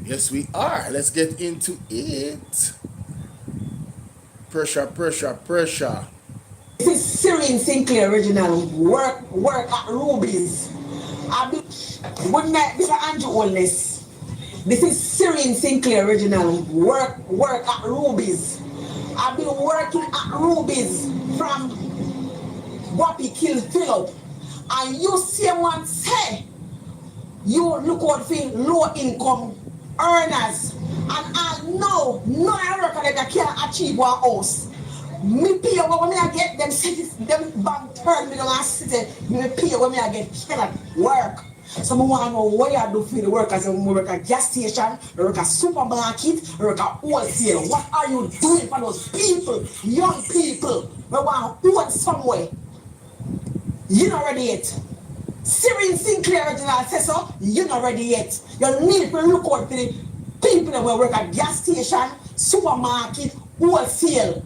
Yes, we are. Let's get into it. Pressure, pressure, pressure. This is Syrian Sinclair original. Work at Ruby's. I be good night, Mr. Andrew Wallace. This is Syrian Sinclair original. Work at Ruby's. I've been working at Ruby's from Wappy Kill Philip. And you see one say you look out for low income earners. And I know no American that can achieve one house. Me pay when me I get them cities, them bank turn me down and city, me pay when me I get killed work. So I want to know what you do for the workers. You work at gas station, you work at supermarket, you work at wholesale. What are you doing for those people, young people? We want to own somewhere. You not ready yet. Syrian Sinclair original says so, you not ready yet. You need to look out for the people that will work at gas station, supermarket, wholesale.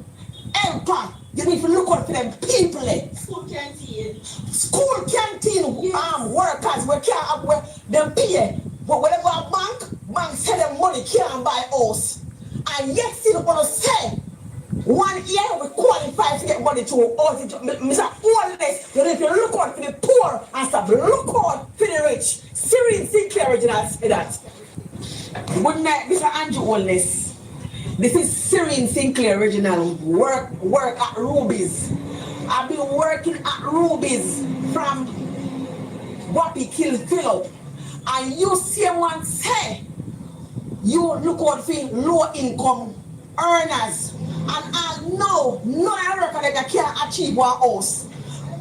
Helper, you need to look out for them people. School canteen. School canteen Yes. Workers, we can't have them pay. But whenever a bank sell them money, can't buy house. And yet still want to say, 1 year we qualify to get money to all the Mr. Wallace, you need to look out for the poor and stop look out for the rich. Syrian Sinclair original say that. Good night, Mr. Andrew Wallace. This is Syrian Sinclair original. Work at Ruby's. I've been working at Ruby's from Wappy Kill Philip. And you see one say you look out for low income earners. And I know no American that can achieve one house.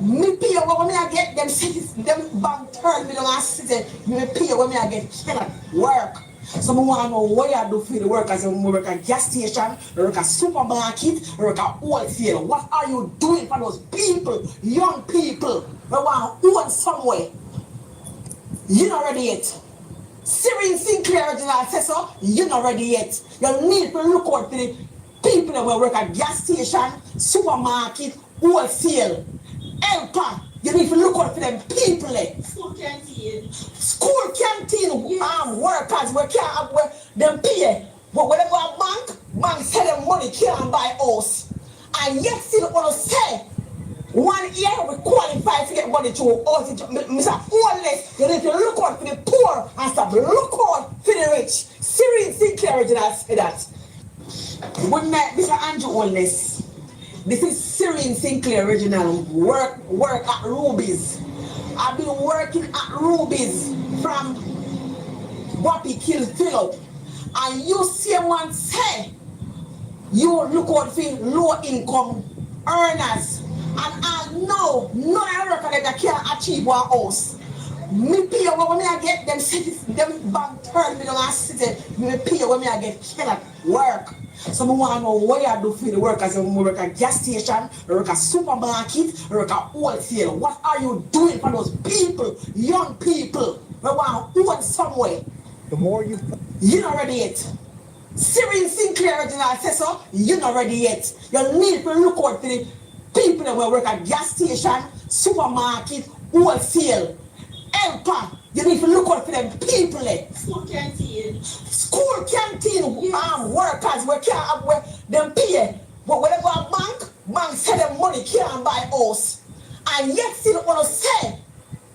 Me pay when me I get them cities, them bank turn me down and city, me pay when me I get killed work. So I want to know what you do for the workers. You work at gas station, you work at supermarket, you work at wholesale. What are you doing for those people, young people? We want to own somewhere. You not ready yet. Syrian Sinclair original says so, you not ready yet. You need to look out for the people that will work at gas station, supermarket, wholesale. Helper, you need to look out for them people. School canteen. School canteen Yes. workers, we can't have them pay. But whenever a bank sell them money, can't buy house. And yet still want to say, 1 year we qualify to get money to all the Mr. Wallace, you need to look out for the poor and stop look out for the rich. Syrian Sinclair original say that. Good night, Mr. Andrew Wallace. This is Syrian Sinclair original. Work at Ruby's. I've been working at Ruby's from Wappy Kill Philip. And you see one say you look out for low income earners. And I know no American that can achieve one house. Me pay when me I get them cities, them bank turn me down and city, me pay when me I get killed work. So I want to know what you do for the workers. You work at gas station, you work at supermarket, you work at wholesale. What are you doing for those people, young people? We want to own somewhere. The more you You not ready yet. Syrian Sinclair original says so, you not ready yet. You need to look out for the people that will work at gas station, supermarket, wholesale. Helper, you need to look out for them people. School canteen. School canteen workers, we can't have them pay. But whenever a bank sell them money, can't buy house. And yet still want to say,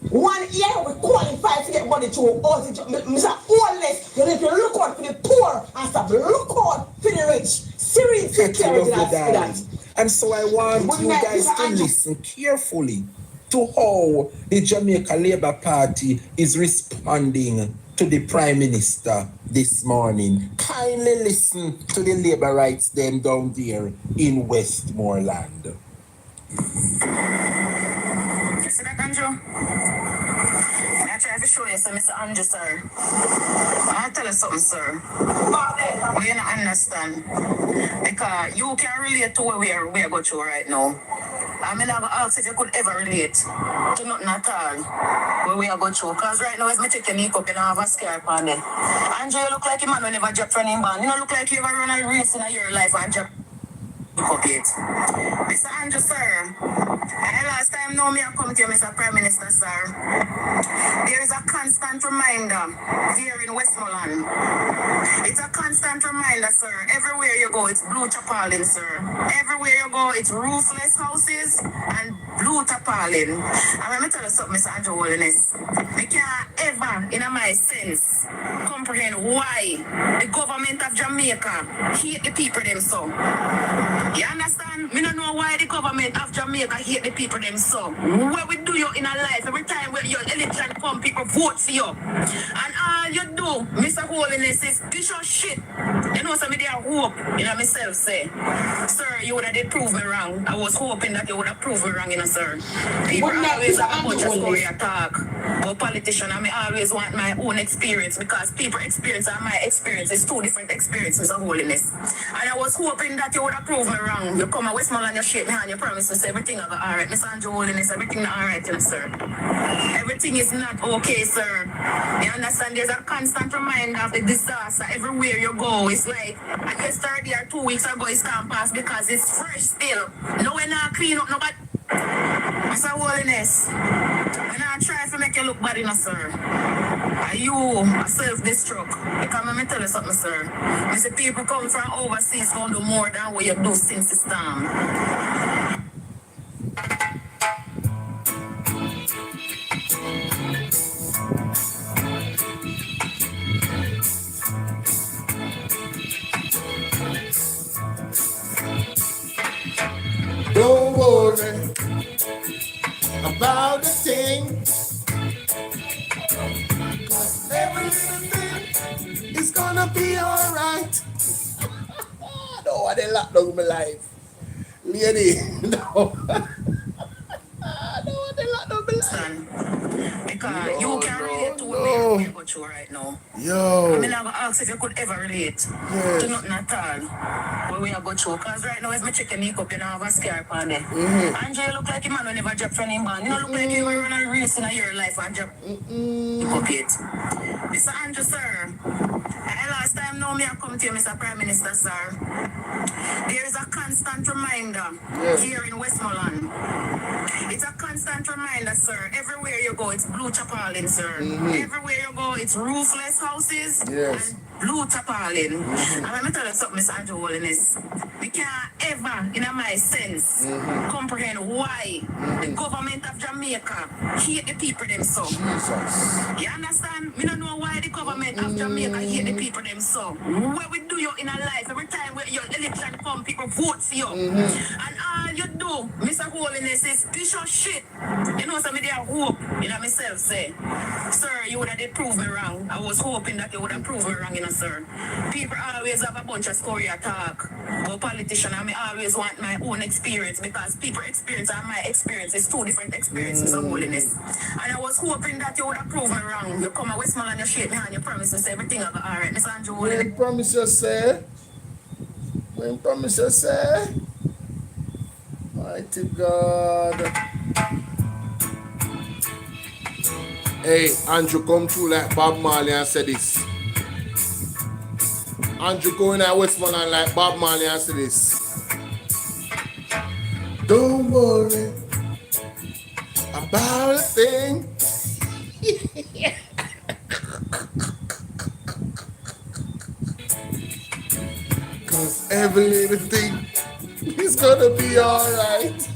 1 year we qualify to get money to all the Mr. Wallace, you need to look out for the poor and stop look out for the rich. Syrian Sinclair original say that. And so I want Good you night, guys Mr. to Andrew. listen carefully to how the Jamaica Labour Party is responding to the Prime Minister this morning. Kindly listen to the Labour rights them down there in Westmorland. You see that, Andrew? I try to show you some, Mr. Andrew, sir. I'll tell you something, sir. But you don't understand. Because you can relate to where we are going through right now. I mean, I'm going to ask if you could ever relate to nothing at all where we are going through. Because right now, as me take your makeup, you don't have a scarf on it. Andrew, you look like a man who never dropped running band. You don't look like you ever run a race in your life and drop up it. Mr. Andrew, sir, And last time now me I come to you, Mr. Prime Minister, sir. There is a constant reminder here in Westmorland. It's a constant reminder, sir. Everywhere you go, it's blue tarpaulin, sir. Everywhere you go, it's roofless houses and blue tarpaulin. And let me tell you something, Mr. Andrew Holiness. We can't ever, in my sense, comprehend why the government of Jamaica hate the people them so. You understand? Me don't know why the government of Jamaica hate the people them so. What we do you in a life, every time when your election come, people vote for you. And all you do, Mr. Holiness, is this your shit. You know, some of their hope, you know, myself say, sir, you would have proved me wrong. I was hoping that you would have proved me wrong, you know, sir. People always have a bunch of story talk. But politician, I always want my own experience because people experience and my experience is two different experiences of holiness. And I was hoping that you would have proved me wrong. You come to Westmorland, you shake me hand, you promise me say everything will go alright. Mr. Andrew Holiness, everything not alright, you know, sir. Everything is not okay, sir. You understand? There's a constant reminder of the disaster everywhere you go. It's like, I guess 30 or 2 weeks ago, it's can't pass because it's fresh still. No, we're not clean up, nobody. Mr. Holiness, when I try to make you look bad, you know, sir. Are you a self-destruct? Because let me tell you something, sir. I say people come from overseas don't do more than what you do since the storm. Don't worry about the thing. Cause every little thing is gonna be alright. No, I didn't lock down my life. Lady, no. No, I didn't lock down my life. Son, because you can relate to what me go through right now. Yo. I mean, I'm going to ask if you could ever relate to nothing at all what we are going through. Because right now, if I check your makeup, you don't have a scar upon there. Andrew, you look like a man who never dropped from him man. You don't look like you ever run a race in your life and drop makeup yet. Mr. Andrew, sir, last time now me I come to you, Mr. Prime Minister, sir. There is a constant reminder here in Westmorland. It's a constant reminder, sir. Everywhere you go, it's blue tarpaulin, sir. Everywhere you go, it's roofless houses and blue tarpaulin. And let me tell you something, Mr. Andrew Holiness. We can't ever, in my sense, comprehend why the government of Jamaica hate the people them so. You understand? We don't know why the government of Jamaica hate the people them so. What we do you in a life, every time when your election come, people vote for you. And all you do, Mr. Holiness, is this your shit. You know, some of their hope, you know, myself say, sir, you would have proved me wrong. I was hoping that you would have proved me wrong, you know, sir. People always have a bunch of story talk. But politician, I always want my own experience because people experience and my experience is two different experiences of holiness. And I was hoping that you would have proved me wrong. You come to Westmorland, you shake me hand, you promise me say everything will go alright. Mr. Andrew Holiness. When promise you say? When promise you say? Mighty God. Hey, Andrew come through like Bob Marley and say this. Andrew going at Westmorland like Bob Marley and say this. Don't worry about a thing. Cause every little thing is gonna be alright.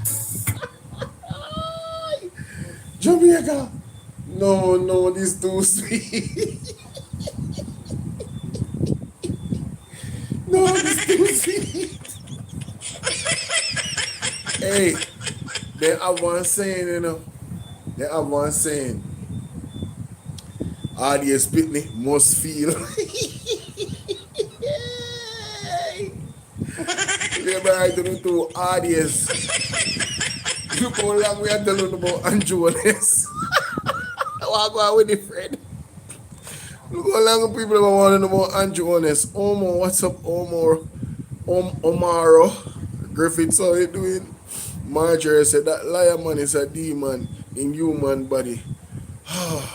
Jamaica. No, this too sweet. No, this too sweet. Hey, they have one saying, you know. They have one saying. Audience Pitney must feel. Remember I don't to audience. Look how long we are telling about Andrew Holiness. Walk on with the friend. Look how long people are wanting about Andrew Holiness. Omo, what's up, Omaro? Griffith, how you doing? Marjorie said that liar man is a demon in human body.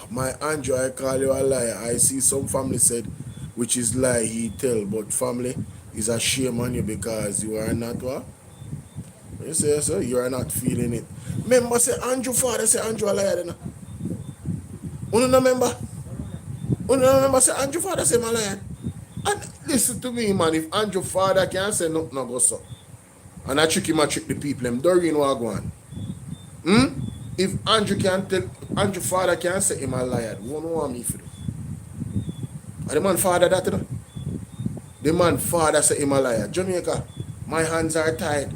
My Andrew, I call you a liar. I see some family said, which is lie he tell, but family is a shame on you because you are not what? You say, so you are not feeling it. Remember, say Andrew father, say Andrew a liar. You no remember? You no remember, say Andrew father, say my liar. And listen to me, man. If Andrew father can say nothing, no go so. And I trick him, I trick the people. Them Doreen Wagwan. If Andrew can tell, Andrew father can say him a liar. Who know want me for it? And the man father that, you know? The man father say him a liar. Jamaica, my hands are tied.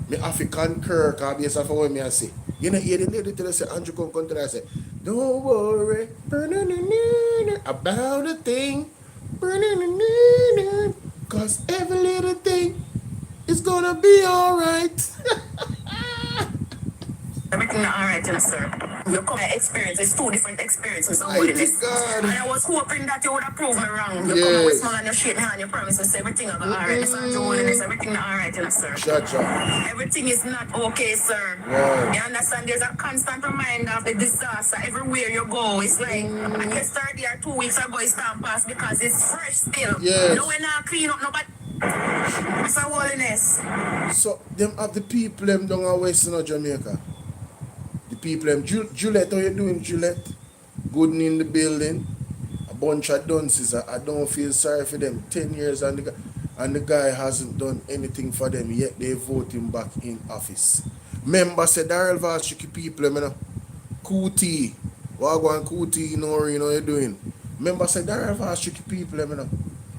Me have to concur, because based off what me I say. You know, hear the lady tell us, say, Andrew come to us, say, don't worry about a thing, because every little thing is gonna be alright. Everything not alright, you know, sir. You come experience, it's two different experiences of Mighty holiness. God. And I was hoping that you would have proved me wrong. You Yes. come to Westmorland, you shake my hand, you promise us everything will be alright. This is holiness, everything not alright, you know, sir. Shut up. Everything is not okay, sir. Wow. You understand? There's a constant reminder of the disaster everywhere you go. It's like, I guess 30 or 2 weeks ago, it's time pass because it's fresh still. Yes. No, we're not clean up, nobody. It's a holiness. So, them have the people them down in Western Jamaica. The people them, Juliet, how you doing, Juliet? Good in the building. A bunch of dunces. I don't feel sorry for them. 10 years and the guy hasn't done anything for them, yet they vote him back in office. Member said, Daryl Vashiki people, you know, Kuti, Wagwan Kuti, you know you doing. Member said, Daryl Vashiki people, you know,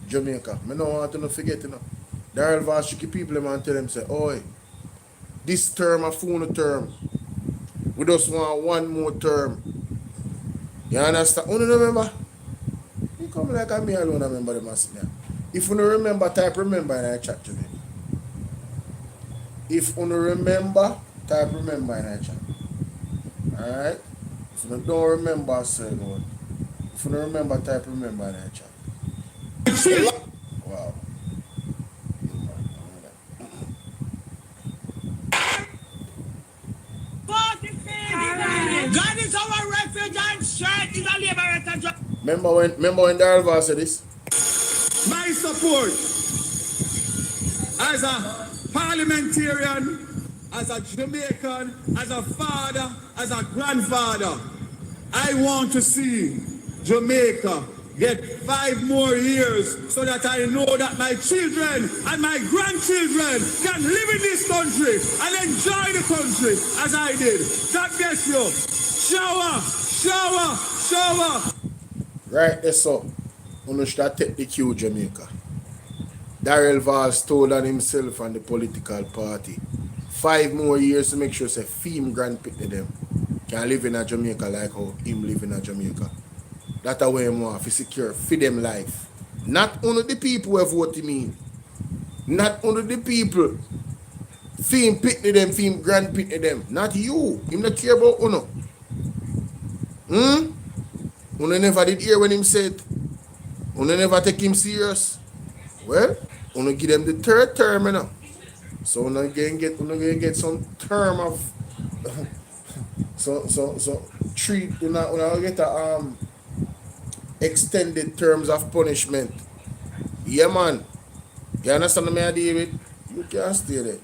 Jamaica. I don't want to forget, you know. Daryl Vashiki people, you know, tell them, say, oi, this term a phone term. We just want one more term. You understand? You don't remember? You come like me alone, remember the mass. If you don't remember, type remember in the chat to me. If you don't remember, type remember in the chat. Alright? If you don't remember, say no. If you don't remember, type remember in the chat. Wow. God is our refuge and strength is a liberator. Remember when Darva said this? My support as a parliamentarian, as a Jamaican, as a father, as a grandfather, I want to see Jamaica get 5 more years so that I know that my children and my grandchildren can live in this country and enjoy the country as I did. God bless you. Shower, shower, shower. Right there, so. You should take the cue, Jamaica. Daryl Vaz told on himself and the political party 5 more years to make sure say Fim Grand Pit to them can live in a Jamaica like how him live in a Jamaica. That's the way him want to secure for them life. Not only the people who vote him in. Not only the people. Fim Pit to them, Fim Grand Pit to them. Not you. Him not care about Uno. Uno never did hear when him said Uno never take him serious. Well, Uno give them the 3rd term, you know. So Uno gonna get some term of so 3 Uno get a extended terms of punishment. Yeah, man. You understand what I deal with? You can't stay there.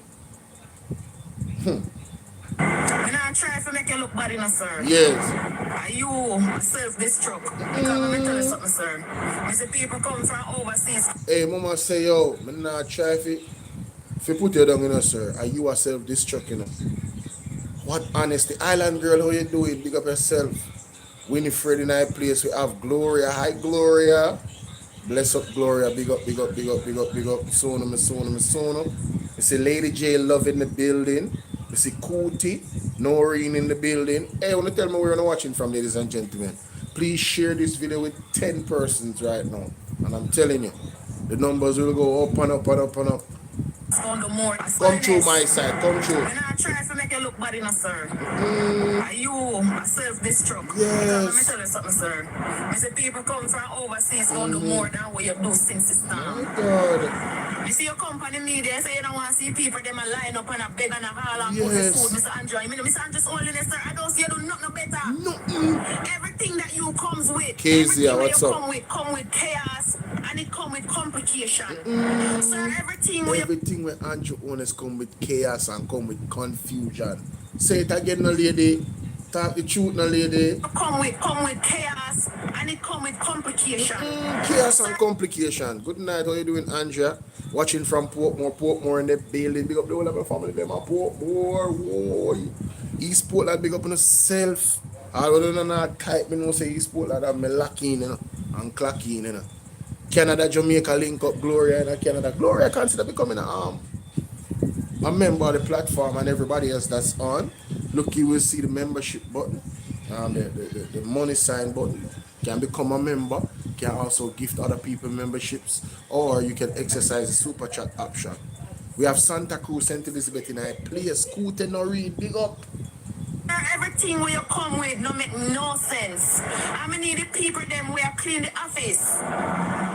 I'm not trying to make you look bad enough, sir. Yes. Are you self-destruct? Because let me tell you something, sir. I see people come from overseas. Hey, mama say, yo, I'm not trying to put you down, you know, sir. Are you a self-destruct, you know? What honesty. Island girl, how you doing? Big up yourself. Winifred in our place. We have Gloria. Hi, Gloria. Bless up, Gloria. Big up, big up, big up, big up, big up. Sono. You see Lady J Love in the building. You see Kuti, Noreen in the building. Hey, want to tell me where you're watching from, ladies and gentlemen. Please share this video with 10 persons right now. And I'm telling you, the numbers will go up and up and up and up. Come through my side, come through. I'm not trying to make you look bad enough, sir. Are you self-destruct? Yes. Because let me tell you something, sir. I see people come from overseas going to do more than what you do since it's time. My God. You see your company media say you don't want to see people them a line up and a beg and a call and Yes. put the food, Mr. Andrew. I mean, Mr. Andrew's holiness, sir. I don't see you do nothing better. Nothing. Everything that you comes with, Kezia, everything what's that you up? come with chaos, and it come with complication. Sir, Everything with Andrew owners come with chaos and come with confusion. Say it again, no lady. Talk the truth, no lady. come with chaos and it come with complication. Chaos and complication. Good night, how you doing, Andrea? Watching from Portmore in the building. Big up the whole of my family, them are Portmore. Whoa. East Portland, big up on yourself. I don't know, type me no say East Portland, I'm lacking, you know, and clacking, you know. Canada, Jamaica link up, Gloria in Canada. Gloria consider becoming a member of the platform, and everybody else that's on. Look, you will see the membership button, the money sign button. Can become a member. Can also gift other people memberships, or you can exercise the super chat option. We have Santa Cruz, St. Elizabeth in a place. Scooter no read, big up. Everything where you come with no make no sense. I need the people them where clean the office.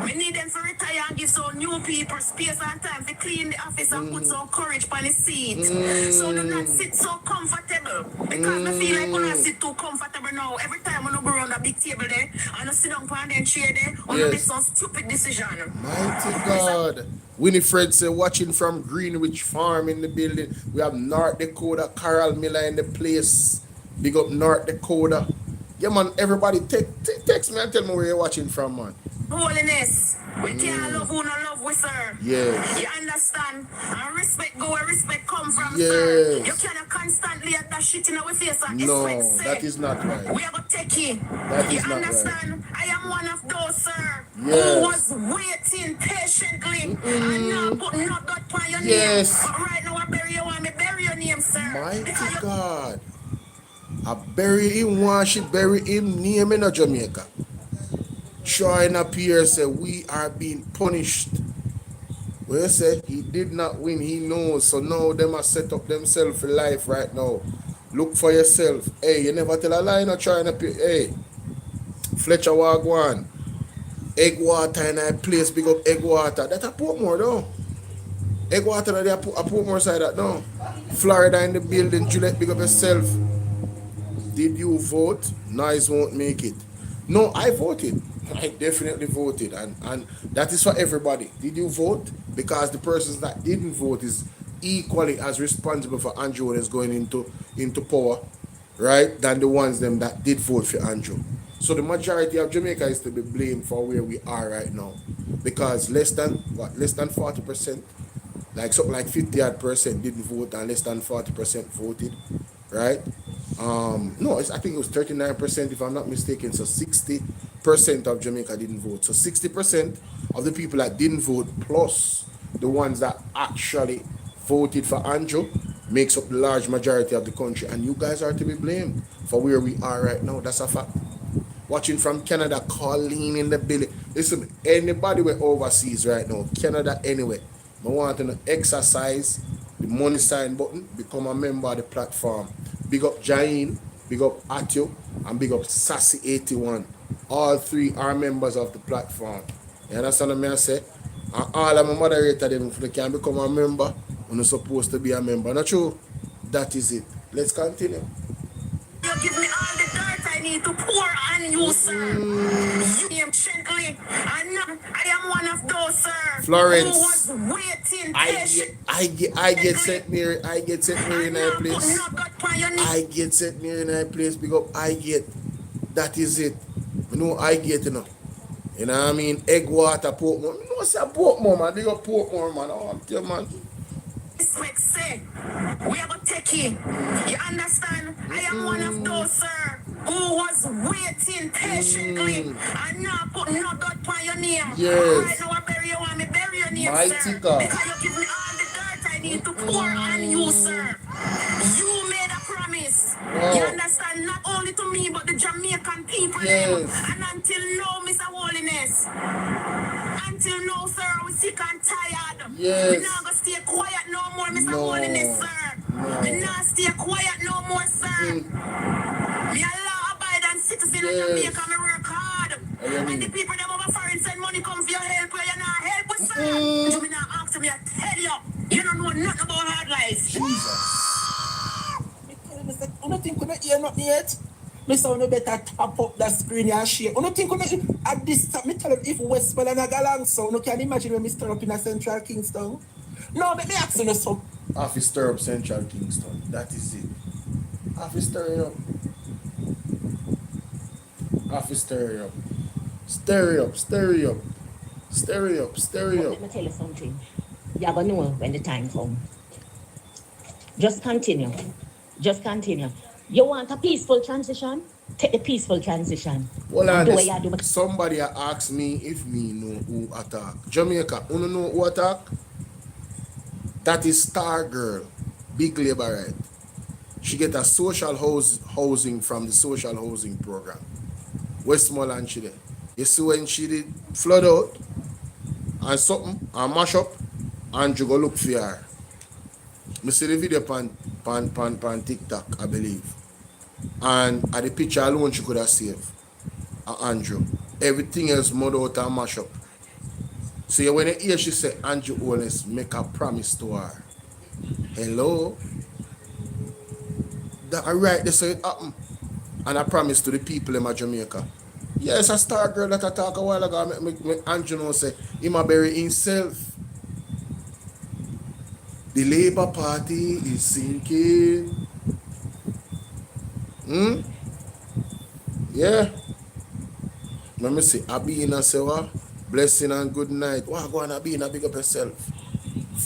We need them to retire and give some new people space and time to clean the office and put some courage on the seat. So do not sit so comfortable. Because I feel like when I sit too comfortable now, every time when I go around that big table there and I sit down on that chair there, I make some stupid decision. Mighty God. Winifred say, watching from Greenwich Farm in the building. We have North Dakota, Carol Miller in the place. Big up North Dakota. Yeah, man, everybody text me and tell me where you're watching from, man. Holiness. We can't love who no love we, sir. Yes. You understand? And respect go where respect come from, Yes. sir. You cannot constantly at that shit in our face and No, expect that is not right. we have a techie. That You is not understand? I am one of those, sir, Yes. who was waiting patiently and now put not that on your Yes. name. But right now I bury you and me bury your name, sir. Mighty Because you God. I bury him one, she bury him name in Jamaica. Trying up here say we are being punished. Well, say he did not win, he knows. So now them are set up themselves for life right now. Look for yourself. Hey, you never tell a lie, not trying to pay. Hey, Fletcher Wagwan. Egg water in a place, big up egg water. That a Portmore though. Egg water that they a Portmore side that no. Florida in the building, Juliet, big up yourself. Did you vote? Nice won't make it. No, I voted. I definitely voted, and that is for everybody. Did you vote? Because the persons that didn't vote is equally as responsible for Andrew when it's going into power, right, than the ones them that did vote for Andrew. So the majority of Jamaica is to be blamed for where we are right now, because less than 40%, like something like 50% didn't vote, and less than 40% voted, right? No, I think it was 39% if I'm not mistaken. So 60% of Jamaica didn't vote. So 60% of the people that didn't vote plus the ones that actually voted for Andrew makes up the large majority of the country. And you guys are to be blamed for where we are right now. That's a fact. Watching from Canada, Colleen in the building. Listen, anybody we're overseas right now, Canada anyway, I want to exercise the money sign button, become a member of the platform. Big up Jain, big up Atio, and big up Sassy81. All three are members of the platform. You understand what I say? And all of my moderator them, if they can become a member, when you're supposed to be a member. Not true? That is it. Let's continue. You give me all the dirt I need to pour on you, sir. You am gently. I am one of those, sir. Florence. Who was waiting I get set near in a place. I get set near in a place. Big up I get. That is it. You know I get, you know. You know what I mean? Egg water, Portmore. You know, say Portmore, man. Big up Portmore, man. Oh, I'm telling you, man. Respect, say, we have a techie. You understand? I am one of those, sir, who was waiting patiently and now put no dot on your name. Yes. Right now I bury you and me bury your name, Mighty sir. God. Because you give me all the dirt I need to pour on you, sir. You made a promise. Wow. You understand? Not only to me, but the Jamaican people. Yes. And until now, Mr. Holiness. Until now, sir, we sick and tired. Yes. We not gonna stay quiet no more, Mr. Holiness, sir. We not stay quiet no more, sir. Me a law-abiding citizen of Jamaica, me work hard. And the people them over foreign send money come for your help where you not help with, sir. So me not ask me, I tell you, you don't know nothing about hard life. I don't think we don't hear nothing yet. Me say no better top up the screen and share. You think at this time, me tell them if Westmorland and Galang so you can imagine when me stir up in a Central Kingston. No, but me ask you so. Half is stir up Central Kingston. That is it. Half is stir it up. Half is stir it up. Stir it up, stir it up. Stir it up, stir it But up. let me tell you something. You're going to know when the time comes. Just continue. Just continue. You want a peaceful transition? Take the peaceful transition. Well, And do what you do. somebody asked me if me know who attack. Jamaica, you know who attack? That is Star Girl, big laborite. She get a social housing from the social housing program. Westmorland she did. You see when she did flood out and something and mash up and you go look for her. Me see the video pan Tik Tok, I believe. And at the picture alone she could have saved Andrew. Everything else mud out and mash up. So when you hear she say Andrew Owens make a promise to her. Hello? That right, they say it happened. And I promise to the people in my Jamaica. Yes, a Star Girl that I talk a while ago, make Andrew know say he might bury himself. The Labour Party is sinking. Yeah. Let me say, Abina say what? Blessing and good night. What go on Abina, big up yourself.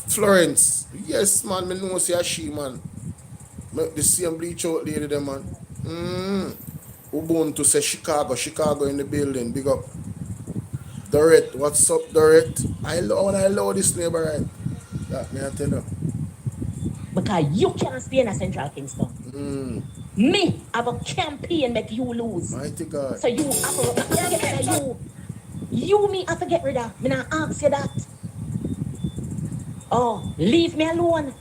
Florence. Yes, man, me know say a she, man. The same bleach out lady there, man. Ubuntu say Chicago in the building, big up. Dorette, what's up, Dorette? I love this neighbor, right? That me I tell you. Because you can't stay in a Central Kingston. Me have a campaign make you lose. Mighty God. So you have to get rid of you. Me have to get rid of. Me not ask you that. Oh, leave me alone.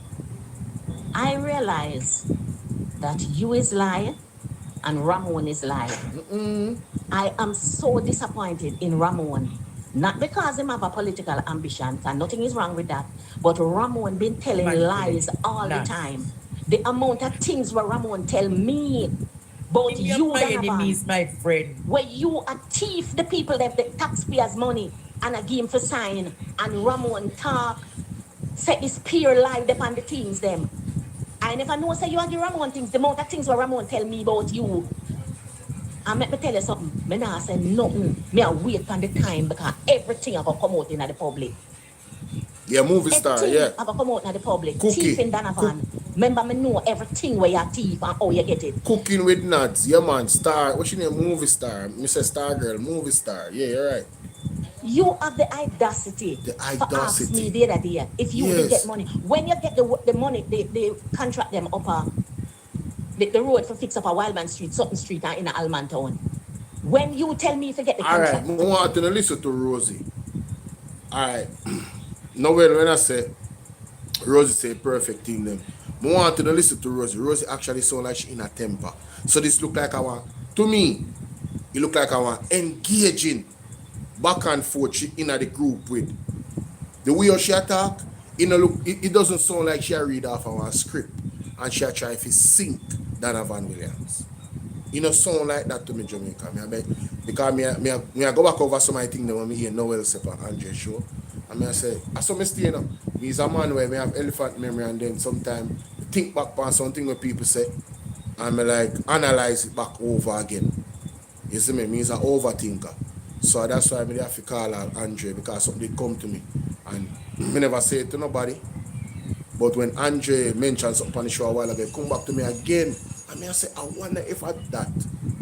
I realize that you is lying and Ramon is lying. I am so disappointed in Ramon. Not because him have a political ambition, and nothing is wrong with that. But Ramon been telling lies all the time. The amount of things where Ramon tell me about you, my enemies, my friend. where you a thief the people that the taxpayers' money and a game for sign, and Ramon talk, say this pure lie upon the things them. I never know say you and the Ramon things, the amount of things where Ramon tell me about you. And let me tell you something, me not say nothing. Me a wait on the time because everything I go come out in the public. Yeah, movie star, yeah. I go come out in the public. Cookie. Thief in Donovan. Remember me know everything where you thief and how you get it. Cooking with nuts, yeah man, star. What's your name? Movie star. Mr. Star Girl, movie star. Yeah, you're right. You have the audacity, The to ask audacity. me the other day if you will Yes. get money. When you get the money, they contract them up the road for fix up a Wildman Street, Sutton Street and in Alman Town. When you tell me if you get the contract. Alright, I want to listen to Rosie. Alright. Now when I say Rosie say perfect thing them. I want to listen to Rosie. Rosie actually sound like she in a temper. So this look like I want, to me, it look like I want engaging back and forth she in the group with. The way how she attack, it doesn't sound like she read off our script and she try to sink Donovan Williams. You know, sound like that to me, Jamaica. Because I go back over some of my things when I hear Noel Sepa Andre show. And I say, I saw me stay, you know. He's a man where I have elephant memory and then sometimes think back on something what people say and I like analyze it back over again. You see me? He's an overthinker. So that's why I have to call out Andre because something come to me. And I never say it to nobody. But when Andre mentioned something on the show a while ago, come back to me again. And I say, I wonder if that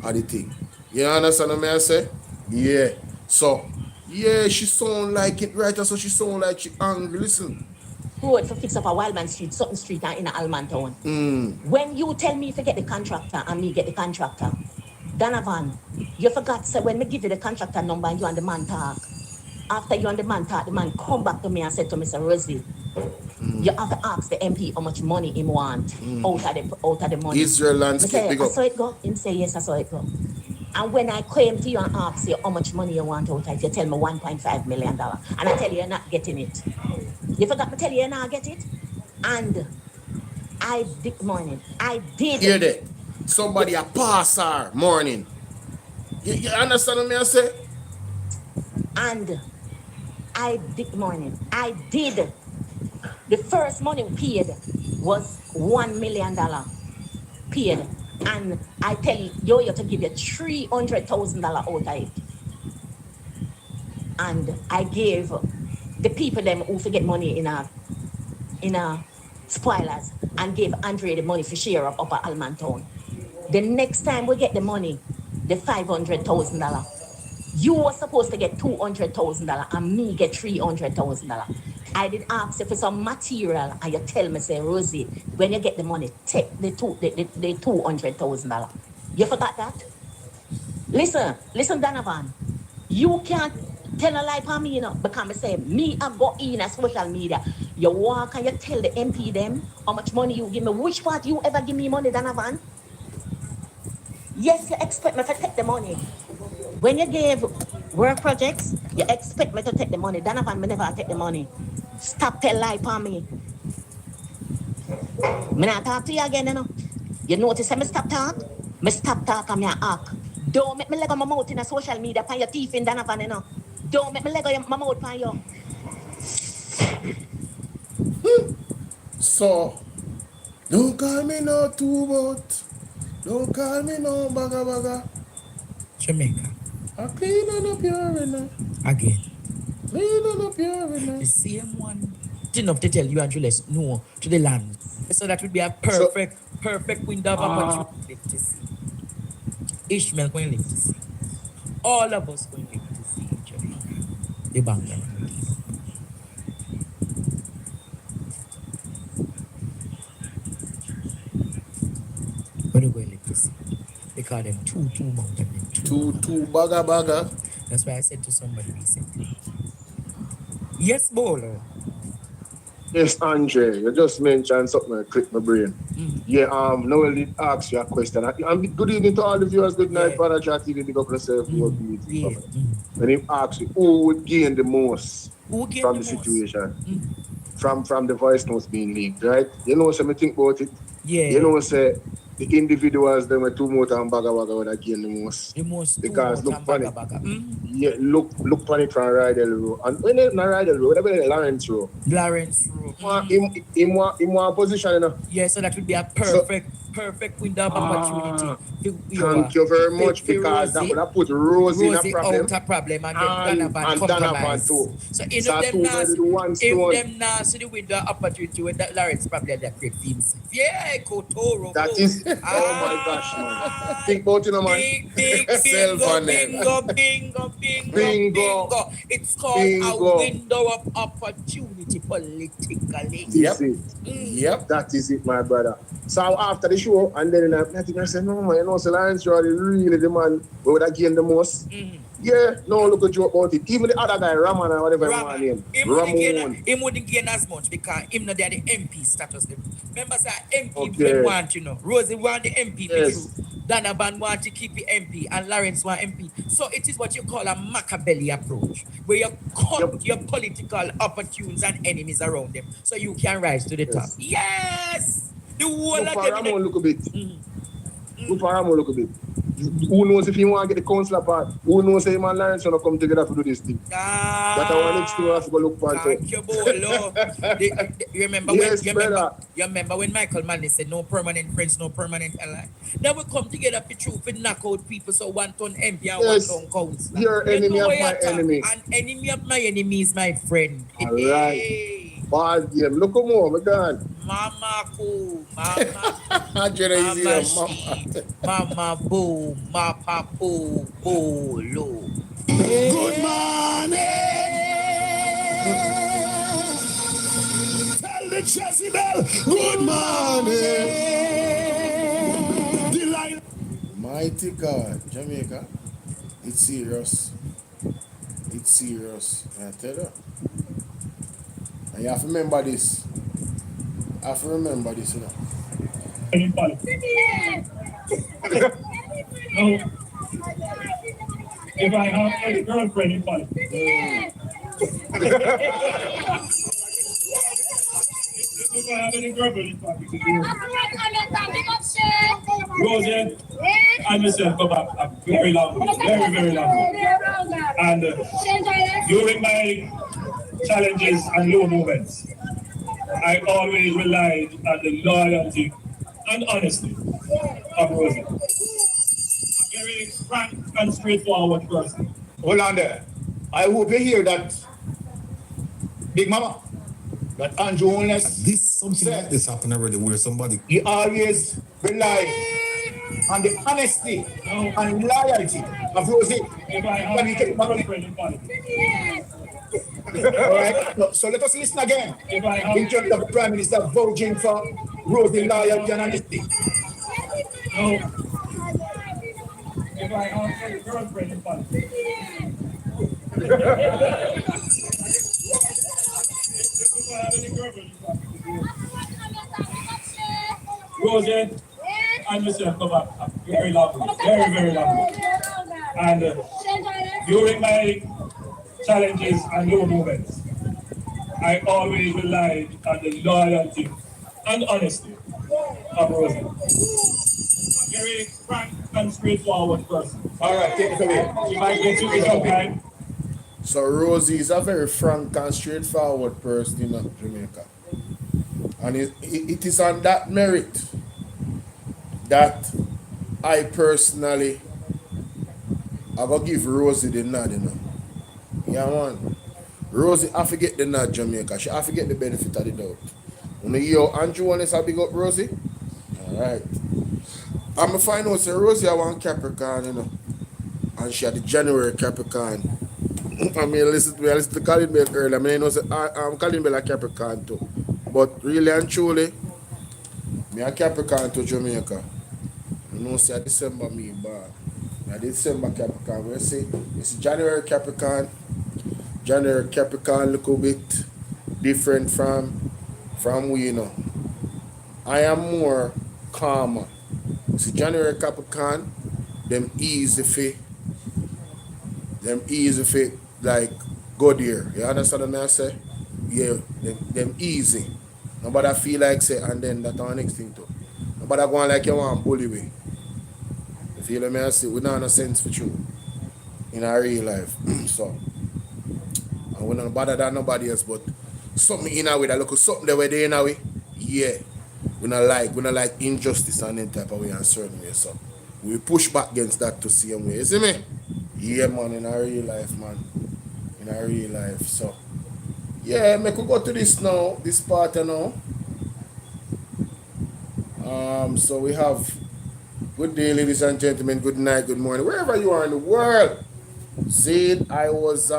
are the thing. You understand what I say? Yeah. So, yeah, she sound like it right, so she sound like she angry. Listen. Road for fix up a Wildman Street, Sutton Street and in Alman Town. When you tell me if you get the contractor and me get the contractor, Donovan, you forgot say when me give you the contractor number and you and the man talk. After you and the man talk, the man come back to me and said to Mr. Rosie, you have to ask the MP how much money he want out of the money. Israel landscape, big I up. saw it go. Him say yes, I saw it go. And when I came to you and ask you how much money you want out of it, you tell me $1.5 million. And I tell you you're not getting it. You forgot to tell you you're not get it? And I did. Hear that? somebody a pass her morning. You understand what I say? And I did. The first money paid was $1 million paid. And I tell you, you have to give you $300,000 out of it. And I gave the people them who forget money in a spoilers and gave Andre the money for share up at Almantown. The next time we get the money, the $500,000, you were supposed to get $200,000 and me get $300,000. I did ask you for some material and you tell me, say, Rosie, when you get the money, take the $200,000. You forgot that? Listen, Donovan. You can't tell a lie for me, you know, because I say, me, I go in a social media. You walk and you tell the MP them how much money you give me. Which part you ever give me money, Donovan? Yes, you expect me to take the money. When you gave work projects, you expect me to take the money. Donovan, me never take the money. Stop tell lie for me. Me not talk to you again, you know. You notice I me stop talk? Me stop talk and me act. Don't make me leg on my mouth in a social media pan your teeth in Donovan, you know. Don't make me leg on my mouth pan you. So, don't call me no two-boat. Don't call me no baga. Jamaica. I clean on up your arena. Again. Clean on up your arena. The same one. Enough to tell you and Julius no to the land. So that would be a perfect window of opportunity to see. Ishmael going to live to see. All of us going to live to see Jamaica. The bank. What are we going to live to see? They call them two mountain. Two baga. That's why I said to somebody recently. Yes, Bolo. Yes, Andre, you just mentioned something that clicked my brain. Yeah, Noel did ask you a question. And good evening to all the viewers, good night, Father Chat TV, big up yourself. When he asked you, who would gain the most from the situation? From the voice notes being leaked, right? You know, so me think about it. Yeah. You know, say the individuals them were two motor and baga when I gain the most. Because look on it. Yeah, look on it from Rydell Road. And when it's not Rydell Road, whatever Lawrence Road. Lawrence Road. In one position, you know. Yeah, so that would be a perfect window of opportunity. Thank you very much, because that would have put Rosie in a problem. Out a problem and then Donovan too. So if them now see the window of opportunity when that Lawrence probably that great films. Yeah, Kotoro. That is, oh my gosh, man. Think about it, man. Bingo. It's called a window of opportunity politically. Yep. That is it, my brother. So after the show, and then I said, no, man, you know, so Lawrence Road is really the man who would have gained the most. Yeah, no, look a joke about it. Even the other guy, Raman or whatever his name. Him wouldn't gain as much because him not there the MP status. Remember, say MP want, you know. Rosie want the MP issue. Donovan want to keep the MP and Lawrence want MP. So it is what you call a Machiavelli approach, where you cut your political opportunities and enemies around them so you can rise to the top. Yes! The whole of them. Look a bit. Look a bit. Who knows if he want to get the council apart? Who knows if him and Lawrence want to come together to do this thing? That's our next thing we have to go look for. Thank you, Bolo. You remember when Michael Manley said no permanent friends, no permanent ally? Now we come together for truth and knock out people so 1 ton MP and 1 ton council. You're enemy of my enemy. An enemy of my enemy is my friend. All right. Bad game. Look at more, my God. Mama cool, mama. Mama boo, mama boo, Bolo. Good morning. Tell the Jezebel, good morning. Delight. Mighty God, Jamaica. It's serious. It's serious. I tell you. And you have to remember this. You know. If I have any girlfriend in Bali. If I have any girlfriend in Bali. Rosie, I myself come back a very long way, very, very long way. And during my challenges and low moments, I always relied on the loyalty and honesty of Rosie. A very frank and straightforward person. Hold on there. I hope you hear that, Big Mama. That Andrew Holness This something like this happened already where somebody he always relied on the honesty and loyalty of Rosie. If I have When he came a back. girlfriend in politics, All right. So let us listen again. if I have In terms of the Prime Minister vouching for Rosie loyalty and honesty. no, if I have a girlfriend in politics, if I have any girlfriend in politics, Rosie, I myself come back a very long way, very, very long way. And during my challenges and low moments, I always relied on the loyalty and honesty of Rosie. A very frank and straightforward person. All right, take it away. She might get to me sometime. So Rosie is a very frank and straightforward person in Jamaica. And it is on that merit that I personally I go give Rosie the nod, you know. Yeah, man. Rosie have to get the nod, Jamaica. She have to get the benefit of the doubt. When you hear Andrew Holness have big up Rosie, alright. I'm going to find out, say Rosie I want Capricorn, you know. And she had the January Capricorn. I mean, listen to Colin Bell earlier. I mean, you know, say, I'm Colin Bell a Capricorn too. But really and truly, me a Capricorn to Jamaica. You know, say December me bad. Now December Capricorn, we see it's January Capricorn. January Capricorn little bit different from we, you know. I am more calmer. See January Capricorn, them easy like go there. You understand what I say? Yeah, them easy. Nobody feel like say and then that's our next thing too. Nobody going like you want bully way. You feel me? I say we don't have no sense for you in our real life. So and we don't bother than nobody else, but something in a way that look something the way they in a way. Yeah. We don't like injustice and that type of way and certain way. So we push back against that to see way. You see me? Yeah man, in our real life, man. In our real life. So yeah, me could go to this now, this part now. So we have good day, ladies and gentlemen, good night, good morning, wherever you are in the world. See, I was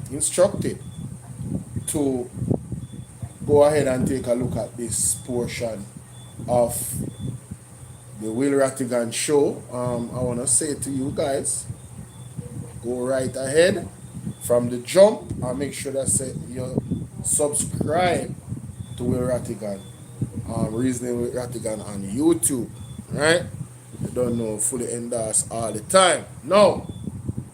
instructed to go ahead and take a look at this portion of the Will Rattigan show. I want to say to you guys, go right ahead from the jump and make sure that you subscribe to Will Rattigan, Reasoning with Rattigan on YouTube, right? You don't know, fully endorse all the time. Now,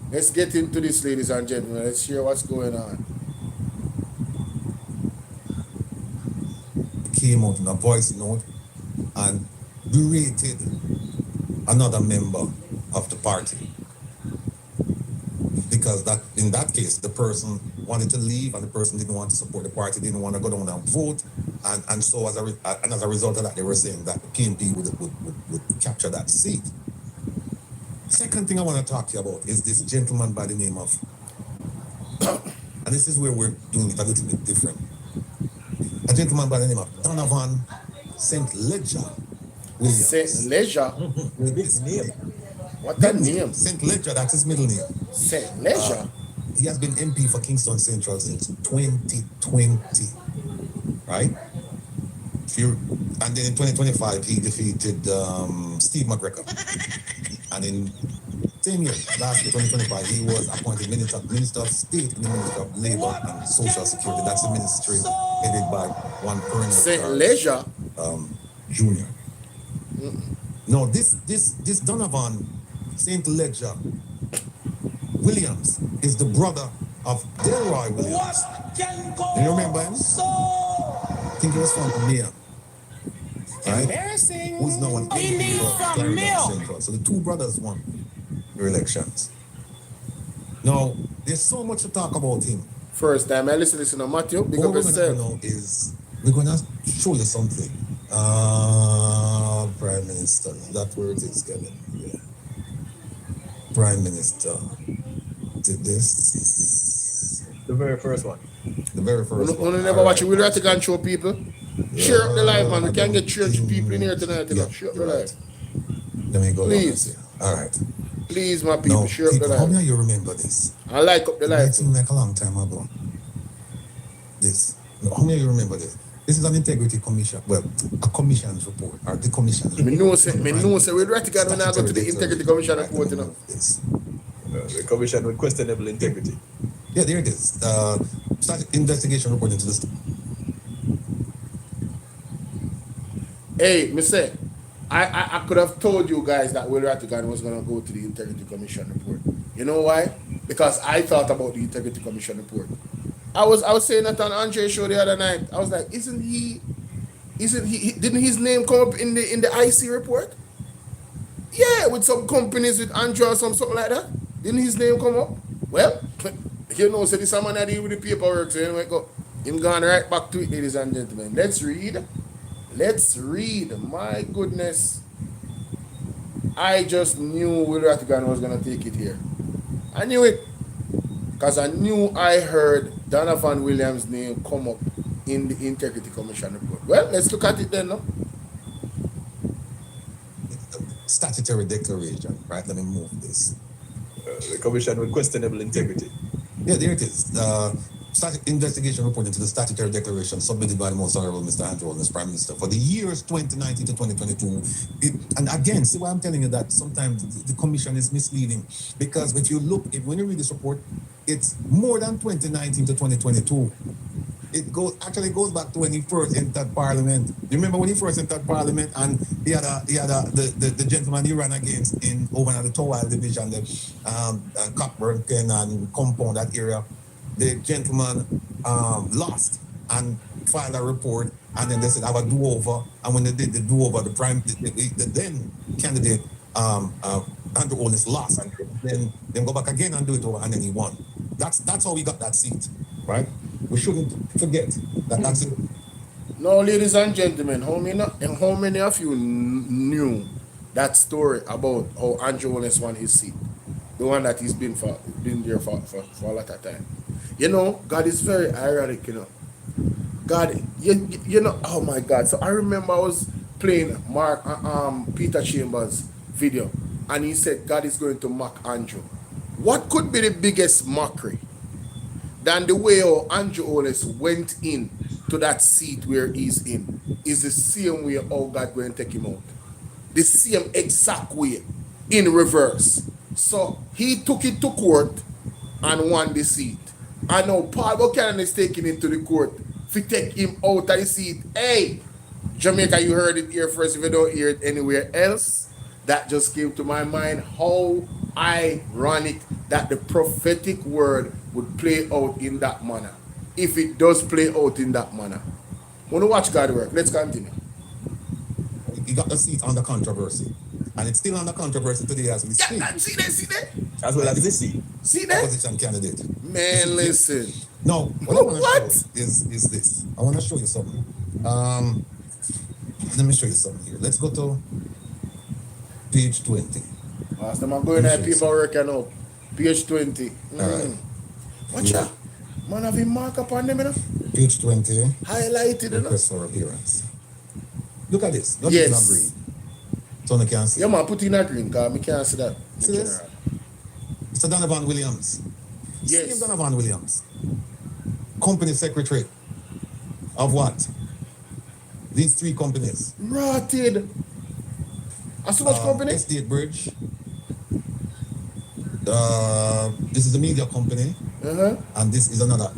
let's get into this, ladies and gentlemen. Let's hear what's going on. came out in a voice note and berated another member of the party. Because that in that case, the person wanted to leave and the person didn't want to support the party, didn't want to go down and vote. And so as a result of that, they were saying that the PNP would capture that seat. Second thing I want to talk to you about is this gentleman by the name of, and this is where we're doing it a little bit different. A gentleman by the name of Donovan St. Ledger Williams. St. Ledger? With his name. What that name? St. Ledger, that's his middle name. St. Ledger? He has been MP for Kingston Central since 2020, right? And then in 2025, he defeated Steve McGregor. And in same year, last year, 2025, he was appointed Minister of State in the Ministry of Labor and Social Security. That's the ministry headed by one Colonel St. Ledger Jr. No, this Donovan St. Ledger Williams is the brother of Delroy Williams. Do you remember him? I think he was from Mayor. right? Embarrassing. Who's now an We need MP for some Clarendon milk. Central. So the two brothers won the elections. Now, there's so much to talk about him. First time I listen to Matthew, big What up we're going to do yourself. now is we're going to show you something. Prime Minister, that's where it is, Kevin. Yeah. Prime Minister did this. The very first one. The very first one. You never watch it. We'll have to go and show people. Share up the live, man. We can't get church people in here tonight. You know? Share up the live. Let me go. Please. All right. Please, my people, Now, share up the people, how live. many of you remember this? I like up the It live. might seem like a long time ago. This. Now, how many of you remember this? This is an integrity commission. Well, a commission's report or the commission's report. Me know say with Rattigan when I go to the integrity commission report, you know. The commission with questionable integrity. Yeah, there it is. Investigation report into this. Hey, me say, I could have told you guys that Will Rattigan was gonna go to the integrity commission report. You know why? Because I thought about the integrity commission report. I was saying that on Andre's show the other night. I was like, didn't his name come up in the IC report? Yeah, with some companies with Andrew or something like that. Didn't his name come up? Well, you know, so this man I deal with the paperwork, so anyway, go. Him gone right back to it, ladies and gentlemen. Let's read. My goodness. I just knew Will Rattigan was gonna take it here. I knew it. Because I knew I heard Donovan Williams' name come up in the Integrity Commission report. Well, let's look at it then, no? Statutory declaration, right? Let me move this. The commission with questionable integrity. Yeah, there it is. Investigation report into the statutory declaration submitted by the Most Honorable Mr. Andrew Holness, Prime Minister, for the years 2019 to 2022. And again, see why I'm telling you that sometimes the commission is misleading, because if you look, when you read this report, it's more than 2019 to 2022. It actually goes back to when he first entered Parliament. You remember when he first entered Parliament, and he had the gentleman he ran against in over at the Towile Division, the Cockburn and Compound, that area. The gentleman lost and filed a report, and then they said have a do-over. And when they did the do-over, the then candidate Andrew Holness lost, and then go back again and do it over, and then he won. That's how he got that seat, right? We shouldn't forget that that's it. Now, ladies and gentlemen, how many of you knew that story about how Andrew Holness won his seat? The one that he's been there for a lot of time. You know, God is very ironic, you know. God, you know, oh my God. So I remember I was playing Peter Chambers' video, and he said God is going to mock Andrew. What could be the biggest mockery than the way how Andrew Holness went in to that seat where he's in is the same way how God going to take him out. The same exact way, in reverse. So he took it to court and won the seat. And now Paul Buchanan is taking it to the court to take him out of the seat. Hey, Jamaica, you heard it here first. If you don't hear it anywhere else, that just came to my mind. How ironic that the prophetic word would play out in that manner. If it does play out in that manner. Want to watch God work? Let's continue. He got the seat under controversy. And it's still under controversy today as we speak. Yeah, see that? As well as this seat. See that? Opposition candidate. Man, listen. No, what I want to show is this. I want to show you something. Let me show you something here. Let's go to page 20. Last time I'm going at paperwork and now. Page 20. All right. Watch out. Man, have him mark up on them, you know? Page 20. Highlighted, you know? Request for appearance. Look at this. Not yes. even green. So I can't see. Yeah, man, put in a green, because I can't see that. See this? Mr. Donovan Williams. Yes. Same Donovan Williams. Company secretary of what? These three companies. Rotted. As so much company? Estate Bridge. This is a media company. And this is another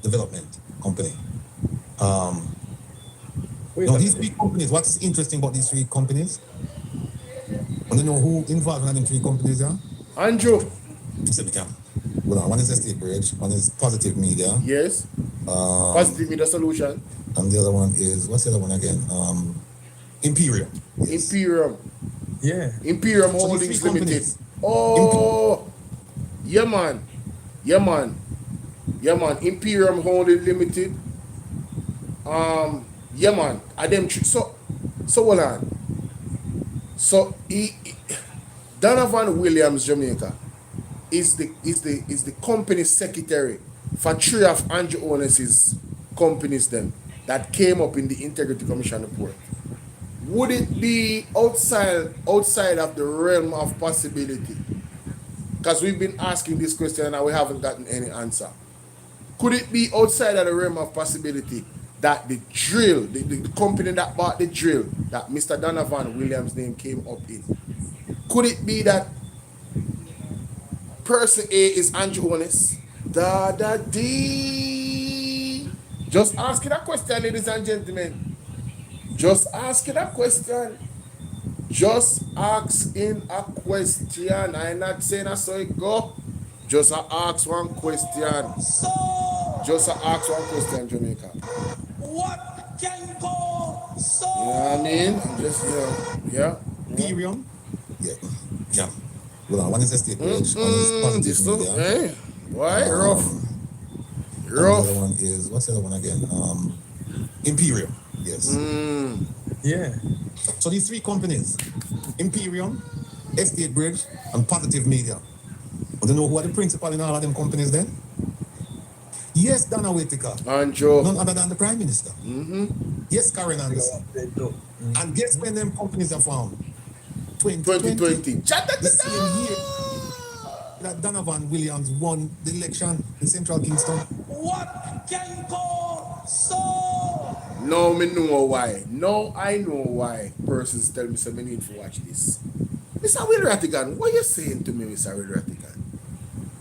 development company. Now these three companies, what's interesting about these three companies? Want to know who involved in them three companies, yeah? Andrew. Sit the camera. Well, one is Estate Bridge, one is Positive Media. Yes. Positive Media Solution. And the other one is, what's the other one again? Imperium. Yes. Imperium. Yeah. Imperium So Holdings these three Limited. companies. Oh, yeah, man. Yeah, man. Yeah, man. Imperium Holdings Limited. Yeah, man. So hold on. So Donovan Williams, Jamaica, is the company secretary for three of Andrew Onus's companies them that came up in the Integrity Commission report. Would it be outside of the realm of possibility? Because we've been asking this question and we haven't gotten any answer. Could it be outside of the realm of possibility that the drill, the company that bought the drill, that Mr. Donovan Williams' name came up in, could it be that person A is Andrew Onus? Just asking a question, ladies and gentlemen. Just asking a question. Just asking a question. I'm not saying I saw it go. Just ask one question. Just ask one question, Jamaica. What can go so? You know what I mean? Just, yeah. Imperium. Yeah. Well, one is Estate Bridge, one is Positive Media. Hey, why? Rough. And the other one is, what's the other one again? Imperium. Yes. Yeah. So these three companies, Imperium, Estate Bridge, and Positive Media. Want to know who are the principal in all of them companies then? Yes, Dana Whittaker. And Joe. None other than the Prime Minister. Yes, Karen Anderson. And guess when them companies are formed? 2020. The same year that Donovan Williams won the election in Central Kingston. What can go so? No, me know why. No, I know why persons tell me so me need to watch this. Mr. Will Rattigan, what you saying to me, Mr. Will Rattigan?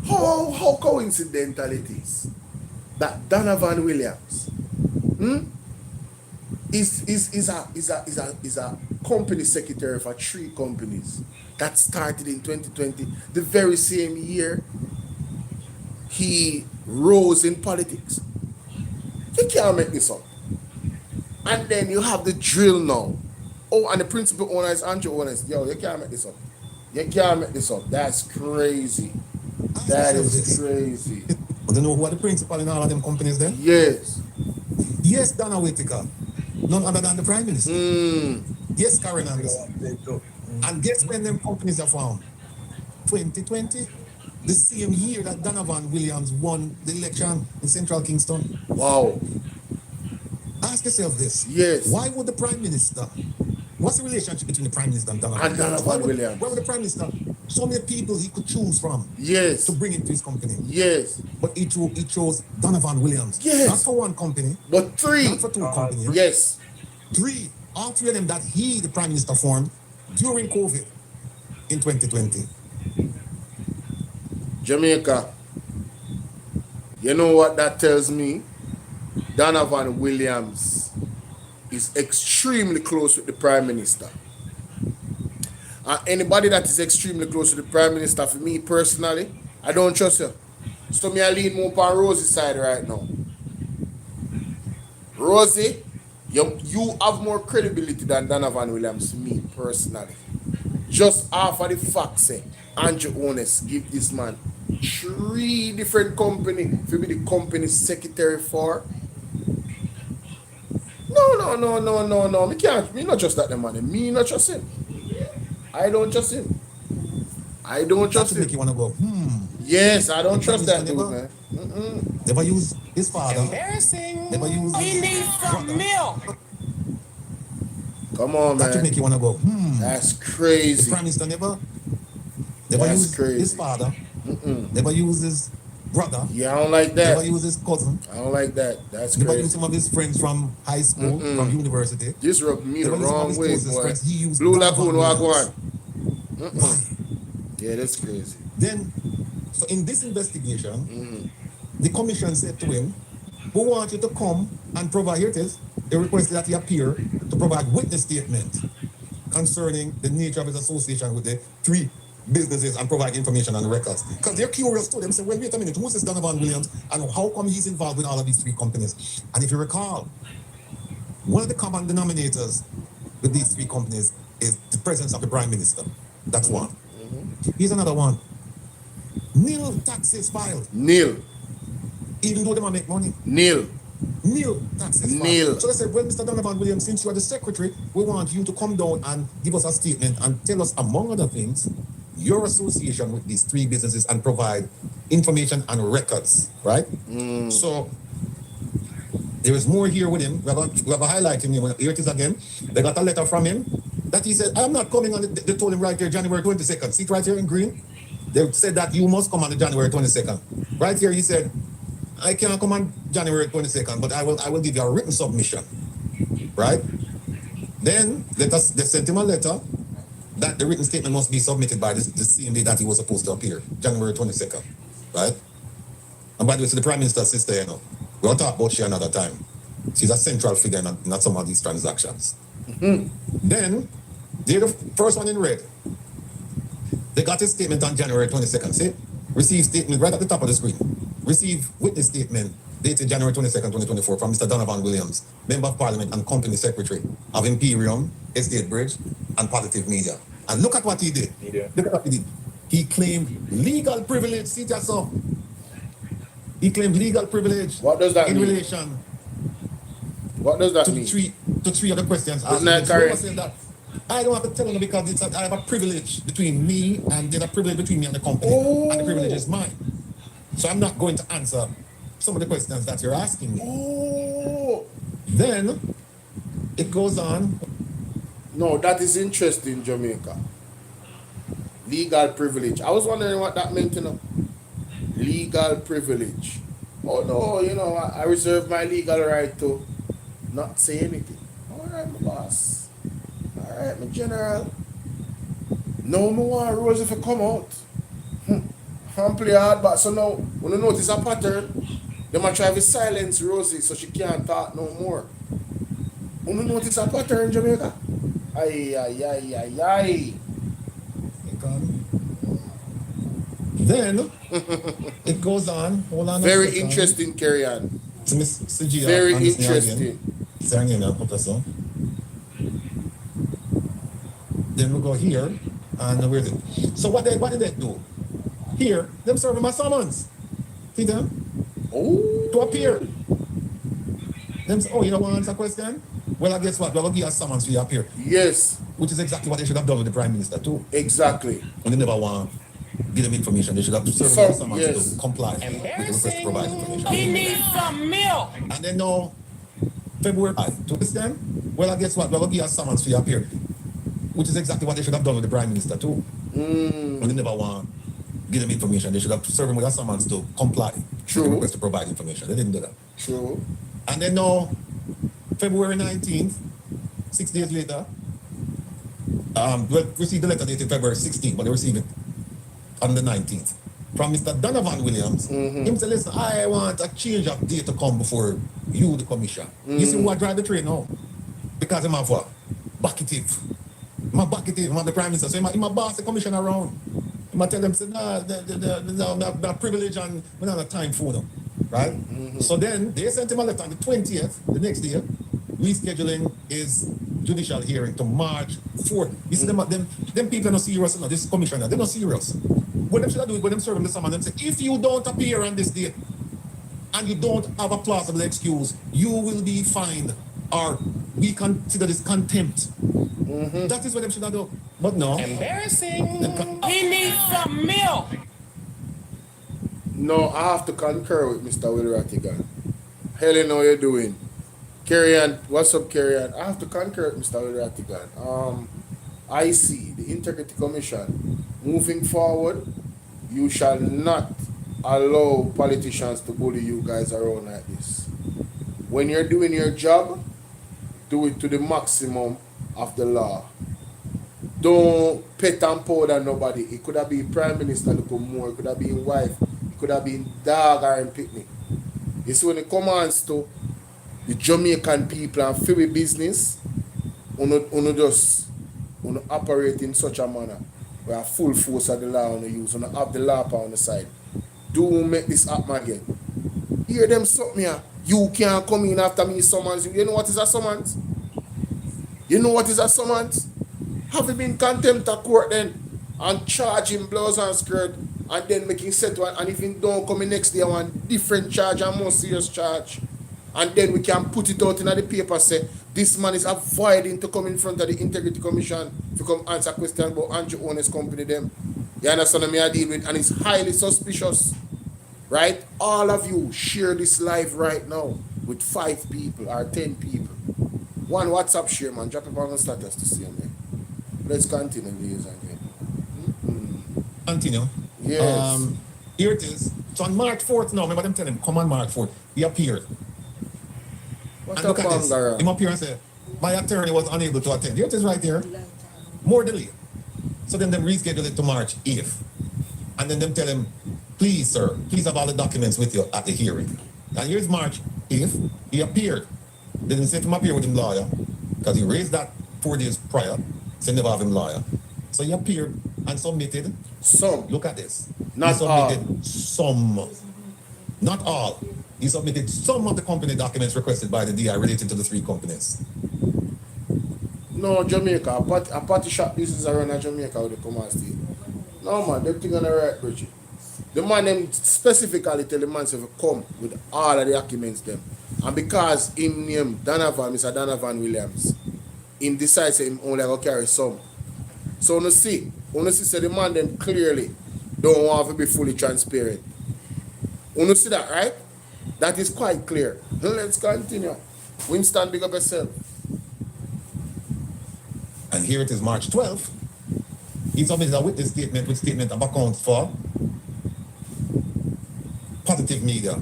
How coincidental it is that Donovan Williams is a company secretary for three companies that started in 2020, the very same year he rose in politics. You can't make this up. And then you have the drill now. Oh, and the principal owner is Andrew Onus. Yo, you can't make this up. You can't make this up. That's crazy. That is crazy. Want to know who are the principal in all of them companies then? Yes. Yes, Dana Whittaker. None other than the Prime Minister. Yes, Karen Anderson. And guess when them companies are formed? 2020. The same year that Donovan Williams won the election in Central Kingston. Wow. Ask yourself this. Yes. Why would the Prime Minister, what's the relationship between the Prime Minister and Donovan? And Donovan Williams. Why would the Prime Minister, so many people he could choose from, yes, to bring into his company? Yes. But he chose Donovan Williams. Yes. Not for one company. But three. Not for two companies. Yes. Three. All three of them that the Prime Minister, formed during COVID in 2020. Jamaica. You know what that tells me? Donovan Williams is extremely close with the Prime Minister. Anybody that is extremely close to the Prime Minister, for me personally, I don't trust you. So me I lean more on Rosie's side right now. Rosie, you have more credibility than Donovan Williams, me personally. Just half of the facts say Andrew Onus give this man 3 different companies to be the company secretary for. No. Me not trust that money. Me not trust him. I don't trust him. That make you want to go, Yes, I don't trust that dude, never, man. Never use his father. Embarrassing. Never use He needs some milk. Come on, man. That should make you want to go, That's The crazy. Prime Minister never That's use crazy. his father. Never use his brother. Yeah, I don't like Never that. use his cousin. I don't like that. That's Never use crazy. some of his friends from high school, from university. This rubbed me the Never use some of wrong his way, closest boy. friends. He used Blue Donovan Lagoon, walk Williams. on. Yeah, that's crazy. Then, so in this investigation, the commission said to him, we want you to come and provide, here it is, they requested that he appear to provide witness statement concerning the nature of his association with the 3 businesses and provide information and records. Because they're curious too. They say, well, wait a minute, who's this Donovan Williams and how come he's involved with all of these three companies? And if you recall, one of the common denominators with these three companies is the presence of the Prime Minister. That's one. Here's another one. Nil taxes filed. Nil. Even though they might make money. Nil. Nil taxes filed. Nil. So they said, well, Mr. Donovan Williams, since you are the secretary, we want you to come down and give us a statement and tell us, among other things, your association with these three businesses and provide information and records, right? So there is more here with him. We have a highlight him here. Here it is again. They got a letter from him that he said, I'm not coming on. They told him right there, January 22nd. See it right here in green? They said that you must come on the January 22nd. Right here, he said, I can't come on January 22nd, but I will give you a written submission. Right? Then they sent him a letter that the written statement must be submitted by the same day that he was supposed to appear, January 22nd. Right? And by the way, so the Prime Minister's sister, you know, we'll talk about she another time. She's a central figure in not some of these transactions. Then, they're the first one in red. They got a statement on January 22nd. See? Receive statement right at the top of the screen. Receive witness statement dated January 22nd, 2024 from Mr. Donovan Williams, Member of Parliament and Company Secretary of Imperium, Estate Bridge, and Positive Media. And look at what he did. Look at what he did. He claimed legal privilege. See that so? He claimed legal privilege. What does that in mean? relation What does that to mean? three other questions. Isn't that correct? I don't have to tell you because I have a privilege between me and there's a privilege between me and the company. And the privilege is mine. So I'm not going to answer some of the questions that you're asking me. Then it goes on. No, that is interesting, Jamaica. Legal privilege. I was wondering what that meant, you know. Legal privilege. Oh no, you know, I reserve my legal right to not say anything. All right, my boss. All right, my general. No more Rosie if I come out. I'm play hard back. So now, when you notice a pattern, they might try to silence Rosie so she can't talk no more. When you notice a pattern, Jamaica. Aye. Then it goes on. Hold on. Very interesting, carry on. So Miss Sijia, very interesting. Then we go here, and where is it? So what did they do? Here, them serving my summons. See them? Oh. To appear. Them say, oh, you don't want to answer a question? Well, I guess what? We'll give you a summons for you appear. Yes. Which is exactly what they should have done with the Prime Minister too. Exactly. When they never want give them information, they should have served them summons to comply with the request to provide information. He needs some milk. And then now, February 5, to understand? Well, I guess what? We'll give you a summons for you appear. Which is exactly what they should have done with the Prime Minister too. When they never want give them information, they should have served them with a summons to comply with the request to provide information. They didn't do that. True. And then now, February 19th, 6 days later, we received the letter dated February 16th, but they received it on the 19th from Mr. Donovan Williams. Him said, listen, I want a change of date to come before you, the commission. You see who I drive the train now? Because I'm a bucketive. I'm a bucketive. I'm the Prime Minister. So I'm a boss the commission around. I tell them, say, the privilege and we don't have time for them. Right? So then they sent him a letter on the 20th, the next day, rescheduling his judicial hearing to March 4th. You see, them people are not serious, no, this commissioner, they're not serious. What them should do is when them serve them the summons, them say, if you don't appear on this date and you don't have a plausible excuse, you will be fined or we consider this contempt. That is what them should do. But no. Embarrassing. He needs some milk. No, I have to concur with Mr. Will Rattigan. Helen, how you doing? Carry on. What's up, Carry on? I have to concur with Mr. Will Rattigan. I see the Integrity Commission moving forward. You shall not allow politicians to bully you guys around like this. When you're doing your job, do it to the maximum of the law. Don't pet and powder nobody. It could have been Prime Minister look more, it could have been wife, it could have been dog or in picnic. You see when it comes to the Jamaican people and free business, uno operate in such a manner. We have full force of the law on the use, and have the law power on the side. Don't make this happen again. Hear them something here. You can't come in after me summons. You know what is a summons? You know what is a summons? Have you been contempt of court then? And charge him blouse and skirt, and then make him set one, and if he don't come in next day, one different charge and more serious charge. And then we can put it out in the paper, say, this man is avoiding to come in front of the Integrity Commission to come answer questions about Andrew Owner's company them. You understand what I deal with? And it's highly suspicious. Right? All of you share this live right now with 5 people or 10 people. One WhatsApp share, man. Drop it on the status to see me. Let's continue, ladies and gentlemen. Continue. Yes. Here it is. So on March 4th now, remember them telling him, come on March 4th. He appeared. What And up, look at this. Bangara? Him up here and say, my attorney was unable to attend. Here it is right here. More delay. So then them reschedule it to March 8th. And then them tell him, please, sir, please have all the documents with you at the hearing. And here's March 8th. He appeared. They didn't say him appear with him lawyer, because he raised that 4 days prior, so never have him lawyer. So he appeared and submitted some. Look at this. Not he submitted some. Not all. He submitted some of the company documents requested by the DI related to the 3 companies. No, Jamaica. A party shop business around Jamaica with the command state. No, man, them thing on the right, Bridget. The man them specifically tell the man to come with all of the documents them. And because him name Donovan, Mr. Donovan Williams, him decides him only go carry some. So you see say the man them clearly don't want to be fully transparent. You see that, right? That is quite clear. Let's continue. Winston, big up yourself. And here it is March 12th. He submitted a witness statement with statement of account for Positive Media.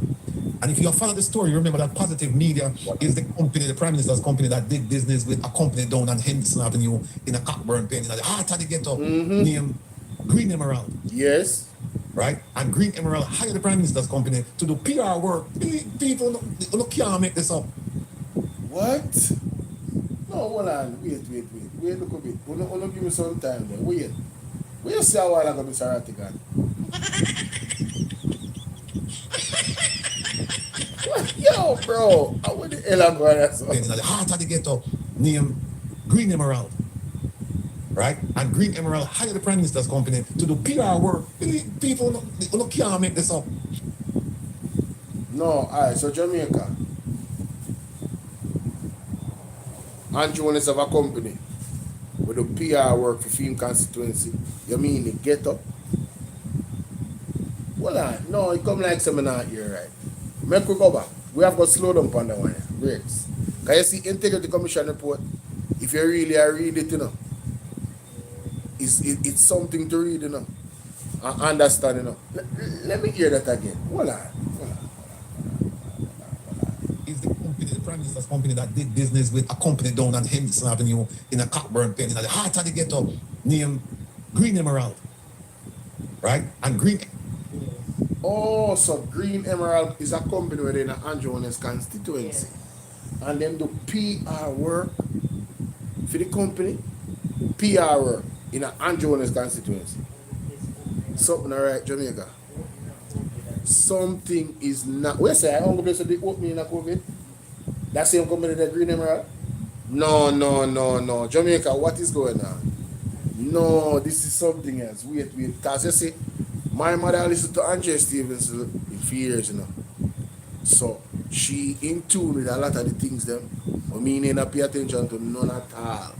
And if you follow the story, remember that Positive Media is the company, the Prime Minister's company that did business with a company down on Henderson Avenue in a Cockburn pen in the heart of the ghetto named Green Emerald. Yes. Right? And Green Emerald hired the Prime Minister's company to do PR work. People can't make this up. What? No, hold on. Wait a little bit. Wanna give me some time there. Wait. Where you see a while ago, Mr. Rattigan? Yo, bro. I want the hell I'm going to in the heart of the ghetto named Green Emerald. Right? And Green Emerald hired the Prime Minister's company to do PR work. People can't make this up. No, alright, so Jamaica. Andrew Owner's have a company with the PR work for film constituency. You mean the ghetto? Hold on. No, it come like seminar here, right? Make we go back. We have got slow down on that one. Breaks. Can you see Integrity Commission report? If you really read it, you know. It's something to read, you know. And understand, you know. Let me hear that again. Hold on. It's the company, the Prime Minister's company that did business with a company down on Henderson Avenue in a Cockburn pen in the heart of the ghetto named Green Emerald. Right? And Green... Oh, so Green Emerald is a company within Andrew Owner's constituency. And them do PR work for the company. PR work in Andrew Owner's constituency. Something alright, Jamaica. Something is not. Where say I don't go to the opening in a COVID? That same company that Green Emerald? No. Jamaica, what is going on? No, this is something else. Wait. Because you see, my mother listened to Angela Stevens for years, you know. So she in tune with a lot of the things them. I mean, I not pay attention to none at all.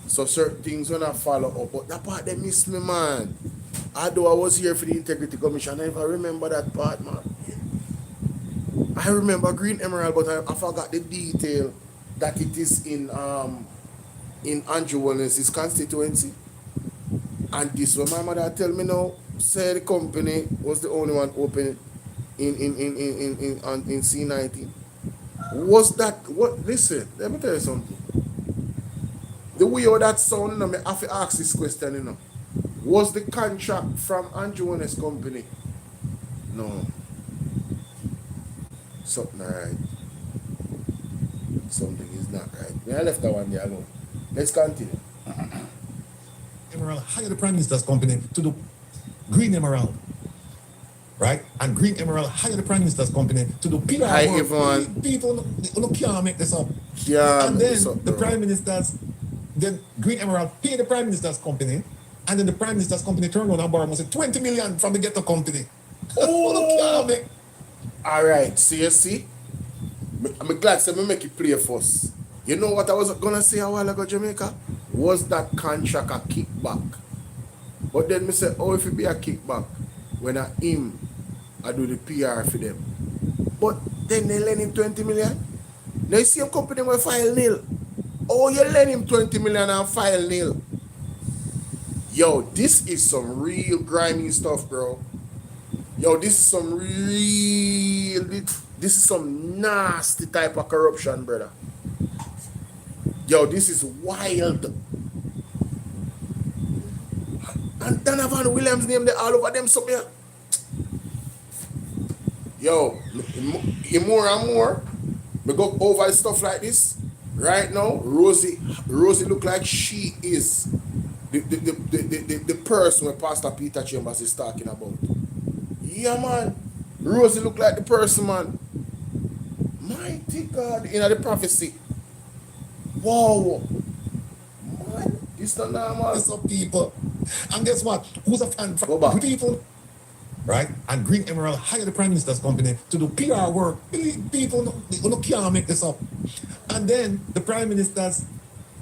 So certain things when I follow up, but that part they miss me, man. Although I was here for the Integrity Commission, I never remember that part, man. I remember Green Emerald, but I forgot the detail that it is in Andrew Owner's constituency. And this one my mother tell me now, say the company was the only one open in C19. Was that what? Listen, let me tell you something. The way how that sound, I have to ask this question, you know. Was the contract from Andrew Owner's company? No. Something right. Something is not right. I left that one there alone. Let's continue. Emerald hired the Prime Minister's company to do Green Emerald. Right? And Green Emerald hired the Prime Minister's company to do PR Hi, work. Yvonne. People can't make this up. Yeah, And then the Prime Minister's, then Green Emerald paid the Prime Minister's company, and then the Prime Minister's company turned around and borrowed almost 20 million from the ghetto company. Oh, all right. So you see, I'm glad to make it play first. You know what I was gonna say a while ago, Jamaica? Was that contract a kickback? But then me say, oh, if it be a kickback, when I do the PR for them. But then they lend him 20 million. Now you see a company will file nil. Oh, you lend him 20 million and file nil. Yo, this is some real grimy stuff, bro. Yo, this is some nasty type of corruption, brother. Yo, this is wild. And Donovan Williams name they all over them somewhere. Yo, more and more, we go over stuff like this. Right now, Rosie look like she is the person where Pastor Peter Chambers is talking about. Yeah, man. Rosie look like the person, man. Mighty God, in the prophecy. Wow. Man, it's not normal. There's some people. And guess what? Who's a fan from people? Right? And Green Emerald hired the Prime Minister's company to do PR work. People can't make this up. And then the Prime Minister's,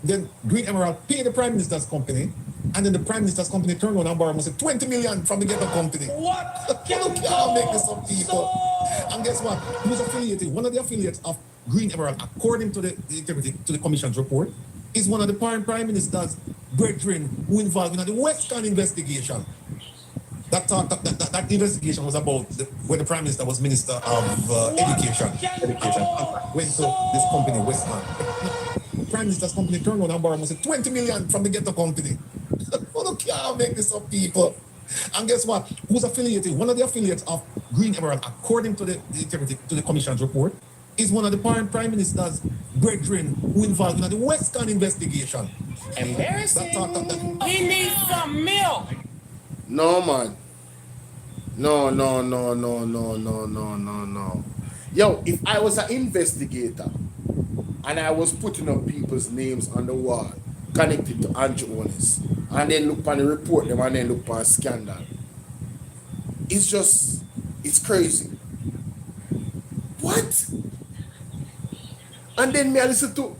then Green Emerald paid the Prime Minister's company, and then the Prime Minister's company turned around and borrowed almost 20 million from the ghetto company. What? Can't make this up, people. And guess what? Who's affiliated? One of the affiliates of Green Emerald, according to the Commission's report, is one of the Prime Minister's brethren who involved in the Western investigation. That investigation was about when the Prime Minister was Minister of Education. Went to this company, Westmorland. Prime Minister's company turned around and borrowed almost 20 million from the ghetto company. Can't make this up, people. And guess what? Who's affiliated? One of the affiliates of Green Emerald, according to the Commission's report, is one of the Prime Minister's brethren who involved in the Western investigation. Embarrassing. He needs some milk. No, man. No. Yo, if I was an investigator and I was putting up people's names on the wall connected to Andrew Onis, and then look on the report them and then look on scandal, it's crazy. What? And then me I listen to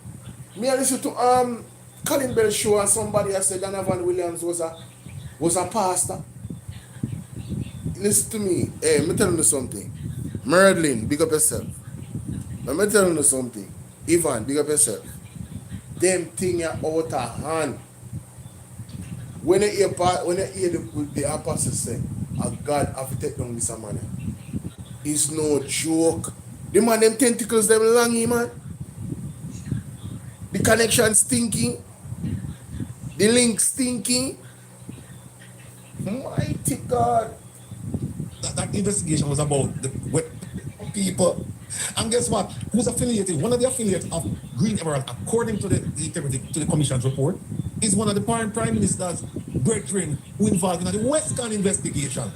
Colin Bell show, and somebody has said Donovan Williams was a pastor. Listen to me. Hey, let me tell you something. Merlin, big up yourself. Let me tell you something. Ivan, big up yourself. Them thing are out of hand. When you hear the apostle say, God have to take down this man, it's no joke. The man, them tentacles, them longy, man. The connection stinking. The link stinking. Mighty God. That investigation was about the people. And guess what? Who's affiliated? One of the affiliates of Green Emerald, according to the Commission's report, is one of the Prime Minister's brethren who involved in the Western investigation.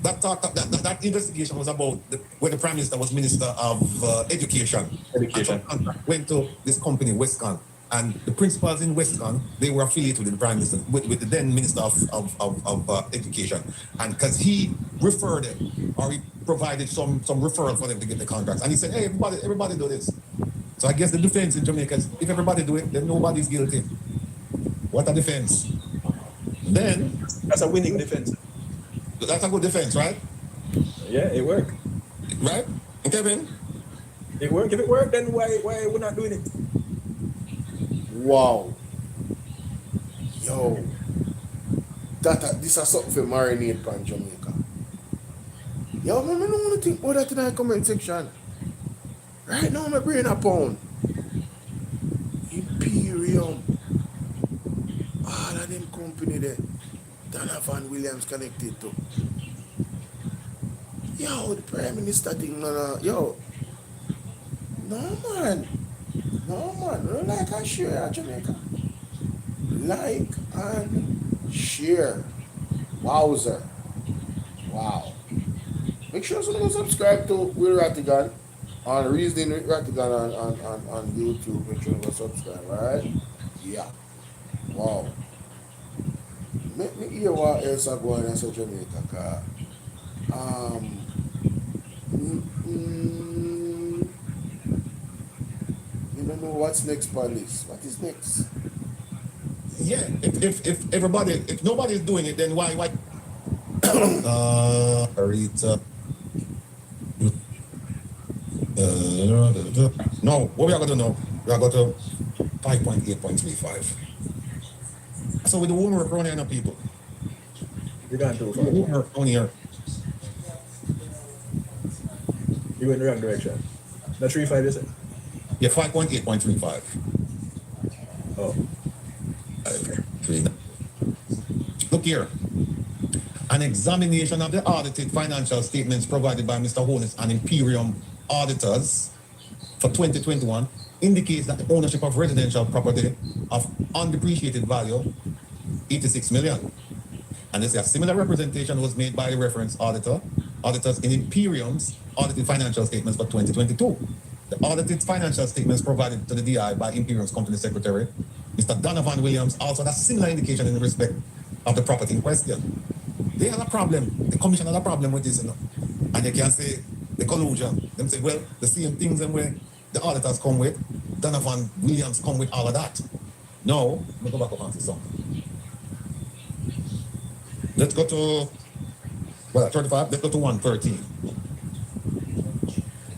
That investigation was about when the Prime Minister was Minister of Education. And went to this company, Westcon. And the principals in Westcon, they were affiliated with the Prime Minister, with the then Minister of Education. And because he referred them, or he provided some referral for them to get the contracts. And he said, hey, everybody do this. So I guess the defense in Jamaica is, if everybody do it, then nobody's guilty. What a defense. Then... That's a winning defense. That's a good defense, right? Yeah, it worked. Right? And Kevin? It worked. If it worked, then why we're not doing it? Wow. Yo. This is something for marinate from Jamaica. Yo, man, I don't want to think about that in the comment section. Right now, my brain a pound. Imperium. All of them company there. Donovan Williams connected to. Yo, the Prime Minister thing, yo. No, man. I don't like a share at Jamaica. like and share. Wowzer. Wow. Make sure you subscribe to Will Rattigan on Reasoning with Rattigan on YouTube. Make sure you subscribe, right? Yeah. Wow. Let me hear what else are going on in Jamaica. Mm, mm, you don't know what's next, police. What is next? Yeah, if everybody, if nobody is doing it, then why? Rita. No, what we are going to know? We are going to 5.8.35. So with the homework around here, no people. You can't do The homework around here. You went in the wrong direction. The 3.5 you said? Yeah, 5.8.35. Oh. Look here. An examination of the audited financial statements provided by Mr. Holness and Imperium auditors for 2021 indicates that the ownership of residential property of undepreciated value 86 million. And this a similar representation was made by the reference auditors in Imperium's audited financial statements for 2022. The audited financial statements provided to the DI by Imperium's company secretary, Mr. Donovan Williams, also had a similar indication in respect of the property in question. They have a problem. The commission has a problem with this, you know. And they can say the collusion. Them say, well, the same things and where the auditors come with, Donovan Williams come with all of that. No, let me go back up and see something. Let's go to 35. Let's go to 113.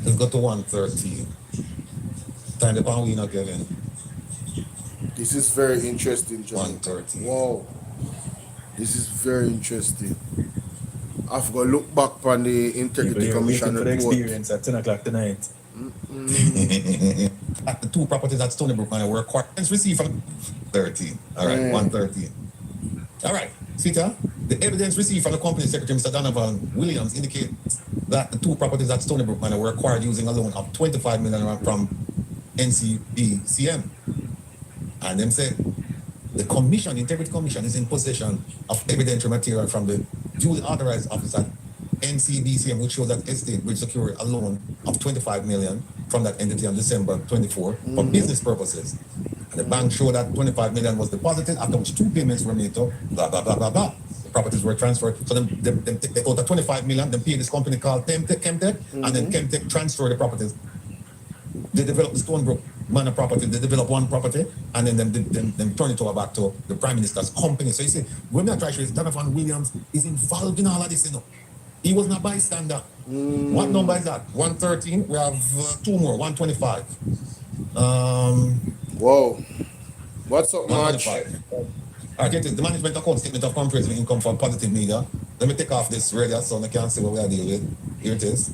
Let's go to 113. Time the pound we not giving. This is very interesting, John. 113. Wow. This is very interesting. I've got to look back on the Integrity Commission for the report. experience at 10 o'clock tonight. At the two properties at Stony Brook were acquired. Received from 13. All right, 113. All right, Sita, the evidence received from the company secretary, Mr. Donovan Williams, indicates that the two properties at Stony Brook were acquired using a loan of 25 million from NCBCM. And them said the commission, the Integrity Commission, is in possession of evidentiary material from the duly authorized office at NCBCM, which shows that estate which secured a loan of 25 million from that entity on December 24 for business purposes. And the bank showed that 25 million was deposited, after which two payments were made to blah, blah, blah, blah, blah. The properties were transferred. So they owed the 25 million, then paid this company called Chemtech, and then Chemtech transferred the properties. They developed the Stonebrook Manor property, they developed one property, and then them turn it over back to the Prime Minister's company. So you see, when I try to say Donovan Williams is involved in all of this, you know. He was not bystander. What number is that? 113. We have two more. 125. Whoa. What's up, March? 125. All right, get it. The management account statement of comprehensive income for positive media. Let me take off this radio so I can see what we are dealing with. Here it is.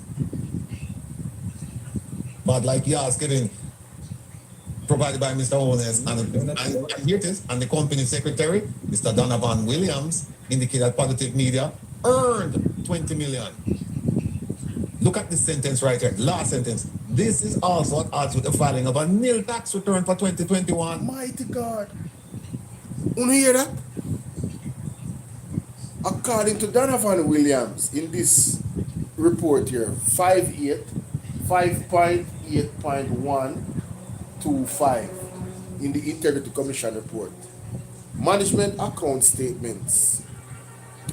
But like yours, Kevin, provided by Mr. Holness, and here it is. And the company secretary, Mr. Donovan Williams, indicated that positive media earned 20 million. Look at this sentence right here, last sentence. This is also at odds with the filing of a nil tax return for 2021. Mighty God. You hear that? According to Donovan Williams, in this report here, 5.8.125 in the Integrity Commission report, management account statements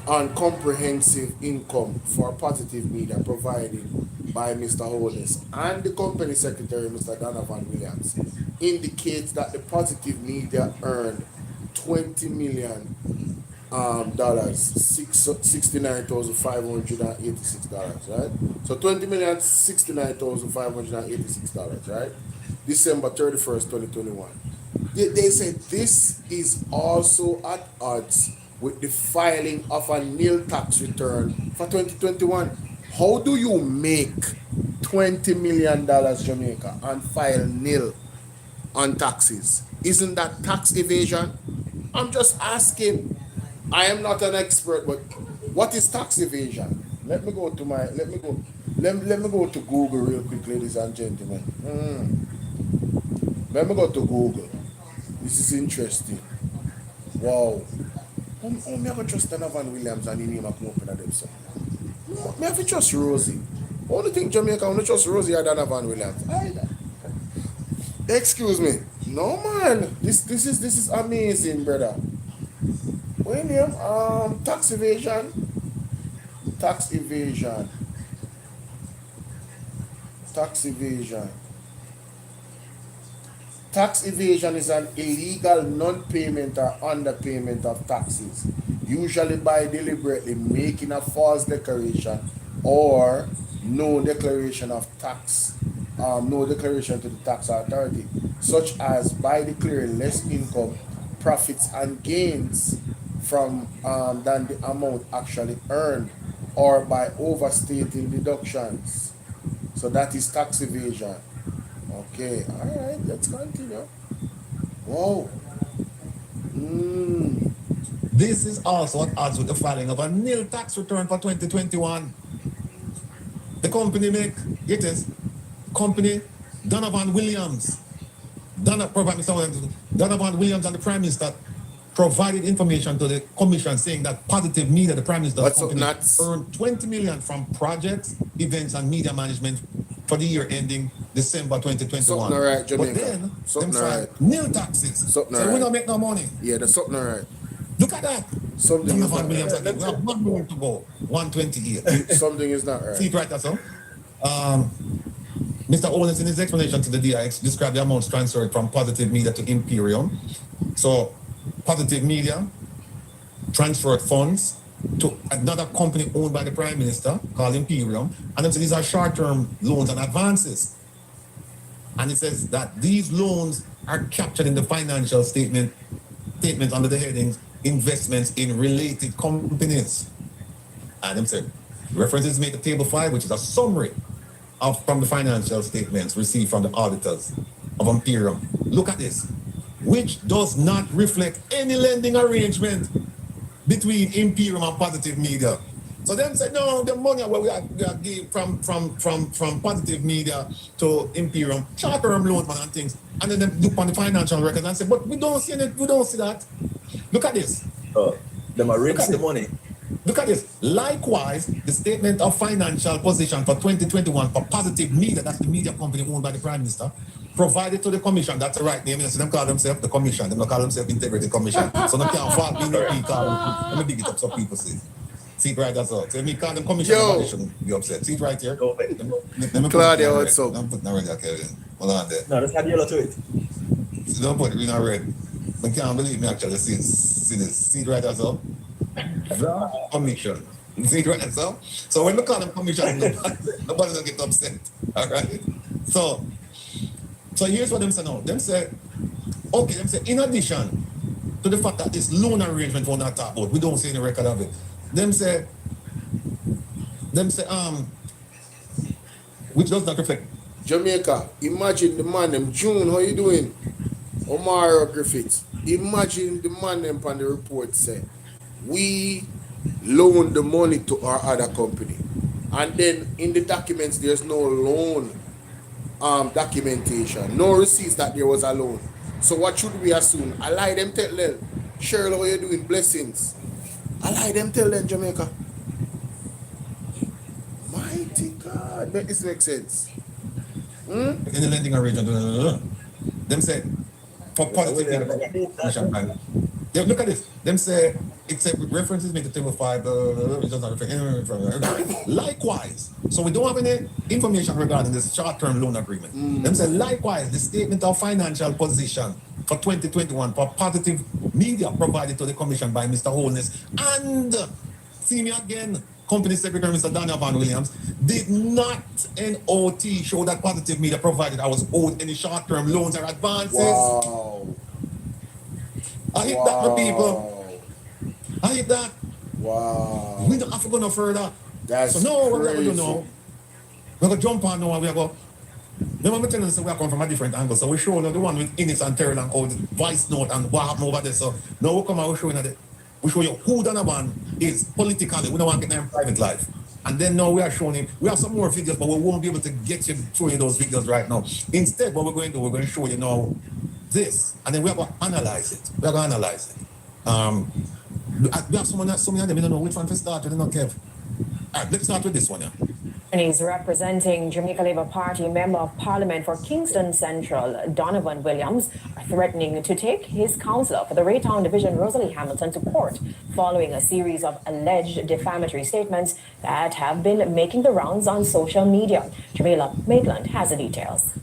on comprehensive income for positive media provided by Mr. Holness and the company secretary, Mr. Donovan Williams, indicates that the positive media earned $20 million, $69,586, right? So $20,069,586, right? December 31st, 2021. They say this is also at odds with the filing of a nil tax return for 2021. How do you make $20 million Jamaica and file nil on taxes? Isn't that tax evasion? I'm just asking. I am not an expert, but what is tax evasion? Let me go to Google real quick, ladies and gentlemen. Let me go to Google. This is interesting. Wow. How me have to trust Donovan Williams and the name of come up in them so? No, me have to trust Rosie. Only thing Jamaica, I want to trust Rosie or Donovan Williams. Excuse me. No man. This is amazing, brother. What name? Tax evasion. Tax evasion. Tax evasion. Tax evasion is an illegal non-payment or underpayment of taxes, usually by deliberately making a false declaration or no declaration of tax, no declaration to the tax authority, such as by declaring less income, profits and gains from than the amount actually earned, or by overstating deductions. So that is tax evasion. Okay, all right, let's continue. Wow. This is also at odds with the filing of a nil tax return for 2021. The company company Donovan Williams. Donovan Williams and the Prime Minister provided information to the Commission saying that Positive Media, the Prime Minister's company, earned 20 million from projects, events, and media management for the year ending December 2021. Something right, Jamaica. But then, something them right. Nil taxes. Something so right. we don't make no money. Yeah, there's something right. Look at that. Something is Donovan not Williams right. again. We have 1 million to go. 128. Something is not right. See it right there, so? Mr. Owens, in his explanation to the DIX, described the amounts transferred from Positive Media to Imperium. So, Positive Media transferred funds to another company owned by the Prime Minister called Imperium. And then so these are short-term loans and advances. And it says that these loans are captured in the financial statement under the headings investments in related companies. And them said, references made to Table 5, which is a summary from the financial statements received from the auditors of Imperium. Look at this, which does not reflect any lending arrangement between Imperium and Positive Media. So them said, no, the money where we are gave from Positive Media to Imperium, short-term loan man and things. And then they look on the financial records and say, but we don't see that. Look at this. Them are rinse the money. Look at this. Likewise, the statement of financial position for 2021 for Positive Media, that's the media company owned by the Prime Minister, provided to the Commission. That's the right name. So them call themselves the Commission. They don't call themselves Integrity Commission. So they can't fall in the let me dig it up so people see. See it right, that's all. So if me call them Commission, they shouldn't be upset. See it right here. Claudia, what's up? Don't put no red there, Kevin. Hold on there. No, let's add yellow to it. So don't put it in red. I can't believe me actually see this. See it right, that's all. The Commission. See it right, that's all. So when we call them Commission, nobody will get upset. All right. So here's what them say now. Them say, in addition to the fact that this loan arrangement we're not talking about, we don't see any record of it. Them say, which does not reflect. Jamaica, imagine the man them June, how you doing? Omar Griffiths. Imagine the man them on the report say, we loaned the money to our other company. And then in the documents there's no loan documentation, no receipts that there was a loan. So what should we assume? I lie them tell them, Cheryl, how you doing? Blessings. I lie them tell them, Jamaica. Mighty God, make this make sense. In the lending arrangement, them say for Positive Media. Look at this. Them say except with references made to Table 5. It does not reflect any. Likewise, so we don't have any information regarding this short-term loan agreement. Them say likewise, the statement of financial position for 2021 for Positive Media provided to the Commission by Mr. Holness and see me again. Company Secretary Mr. Donovan Williams did not NOT show that Positive Media provided I was owed any short-term loans or advances. Wow. I hit that for people. I hit that. Wow. We don't have to go no further. That's so no, crazy. we're going to do now. We're going to jump on now and we're going to go. Remember, I'm telling you, we are coming from a different angle. So we show you the one with Innis and Terrell and all the voice note and what happened over there. So now we come and we show you who Donovan is politically. We don't want to get them in private life. And then now we are showing him, we have some more videos, but we won't be able to show you those videos right now. Instead, what we're going to do, we're going to show you now this. And then we're going to analyze it. We're going to analyze it. We have some of them, we don't know which one to start with, not Kev. All right, let's start with this one, yeah. And he's representing Jamaica Labour Party Member of Parliament for Kingston Central, Donovan Williams, threatening to take his councillor for the Raytown Division, Rosie Hamilton, to court following a series of alleged defamatory statements that have been making the rounds on social media. Jamila Maitland has the details.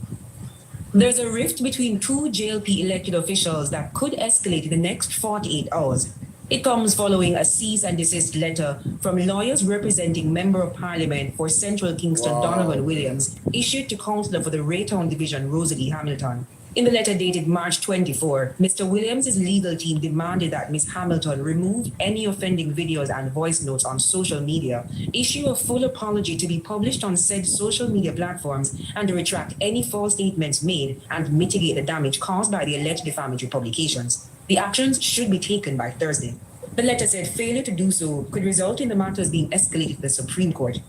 There's a rift between two JLP elected officials that could escalate in the next 48 hours. It comes following a cease and desist letter from lawyers representing Member of Parliament for Central Kingston, Donovan Williams, issued to Councillor for the Raytown Division, Rosie Hamilton. In the letter dated March 24, Mr. Williams' legal team demanded that Ms. Hamilton remove any offending videos and voice notes on social media, issue a full apology to be published on said social media platforms, and retract any false statements made and mitigate the damage caused by the alleged defamatory publications. The actions should be taken by Thursday. The letter said failure to do so could result in the matters being escalated to the Supreme Court.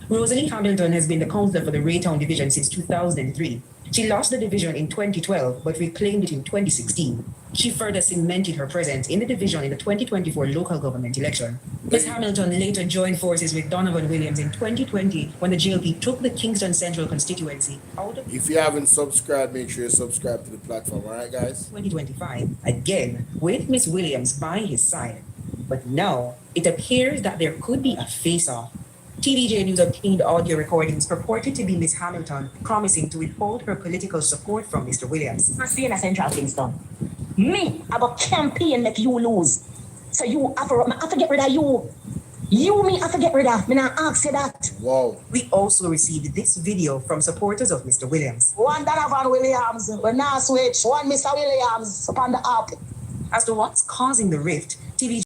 Rosie Hamilton has been the councillor for the Raytown Division since 2003. She lost the division in 2012 but reclaimed it in 2016. She further cemented her presence in the division in the 2024 local government election. Ms. Hamilton later joined forces with Donovan Williams in 2020 when the JLP took the Kingston Central constituency out of... If you haven't subscribed, make sure you subscribe to the platform, alright guys? 2025, again with Ms. Williams by his side. But now, it appears that there could be a face-off. TVJ News obtained audio recordings purported to be Ms. Hamilton promising to withhold her political support from Mr. Williams. I'm staying in Central Kingston. Me, I go campaign make you lose. So you have to get rid of you. Me have to get rid of. Me not ask you that. Wow. We also received this video from supporters of Mr. Williams. One Donovan Williams, we now switch. One Mr. Williams upon the app. As to what's causing the rift, TVJ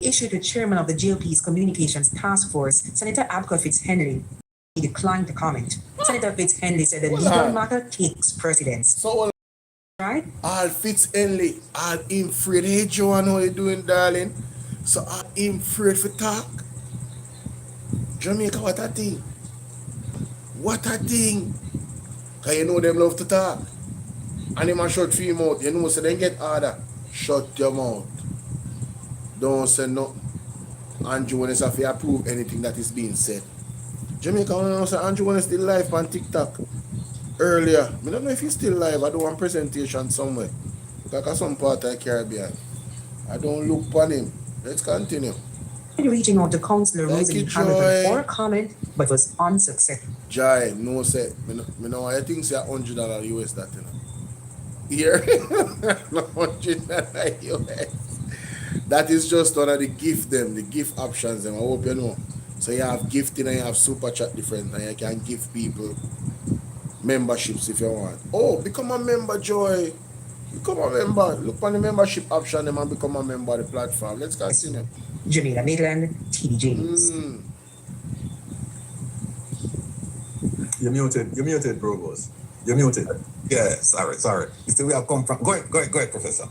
issued to chairman of the GLP's Communications Task Force, Senator Abka Fitz-Henry. He declined to comment. Senator Fitz-Henry said the legal matter takes precedence. So, right? All Fitz-Henry, all him afraid. Hey, Joe, how you doing, darling? So, all him afraid for talk. Jamaica, what a thing. What a thing. Because you know them love to talk. And them a shut for your mouth. You know, so then get harder. Shut your mouth. Don't say nothing. Andrew Williams have to approve anything that is being said. Jamaica, I know say Andrew Williams still live on Tik Tok. Earlier, I don't know if he's still live. I do one presentation somewhere. Because some part of the Caribbean. I don't look upon him. Let's continue. Reaching out to Councillor Rosie Hamilton for a comment, but was unsuccessful. Joy, no say. I know I think say $100 US that, you know. Here, $100 US. That is just one of the gift options them. I hope you know. So you have gifting and you have super chat different, and you can give people memberships if you want. Oh, become a member, Joy. Become a member. Look on the membership option them and become a member of the platform. Let's continue. Jamila Maitland, TVJ News. You're muted, bro, boss. You're muted. Yeah, sorry. You see, we have come from... Go ahead, Professor.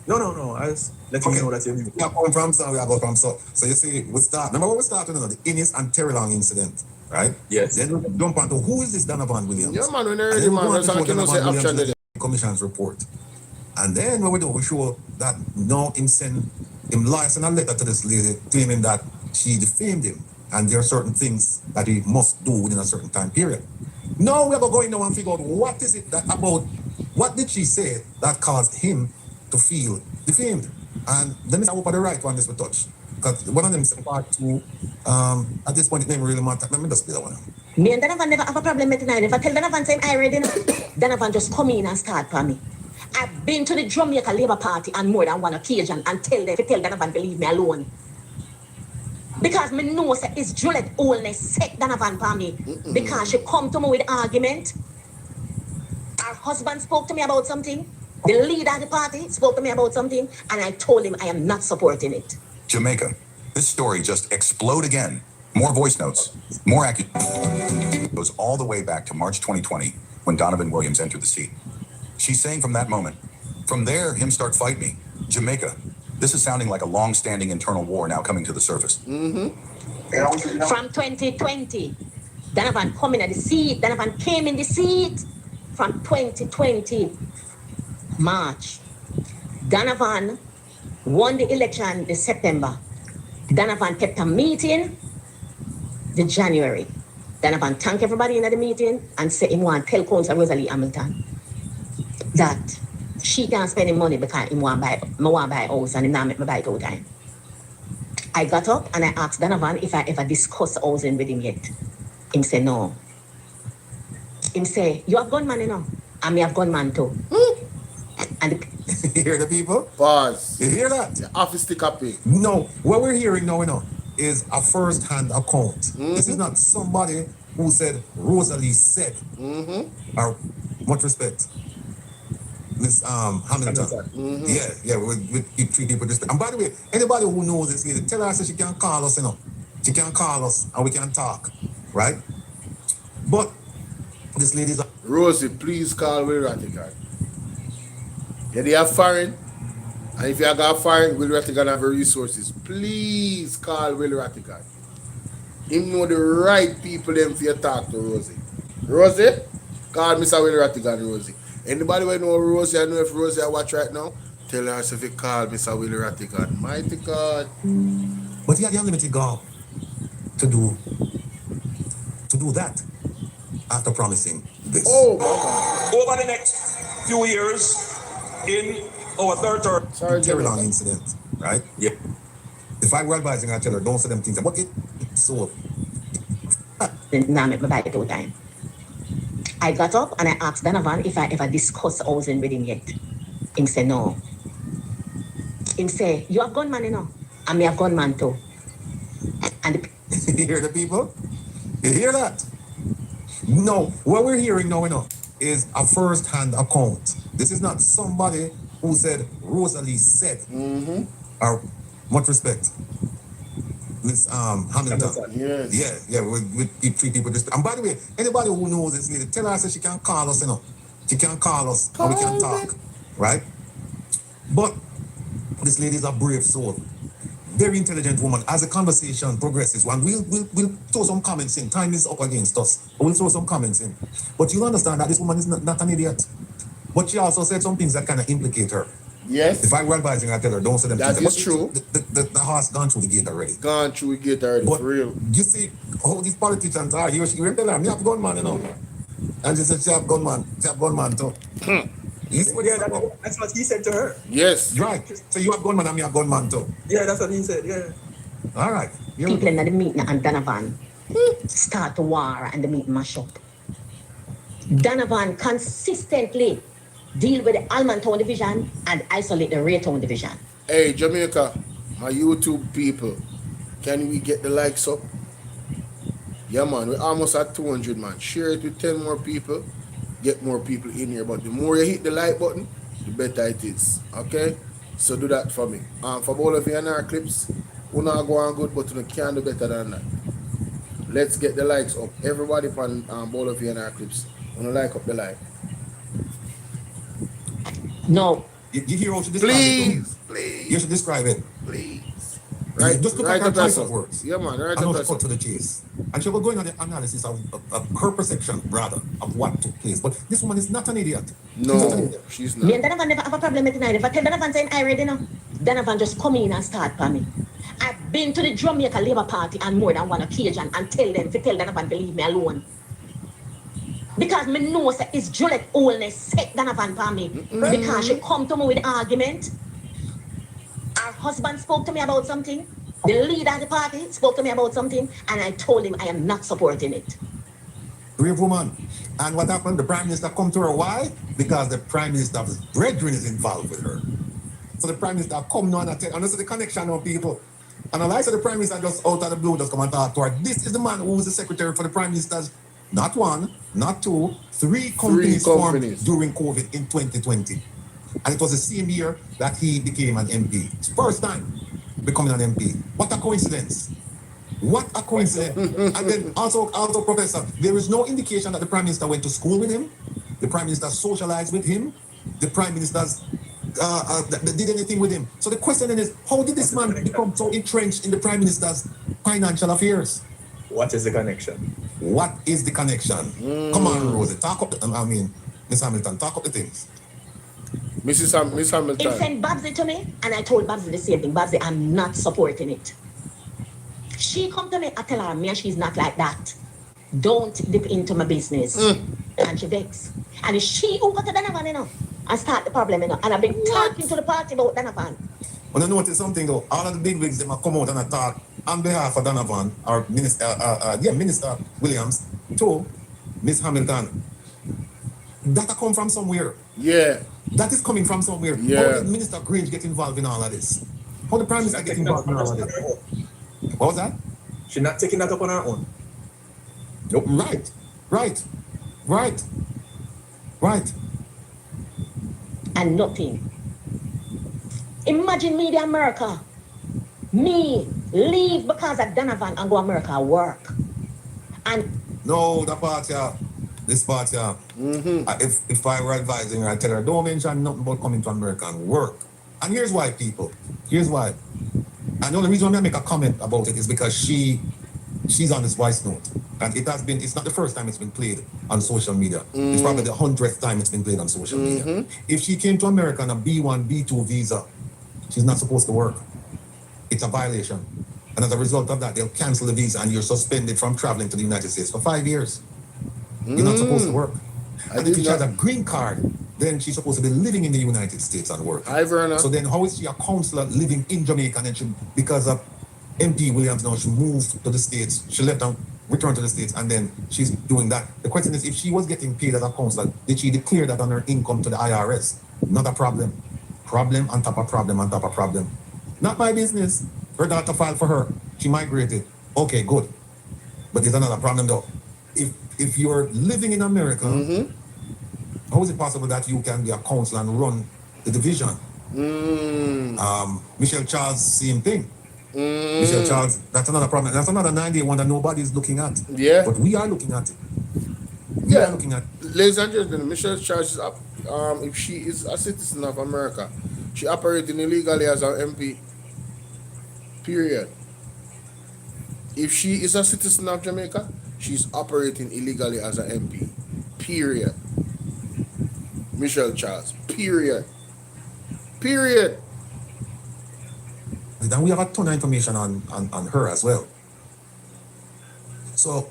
No. I was letting you know that you're muted. We have come from some, we have go from so. So you see, remember what we started with, the Innis and Terry Long incident, right? Yes. Then we jump onto who is this Donovan Williams? Yeah, man, we already, man. That's how can say option there. Commission's report. And then what we do, we show that now him send a letter to this lady claiming that she defamed him and there are certain things that he must do within a certain time period. Now we are going now and figure out what is it that about, what did she say that caused him to feel defamed? And then I hope the right one this will touch. Because one of them said part two, at this point it didn't really matter. Let me just play that one. Me and Donovan never have a problem with tonight. If I tell Donovan saying I ready, Donovan just come in and start for me. I've been to the Jamaica Labour Party on more than one occasion and tell Donovan to leave me alone. Because me know that it's Juliet Oldness set Donovan for me. Because she come to me with argument. Her husband spoke to me about something. The leader of the party spoke to me about something. And I told him I am not supporting it. Jamaica, this story just explode again. More voice notes, more accurate. Goes all the way back to March 2020 when Donovan Williams entered the seat. She's saying from that moment, from there, him start fight me. Jamaica, this is sounding like a long-standing internal war now coming to the surface. From 2020, Donovan come in at the seat. Donovan came in the seat from 2020, March. Donovan won the election in September. Donovan kept a meeting in January. Donovan thanked everybody in the meeting and said he want to tell Council Rosalie Hamilton that she can't spend any money because he want to buy a house and he not make me buy it all time. I got up and I asked Donovan if I ever discussed housing with him yet. Him say no. Him say, you have gunman, you know? And me have gunman too. And You hear the people? Pause. You hear that? The office stick up here. No, what we're hearing now, is a first-hand account. This is not somebody who said Rosalie said. Or much respect, Miss Hamilton. Yeah, we treat people with respect. And by the way, anybody who knows this lady, tell her so she can call us, She can call us and we can talk, right? But this lady's Rosie, please call Will Rattigan. Yeah, they have foreign. And if you have got foreign, Will Rattigan have resources. Please call Will Rattigan. Him know the right people them for you talk to Rosie. Rosie, call Mr. Will Rattigan, Rosie. Anybody who know Rosie, I know if Rosie I watch right now, tell her if you call Mr. Will Rattigan. Mighty God. But he had the unlimited goal to do that after promising this. Oh, my God. Over the next few years, in our third term. Very long incident, right? Yeah. If I were advising, I'd tell her, don't say them things. But it's so. Nah, make me buy it all time. I got up and I asked Donovan if I ever discussed housing with him yet. Him say no. Him say, you have gunman, And me have gunman too. And You hear the people? You hear that? No, what we're hearing now, is a first-hand account. This is not somebody who said Rosalie said. Or much respect, Miss Hamilton. Yes. Yeah, we treat people with respect. And by the way, anybody who knows this lady, tell her so she can call us, She can call us and we can talk, right? But this lady is a brave soul. Very intelligent woman. As the conversation progresses, one we'll throw some comments in. Time is up against us. But we'll throw some comments in. But you'll understand that this woman is not an idiot. But she also said some things that kind of implicate her. Yes. If I were advising, I'd tell her, don't say them that things. Is true. The horse gone through the gate already. Gone through the gate already, but for real. You see how these politicians are. She will tell her, me have gunman, And she said, she have gunman too. Yeah, that's what he said to her. Yes. Right. So you have gunman and me have gunman too. Yeah, that's what he said, yeah. All right. People in the meeting and Donovan start to war and the meeting mash up. Donovan consistently deal with the Almontown division and isolate the Raytown division. Hey, Jamaica, my YouTube people, can we get the likes up? Yeah, man, we're almost at 200, man. Share it with 10 more people. Get more people in here. But the more you hit the like button, the better it is. Okay? So do that for me. For all of you in our clips, we're not going good, but we can do better than that. Let's get the likes up. Everybody on all of you in our clips. Want to like up the like. No. You hear how she describe it? Please. You should describe it. Please. Right. Just look right at her choice of words. Yeah, man. Right. And not cut to the chase. And she will go into the analysis of her perception, rather, of what took place. But this woman is not an idiot. No, she's not. Me and Donovan never have a problem with tonight. If I tell Donovan saying I ready now, Donovan just come in and start for me. I've been to the Jamaica Labour Party on more than one occasion and tell Donovan to leave me alone. Because me know that it's Juliet Oldness set Donovan for me. Because she come to me with argument. Her husband spoke to me about something. The leader of the party spoke to me about something. And I told him I am not supporting it. Brave woman. And what happened? The Prime Minister come to her. Why? Because the Prime Minister's brethren is involved with her. So the Prime Minister come now and tell, and this is the connection of people. And I said the Prime Minister just out of the blue just come and talk to her. This is the man who was the secretary for the Prime Minister's, not one, not two, three companies formed during COVID in 2020. And it was the same year that he became an MP. It's first time becoming an MP. What a coincidence. What a coincidence. And then also, Professor, there is no indication that the Prime Minister went to school with him. The Prime Minister socialized with him. The Prime Minister's did anything with him. So the question then is, how did this man become so entrenched in the Prime Minister's financial affairs? What is the connection? What is the connection? Come on, Rosie, talk up Miss Hamilton, talk up the things. Miss He Hamilton. sent Babsy to me, and I told Babsy the same thing. Babsy, I'm not supporting it. She come to me, I tell her, Mia, she's not like that. Don't dip into my business. And she vex. And it's she who got to Donovan, you know, and start the problem, you know. And I've been talking to the party about Donovan. When I notice something though, all of the big wigs, they might come out and talk on behalf of Donovan or Minister Williams to Miss Hamilton. That come from somewhere. Yeah. That is coming from somewhere. Yeah. How did Minister Grange get involved in all of this? How the Prime Minister get involved in all of this? What was that? She's not taking that up on her own. Nope. Right. And nothing. Imagine me, the America. Me leave because of Donovan and go America work. And no, that part, yeah. This part, yeah. If I were advising her, I'd tell her, don't mention nothing about coming to America and work. And here's why, people. Here's why. And the only reason I make a comment about it is because she's on this voice note. And it's not the first time it's been played on social media. It's probably the 100th time it's been played on social media. If she came to America on a B1, B2 visa, she's not supposed to work. It's a violation. And as a result of that, they'll cancel the visa and you're suspended from traveling to the United States for 5 years. You're not supposed to work. And if she has a green card, then she's supposed to be living in the United States and work. So then how is she a counselor living in Jamaica and then because of MP Williams now, she moved to the States, she left and returned to the States and then she's doing that. The question is, if she was getting paid as a counselor, did she declare that on her income to the IRS? Not a problem. Problem on top of problem on top of problem. Not my business. Her daughter filed for her. She migrated. Okay, good. But there's another problem though. If you're living in America, how is it possible that you can be a counselor and run the division? Michelle Charles, same thing. Michelle Charles, that's another problem. That's another 90 one that nobody's looking at. Yeah. But we are looking at it. We are looking at it. Ladies and gentlemen, Michelle Charles is up. If she is a citizen of America, she operating illegally as an MP. Period. If she is a citizen of Jamaica, she's operating illegally as an MP. Period. Michelle Charles. Period. Then we have a ton of information on her as well. So,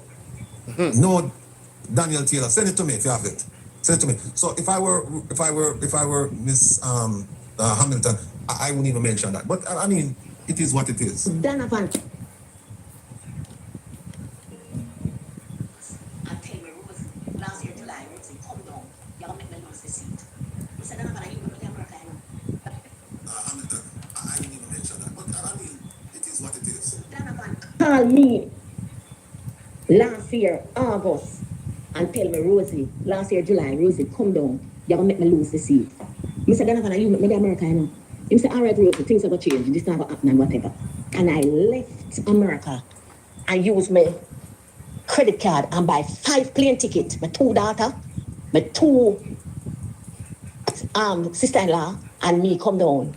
no, Daniel Taylor, send it to me if you have it. Send it to me. So if I were Miss Hamilton, I wouldn't even mention that. But I mean, it is what it is. Donovan. Last year, July, Rosie, come down. Y'all make me lose the seat. He said, Donovan, are you going to America? Hamilton, I didn't even mention that. But I mean, it is what it is. Donovan called me last year, August, and tell me, Rosie, last year, July, Rosie, come down. You're going to make me lose the seat. I said, Donovan, are you make me America? He said, all right, Rosie, things are going to change. This is not going to happen and whatever. And I left America and used my credit card and buy 5 plane tickets. My 2 daughters, my 2 sister-in-law, and me come down.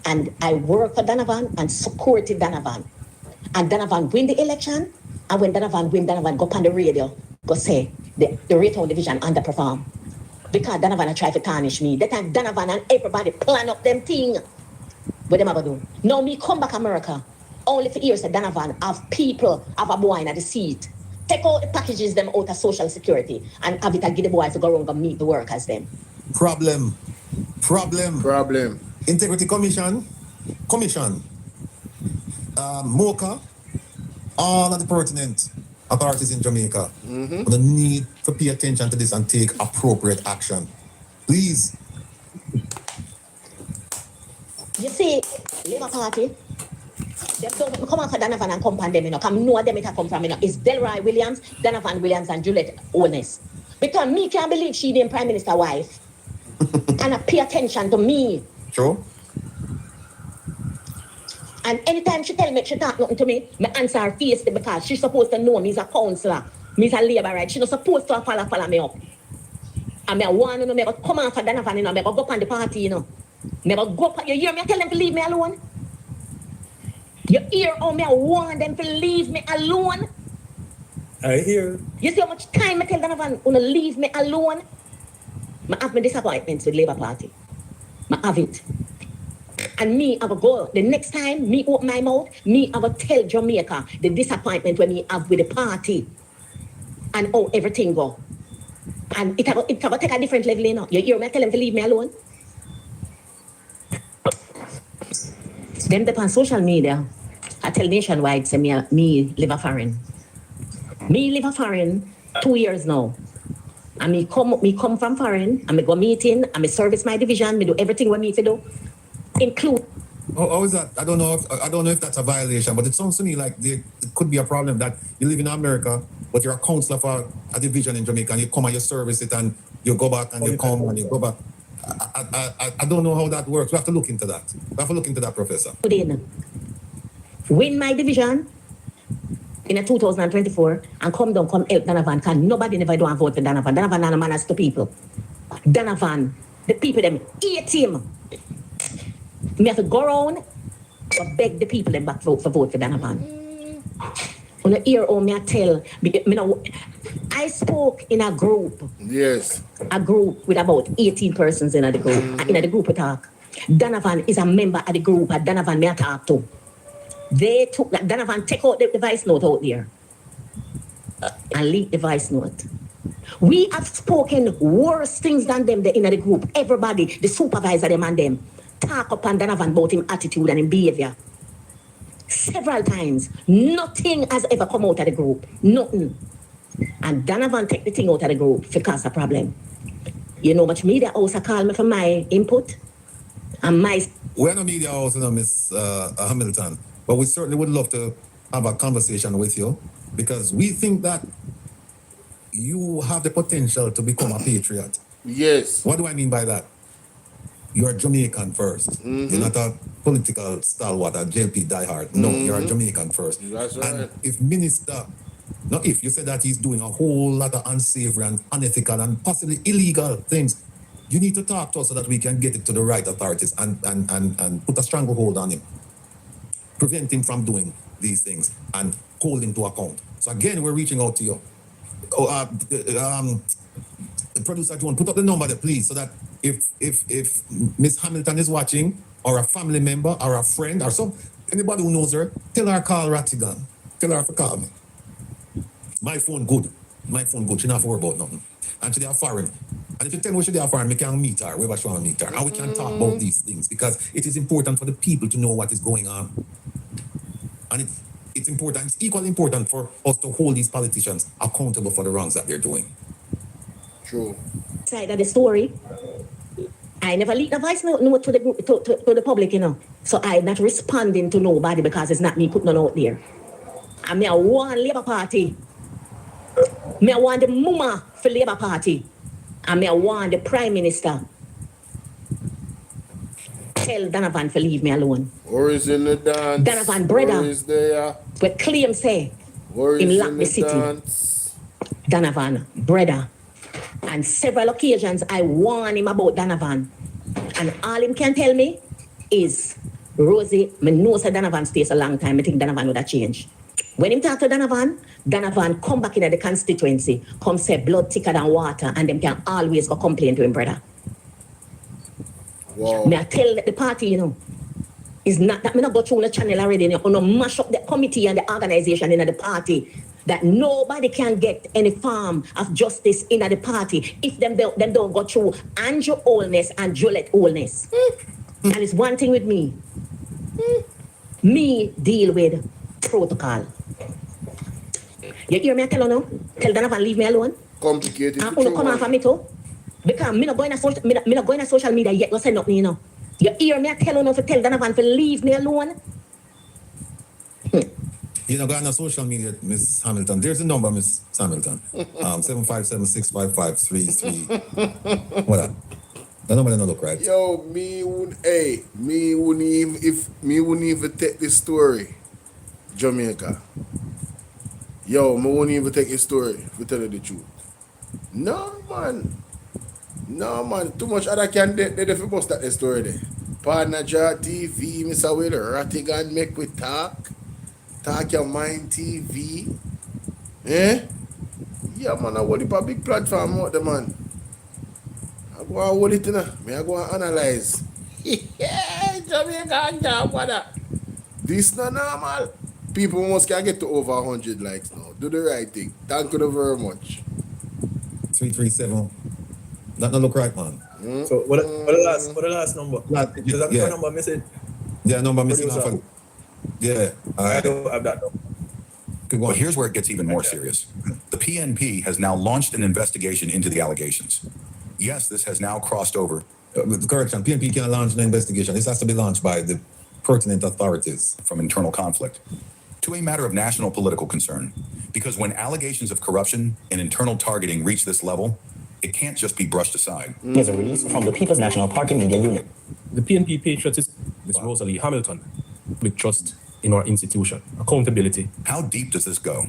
And I work for Donovan and supported Donovan. And Donovan win the election. And when Donovan win, Donovan go on the radio, go say the Raytown division underperform. Because Donovan try to tarnish me. That time Donovan and everybody plan up them thing. What them ever do? Now me come back America. Only for years that Donovan have people have a boy in the seat. Take out the packages them out of Social Security and have it and give the boys to go around and meet the workers them. Problem. Integrity Commission, MOCA, all of the pertinent authorities in Jamaica the need to pay attention to this and take appropriate action. Please. You see, Labour Party, they don't come after Donovan and come on them, because I know them it come from, It's Delroy Williams, Donovan Williams, and Juliet Owens. Because me can't believe she the Prime Minister wife. And I pay attention to me. True. And anytime she tell me she talk nothing to me, I answer her face because she's supposed to know me as a counselor, me as a labor right. She's not supposed to follow me up. And I want to know, me come on for Donovan, me go up on the party, Me go up, you hear me? I tell them to leave me alone. You hear how me I want them to leave me alone? I hear. You see how much time I tell Donovan to leave me alone? I have my disappointments with Labour Party. I have it. And me, I will go, the next time me open my mouth, me, I will tell Jamaica the disappointment when me have with the party and how everything go. And it will take a different level, you know. You hear me tell them to leave me alone? Them up on social media, I tell nationwide, say me live a foreign. Me live a foreign 2 years now. And me come from foreign, and me go meeting, and me service my division, me do everything we need to do. Include. How is that? I don't know if that's a violation, but it sounds to me like it could be a problem that you live in America, but you're a counselor for a division in Jamaica, and you come and you service it, and you go back and you come and you go back. I don't know how that works. We have to look into that. We have to look into that, Professor. Win my division in 2024 and come help Donovan, because nobody never do a vote for Donovan. Donovan and a man as to people. Donovan, the people them hate him. Me have to go around and beg the people them back vote for Donovan. On the ear, me I tell, I spoke in a group. Yes. A group with about 18 persons in the group. In the group we talk. Donovan is a member of the group, and Donovan me I talk to. They took that, Donovan take out the voice note out there and leak the voice note. We have spoken worse things than them in the group. Everybody, the supervisor, them and them, talk upon Donovan about him attitude and him behavior. Several times. Nothing has ever come out of the group. Nothing. And Donovan take the thing out of the group because of problem. You know much media house call me for my input and my... We're no media house, Miss Hamilton, but we certainly would love to have a conversation with you because we think that you have the potential to become a patriot. Yes. What do I mean by that? You're Jamaican first. You're not a political stalwart, a JLP diehard. No, you're a Jamaican first. That's right. And if minister, not if, you said that he's doing a whole lot of unsavory and unethical and possibly illegal things, you need to talk to us so that we can get it to the right authorities and put a stranglehold on him. Prevent him from doing these things and hold him to account. So again, we're reaching out to you. The producer, John, put up the number there, please, so that if Miss Hamilton is watching, or a family member, or a friend, or anybody who knows her, tell her call Rattigan. Tell her to call me. My phone good. She not worry about nothing. And she are foreign. And if you tell me she are foreign, we can meet her, wherever she want to meet her. And we can talk about these things, because it is important for the people to know what is going on. And it's important, it's equally important for us to hold these politicians accountable for the wrongs that they're doing. True. Side of the story, I never leaked the voice note to the group, to the public, you know. So I'm not responding to nobody because it's not me putting it out there. And me I want Labour Party. Me I want the mama for Labour Party. And me I want the Prime Minister. Tell Donovan to leave me alone. Or is in the dance? Donovan brother. Or is there? But claim say him lock the city. Dance? Donovan brother. And several occasions I warn him about Donovan. And all him can tell me is, Rosie, me know say Donovan stays a long time. I think Donovan would have changed. When him talk to Donovan come back in the constituency, come say blood thicker than water, and them can always go complain to him, brother. Wow. Me I tell the party, you know, is not that me not go through the channel already, you know, mash up the committee and the organization in the party, that nobody can get any form of justice in the party if them don't go through Andrew Holness and Juliet Holness. And it's one thing with me. Me deal with protocol. You hear me tell you now? Tell Donovan leave me alone. Complicated. And come on for me too. Because me not going to social media yet. You say nothing, you know. You hear me tell you now to tell Donovan to leave me alone. You know, go on social media, Miss Hamilton. There's a number, Miss Hamilton. 757-655-33. What that? The number don't look right. Yo, me wouldn't even take this story, Jamaica. Yo, me wouldn't even take this story, to tell you the truth. No, man. Too much other candidate, they fi bust that story there. Partner TV, Mr. Will, Rattigan, make we talk. Talk your mind TV. Eh? Yeah, man, I hold it a big platform out there, man. I go and hold it, you know. I go and analyze. Yeah, Jamaica job, brother. This not normal. People must can get to over 100 likes now. Do the right thing. Thank you very much. 337. That not look right, man. So what the last number? Is that the number missing? Yeah, number missing Producer. off. Yeah. I don't have that number. But here's where it gets even more serious. The PNP has now launched an investigation into the allegations. Yes, this has now crossed over. Correction, PNP can launch an investigation. This has to be launched by the pertinent authorities. From internal conflict to a matter of national political concern. Because when allegations of corruption and internal targeting reach this level, it can't just be brushed aside. Here's a release from the People's National Party Media Unit. The PNP Patriotism is Rosie Hamilton with trust in our institution. Accountability. How deep does this go?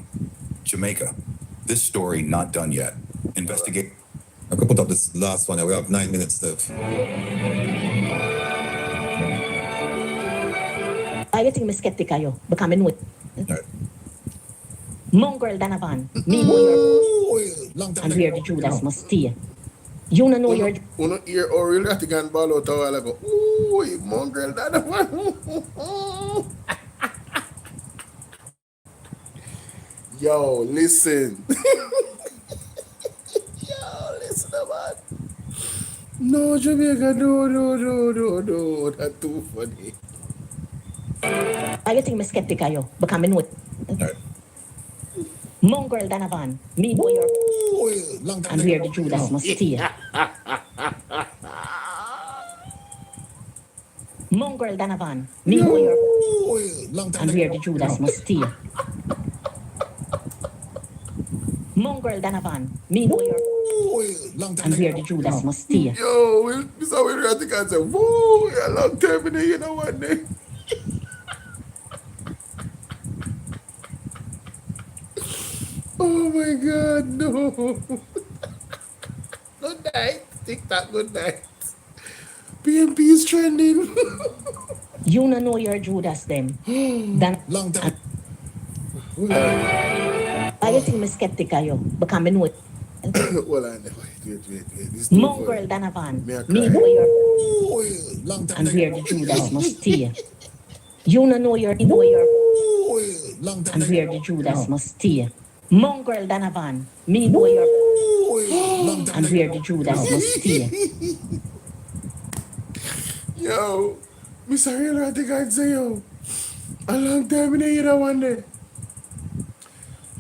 Jamaica. This story not done yet. Investigate. I could put up this last one. We have 9 minutes left. I think I'm skeptical, yo. Because I know it. Right. Mongrel Donovan, me know your... And where the Judas must stay. You don't know your... You know hear Oriel Rattigan Bolo out a while ago. Ooh, Mongrel Donovan. Yo, listen. Yo, listen, man. No, Jamaica, no. That's too funny. I think I'm skeptical, yo. Because I know it. Right. Mongrel Donovan, me know your... And where the Judas must stay. Mongrel Donovan, me know your... And where the Judas must stay. Mongrel Donovan, me know your... And where the Judas must stay. Yo, Mr. Will Rattigan say, whoa, a long time in there, you know what, day. Oh my God, no. Good night. Tik Tok, good night. PNP is trending. You don't know your Judas them. Long time. I think I'm skeptical, yo. Because I know it. Well, I never. Wait. This Mongrel Donovan, me know your... And where the Judas must stay. You don't know your... And where the Judas must stay. Mongrel Donovan, me know your... And where the Judas must stay. Yo, Mr. Real Rattigan say, yo, a long time in there, you know, one day.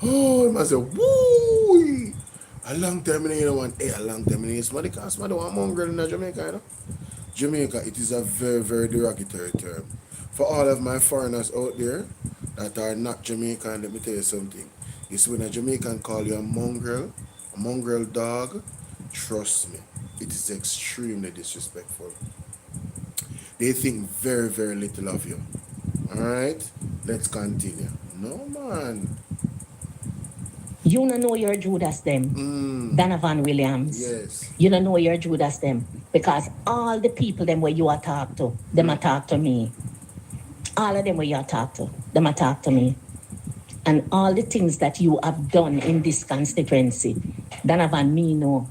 Oh, he must say, woo! A long time in there, you know, one. Hey, a long time in there, somebody can't somebody want mongrel in Jamaica, you know? Jamaica, it is a very, very derogatory term. For all of my foreigners out there that are not Jamaican, let me tell you something. You see, when a Jamaican call you a mongrel dog, trust me, it is extremely disrespectful. They think very, very little of you. Alright? Let's continue. No, man. You don't know your Judas them. Donovan Williams. Yes. You don't know your Judas them. Because all the people them where you are talk to, them are talk to me. All of them where you are talk to, them are talk to me. And all the things that you have done in this constituency, Donovan, me know.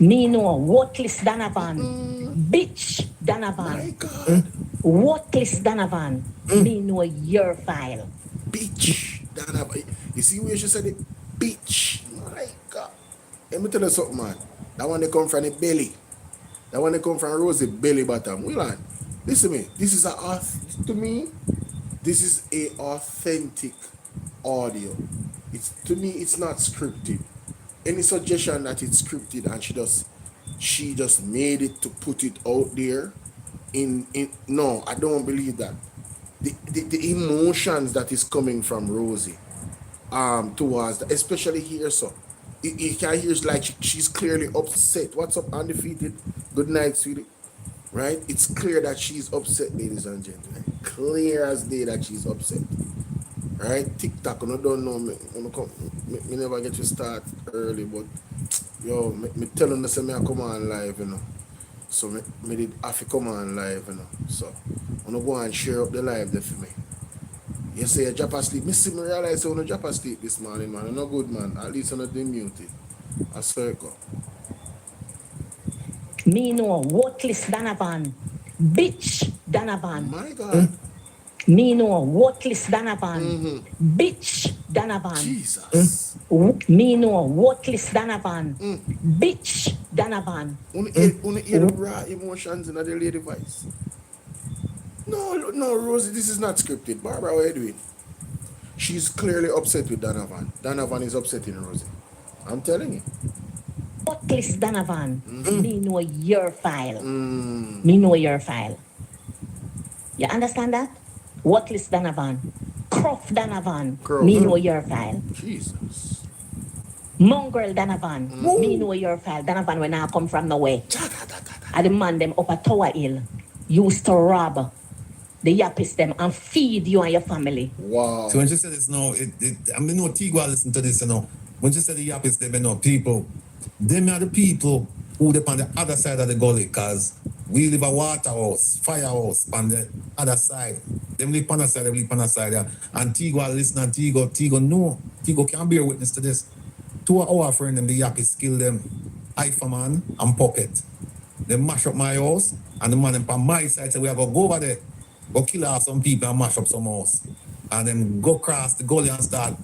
Me know, worthless Donovan, bitch Donovan, worthless Donovan, me know your file. Bitch Donovan. You see where she said it? Bitch. My God. Let me tell you something, man. That one they come from the belly. That one they come from Rosie belly bottom. Will on. Listen to me. This is to me, this is a authentic audio. To me, it's not scripted. Any suggestion that it's scripted and she just made it to put it out there no, I don't believe that. The emotions that is coming from Rosie towards that, especially here, so you can hear it's like she's clearly upset. What's up, undefeated? Good night, sweetie. Right? It's clear that she's upset, ladies and gentlemen. Clear as day that she's upset. Right? Tik Tok, I don't know me never get to start early, but yo, me tell them say me I come on live, you know. So me did have to come on live, you know. So I'm gonna go and share up the live there for me. You say you drop asleep. Me realize you drop asleep this morning, man. I'm not good, man. At least I'm not muted. I swear it go. Me know, worthless Donovan, Bitch Donovan. My God. Me know worthless Donovan. Bitch Donovan. Jesus. Me know worthless Donovan. Bitch Donovan. Only hear the raw emotions in the lady voice. No, Rosie, this is not scripted. Barbara, what are you doing? She's clearly upset with Donovan. Donovan is upsetting Rosie. I'm telling you. Worthless Donovan. Me know your file. Me know your file. You understand that? Worthless Donovan. Croft Donovan. Me know your file. Jesus. Mongrel Donovan. Me know your file. Donovan when I come from nowhere. I demand them up a Tower Hill. Used to rob the yappies them and feed you and your family. Wow. So when she said this now, I mean, no Tigwa listen to this, you know. When she said the yappies, they know people. Them are the people who live on the other side of the gully, because we live a water house, firehouse on the other side. Them live on the side, they live on the side. Yeah. And Tigwa listen, and Tigo no. Tigo can't bear witness to this. 2 of our friends, them, the yappies kill them. Iferman and Pocket. They mash up my house, and the man them on my side say we are going to go over there, go kill off some people and mash up some house. And then go across the gully and start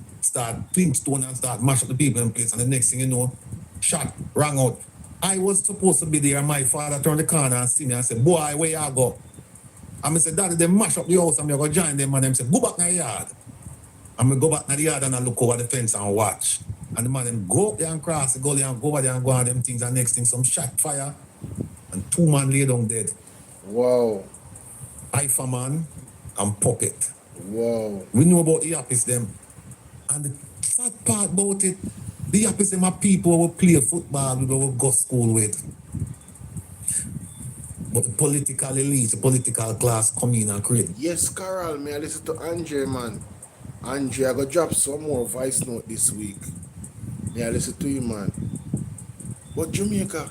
pink stone and start mash up the people in place. And the next thing you know, shot, rang out. I was supposed to be there, and my father turned the corner and see me and said, boy, where you go? And I said, Daddy, they mash up the house, and I'm going to join them. And them said, go back in the yard. And I go back in the yard and I look over the fence and watch. And the man them go up there and cross the gully and go over there and go on them things. And next thing, some shot fire. And 2 men lay down dead. Wow. Iferman and Pocket. Wow. We know about the yappies them. And the sad part about it, the yappies them are people who play football with, who go school with. But the political elite, the political class come in and create. Yes, Carol, may I listen to Andre, man. Andre, I got drop some more voice note this week. May I listen to you, man. But Jamaica,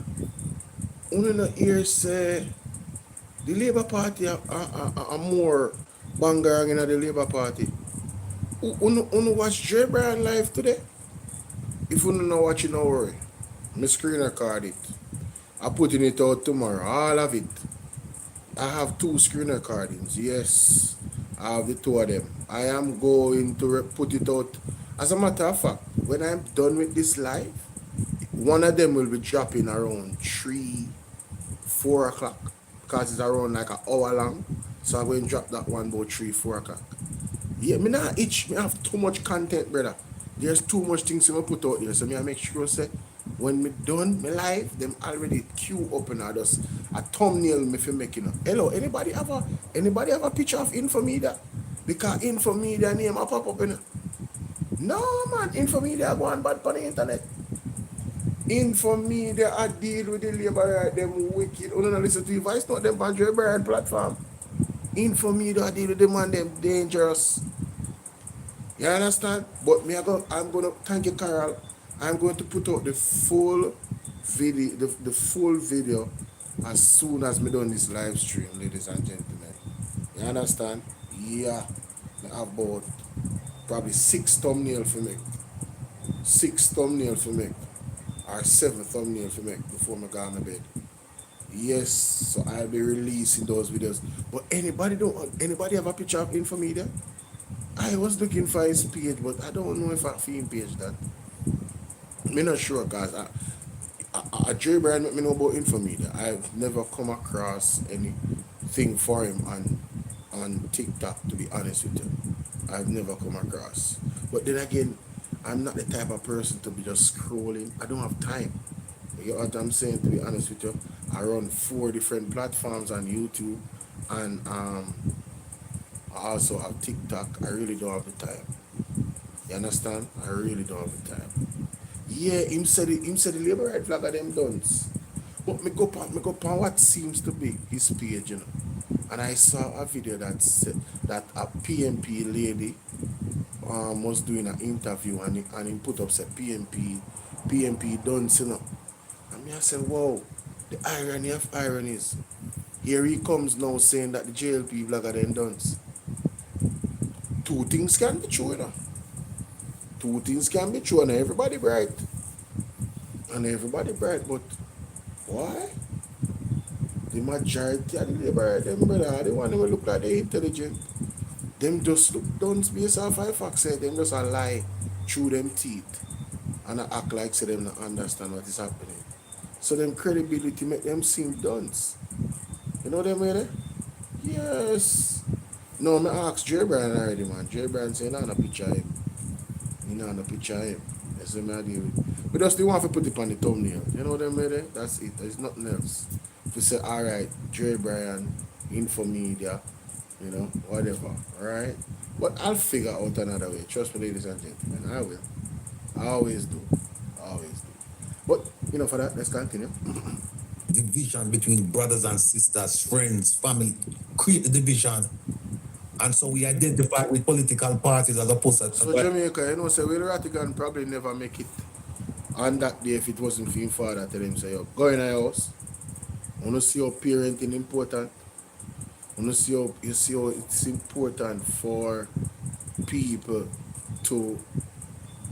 only not hear say the Labour Party are more banger in the Labour Party. Uno watch J. Bryan live today? If you don't watch it, no worry. My screen record it. I'm putting it out tomorrow. All of it. I have 2 screen recordings. Yes. I have the 2 of them. I am going to put it out. As a matter of fact, when I'm done with this live, one of them will be dropping around 3-4 o'clock. Because it's around like an hour long. So I'm going to drop that one about 3-4 o'clock. Yeah, me not itch. Me have too much content, brother. There's too much things to put out there. So me I make sure say when me done me live, them already queue up and I just a thumbnail me for making up. Hello, anybody have a picture of Infomedia? Because Infomedia name a pop up in it. No man, Infomedia go on bad on the internet. Infomedia I deal with the labor right, them wicked. You don't listen to the voice not them on J. Bryan platform. Infomedia I deal with them and them dangerous. You understand? But I'm gonna thank you, Carol. I'm going to put out the full video, the full video as soon as me done this live stream, ladies and gentlemen. You understand? Yeah. I have about probably 6 thumbnails for me. 6 thumbnails for me. Or 7 thumbnails for me before I go on my bed. Yes, so I'll be releasing those videos. But anybody have a picture of Infomedia? I was looking for his page, but I don't know if I feel page that. I'm not sure, guys. J. Bryan let me know about Infomedia. I've never come across anything for him on TikTok, to be honest with you. I've never come across. But then again, I'm not the type of person to be just scrolling. I don't have time. You know what I'm saying, to be honest with you? I run 4 different platforms on YouTube, and I also have TikTok. I really don't have the time. You understand? I really don't have the time. Yeah, him said the labor right flag of them dons. But me go on what seems to be his page, you know. And I saw a video that said that a PMP lady was doing an interview and he put up said PMP dons, you know. And me I said, wow, the irony of ironies. Here he comes now saying that the JLP vlogger them dons. 2 things can be true, you know. 2 things can be true, and everybody bright. But why? the majority of the labor, them brother, the one who look like they intelligent. Them just look dunce based off I fact say them just a lie through them teeth and I act like say them not understand what is happening. So them credibility make them seem dunce. You know them way? Yes. No, me ask Jerry Bryan already, man. Jerry Bryan say no picture of him. You know no picture of him. That's what I deal with. But just they want to put it on the thumbnail. You know them way? That's it. There's nothing else. If you say alright, Jerry Bryan, Infomedia, you know, whatever. Alright? But I'll figure out another way. Trust me, ladies and gentlemen. I will. I always do. I always do. But you know, for that, let's continue. Division between brothers and sisters, friends, family, create the division. And so we identify with political parties as opposed to... So Jamaica, you know, say Will Rattigan probably never make it on that day if it wasn't for him father tell him, say, yo, go in your house. I want to see your parenting important. I want to see how, you see how it's important for people to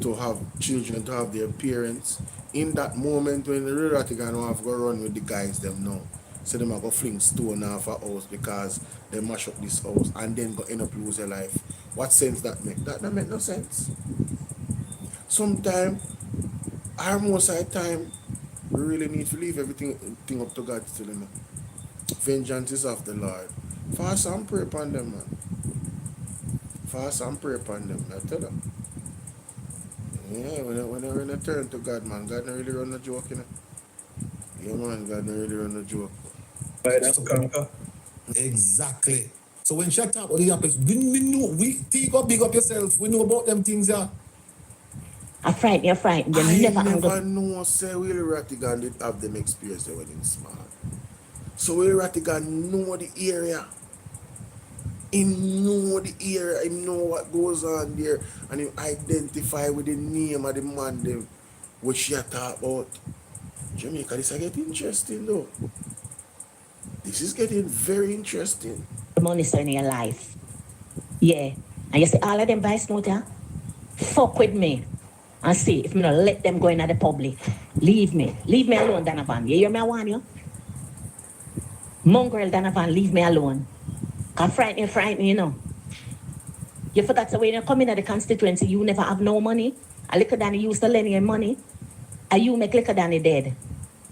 have children, to have their parents. In that moment when the real Rattigan don't have to go run with the guys them now. So them are go fling stone off a house because they mash up this house and then go end up lose their life. What sense that make? That make no sense. Sometimes, or most of the time, we really need to leave everything up to God still, you know. Vengeance is of the Lord. Fast and pray upon them, man. Fast and pray upon them, I tell them. Yeah, when they turn to God, man, God don't really run a joke, you know. Yeah, man, God don't really run a joke. Exactly. So when she talk about the happens, we know, take up, big up yourself. We know about them things, yeah. I frighten. You I never never know, say, Will Rattigan did have them experience there when he's smart. So Will Rattigan know the area. He know the area, he know what goes on there, and he identify with the name of the man them which you talk about. Jamaica, this is getting interesting though. This is getting very interesting. money in your life. Yeah. And you see all of them vice note, yeah? Fuck with me. And see if me not let them go in at the public. Leave me. Leave me alone, Donovan. You hear me, I want you? Mongrel Donovan, leave me alone. Cause frighten you know. You forgot so when you come in at the constituency, you never have no money. A little Danny used to lend you money. And you make little Danny dead.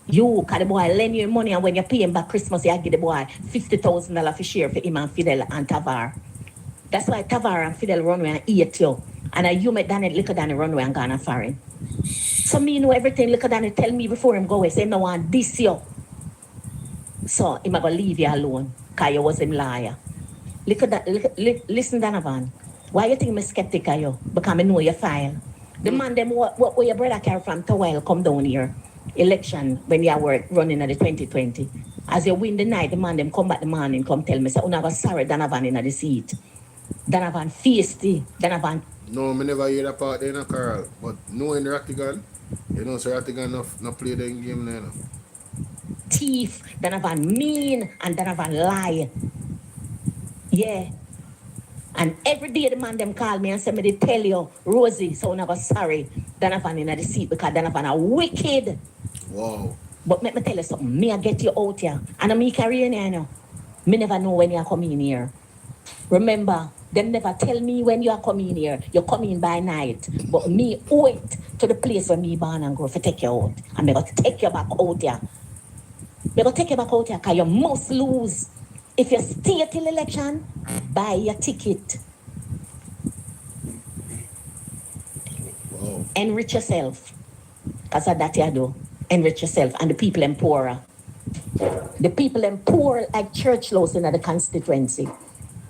You, cause the boy lend you money and when you pay him back Christmas, you give the boy $50,000 for share for him and Fidel and Tavar. That's why Tavar and Fidel run away and eat you. And you make Danny, little Danny run away and gone and foreign. So me know everything little Danny tell me before him go away. Say no one this you. So him gonna leave you alone. Cause you was him liar. Listen, Donovan. Why you think me skeptic of you? Because I know your file. The man them what your brother carry from Towel come down here. Election when you were running at the 2020. As you win the night, the man them come back the morning, come tell me, say, never sorry Donovan in the seat. Donovan feisty. Donovan. No, me never hear that part there, no, Carl. But knowing Rattigan, you know, so Rattigan no play the game there, no. Thief. Donovan mean and Donovan lie. Yeah. And every day the man them call me and say me they tell you, Rosie, so never sorry, Donovan in the seat because Donovan are wicked. Wow. But let me tell you something, me I get you out here. And me carry in here now. Me never know when you are coming here. Remember, them never tell me when you are coming here. You're coming by night. But me wait to the place where me born and grow to take you out. And me going to take you back out here. Me going to take you back out here because you must lose. If you stay till election, buy your ticket. Wow. Enrich yourself. Because of that you do. Enrich yourself. And the people them poorer. The people them poor like church laws in the constituency.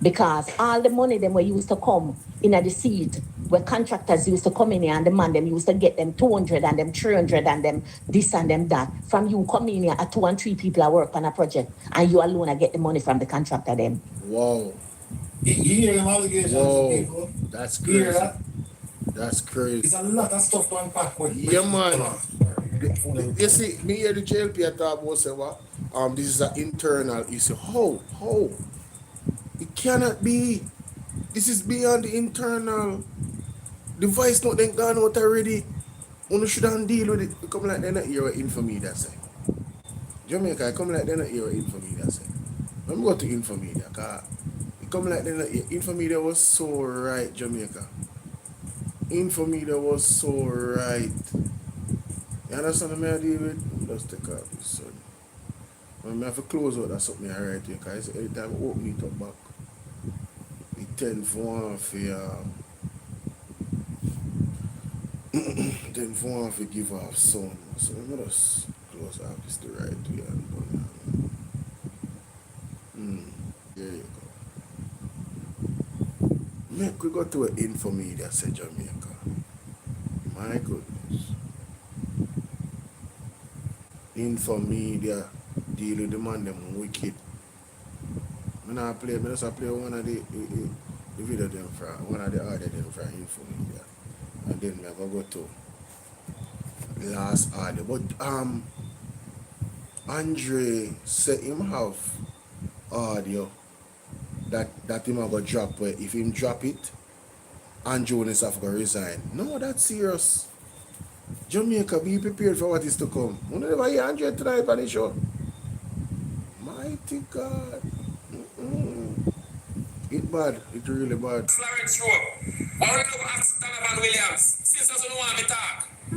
Because all the money them were used to come in the seat, where contractors used to come in here and the man them used to get them 200 and them 300 and them this and them that. From you coming in here at 2 and 3 people that work on a project and you alone I get the money from the contractor them. Wow. You hear them allegations, people? That's crazy. That? That's crazy. There's a lot of stuff to unpack with. Yeah, man. You see, me hear the JLP talk about say what? This is an internal issue. How? It cannot be. This is beyond the internal. The voice note then gone out already. You shouldn't deal with it. Come like they're not here with Infomedia say. Jamaica, I come like they're not here Infomedia say. Let me go to Infomedia, cause it come like they're not here. Infomedia was so right, Jamaica. Infomedia was so right. You understand what I deal with? Let's take out this son. When I have to close out, that's something I write here, because every time I open it up back, it tend for one for then for one for give off sound. So let me just close out this the right way and go down. There you go. Make we go to an Infomedia, say Jamaica. My goodness. Infomedia deal with the man them wicked. I just play one of the video them from one of the audio them from Infomedia. And then I go to last audio. But Andre said him have audio that him go drop where if him drop it, Andrew and himself go resign. No, that's serious. Jamaica, be prepared for what is to come. We never hear Andre tonight on the show. Mighty God. It bad. It really bad. Clarence Road. I want to go ask Donovan Williams. Since I don't want me talk. I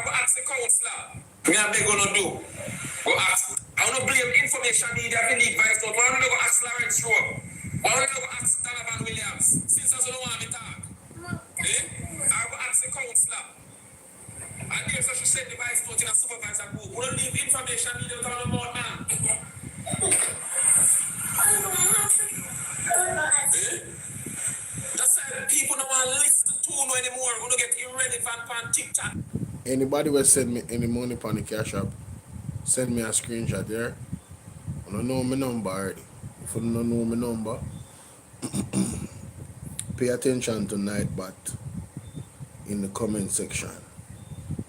go ask the counselor. Me and they gonna do. Go ask. I want to blame information media for leak vice note. I want to go ask Clarence Road. I want to go ask Donovan Williams. Since I don't want me talk. I go ask the counselor. And there's such a said the vice note in a supervisor group. We don't leave information media without a board, man. That's why people don't want to listen to no anymore. We're going to get irrelevant on Tik Tok. Anybody will send me any money on the cash app, send me a screenshot there. I don't know my number already. If you don't know my number, pay attention to Nightbot in the comment section.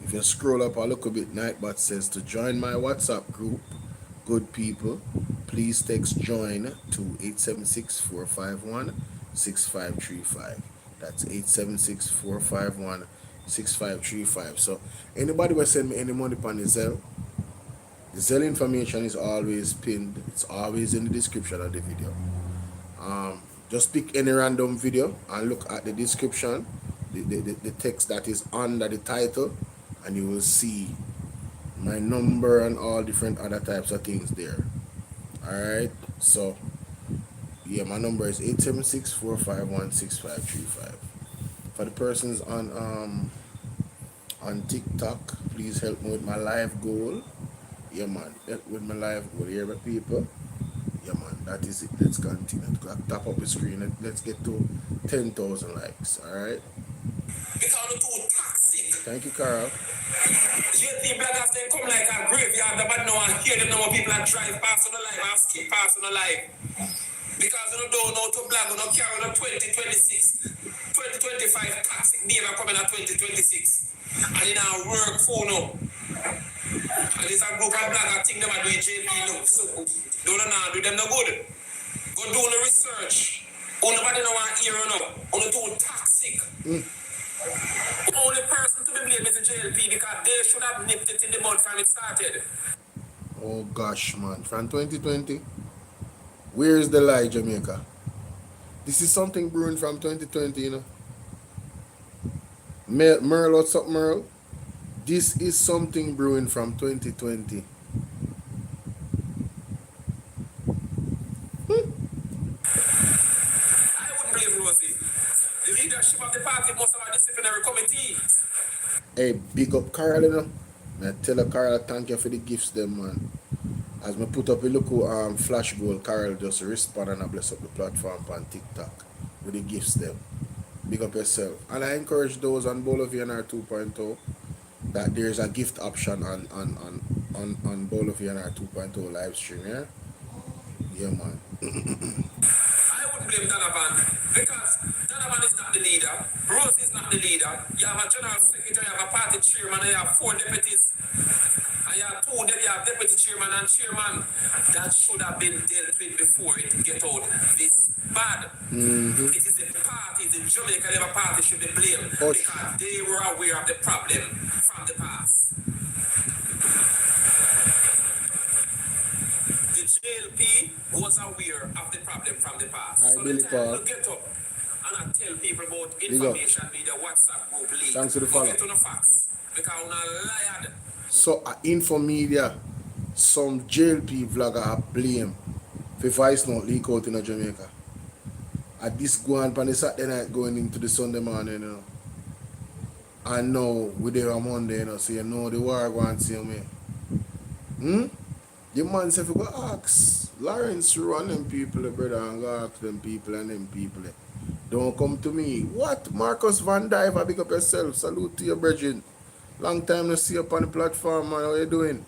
If you scroll up a little bit, Nightbot says to join my WhatsApp group, good people, please text join to 876-451-6535. That's 876-451-6535. So anybody will send me any money on the Zelle. The Zelle information is always pinned. It's always in the description of the video. Just pick any random video and look at the description, the text that is under the title, and you will see my number and all different other types of things there. Alright, so yeah, my number is 876-451-6535. For the persons on TikTok, please help me with my live goal. Yeah man, help with my live goal here, my people. Yeah man, that is it. Let's continue. Tap up the screen. Let's get to 10,000 likes. Alright. Because the two toxic. Thank you, Carl. JP bloggers then come like a graveyard, but no one hear them, no more people that drive past on the live and skip past on the live. Because you don't know to blog, you don't carry on 2026, 2025 toxic neighbor coming at 2026. And in our work for no. And there's a group of bloggers think them are doing JP look so good. Don't know, do them no good. Go do the research. Nobody know what hear or no. Only too toxic. The only person to be blamed is the JLP because they should have nipped it in the bud from it started. Oh gosh, man. From 2020, where is the lie, Jamaica? This is something brewing from 2020, you know. Merle, what's up, Merle? This is something brewing from 2020. I wouldn't blame Rosie. The leadership of the party must have a disciplinary committee. Hey, big up Carl, you know. I tell her, Carl, thank you for the gifts, them, man. As I put up a look flash goal, Carl just respond and I bless up the platform on TikTok with the gifts, them. Big up yourself. And I encourage those on Bolo VNR 2.0 that there's a gift option on Bolo VNR 2.0 live stream, yeah? Yeah, man. I wouldn't blame Donovan because Donovan is not the leader. Rosie is not the leader. You have a general secretary, you have a party chairman, and you have 4 deputies. And you have 2 deputy chairman and chairman. That should have been dealt with before it get out this bad. It is the party, the Jamaica Labour Party should be blamed because they were aware of the problem from the past. was aware of the problem from the past. Hi, So Billy the time Park. you get up and I tell people about Big up. information media WhatsApp group leak. Thanks for the Go follow. get on the facts. Because I'm not liar. So, Infomedia, some JLP vlogger are blame for voice note leak out in Jamaica. At this go on the Saturday night going into the Sunday morning, you know. And now we there on Monday, you know, so you know the war going to see me. The man said if you go ask Lawrence run them people, brother, and go ask them people and them people. Don't come to me. What? Marcus Van Diver, big up yourself. Salute to your brethren. Long time to see you up on the platform, man. How you doing?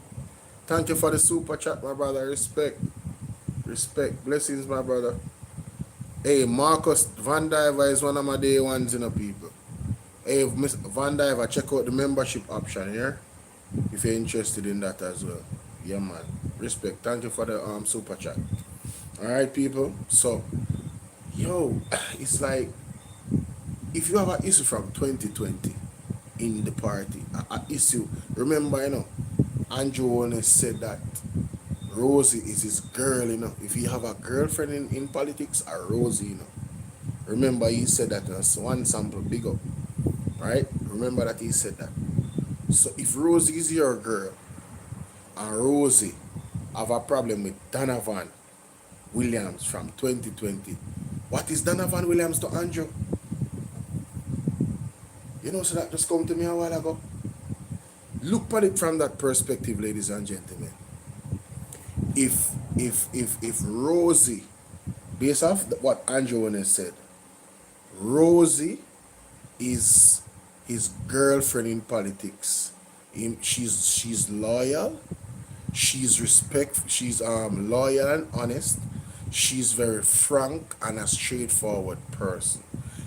Thank you for the super chat, my brother. Respect. Respect. Blessings, my brother. Hey, Marcus Van Diver is one of my day ones, you know, people. Hey, Mr. Van Diver, check out the membership option here. If you're interested in that as well. Yeah, man. Respect. Thank you for the super chat. Alright, people. So, yo, it's like if you have an issue from 2020 in the party, an issue, remember, you know, Andrew Warner said that Rosie is his girl, you know. If you have a girlfriend in politics, a Rosie, you know. Remember, he said that as one sample, big up. Right? Remember that he said that. So if Rosie is your girl, and Rosie have a problem with Donovan Williams from 2020, what is Donovan Williams to Andrew? You know, so that just come to me a while ago. Look at it from that perspective, ladies and gentlemen. If Rosie, based off what Andrew has said, Rosie is his girlfriend in politics. She's loyal, she's loyal and honest, she's very frank and a straightforward person.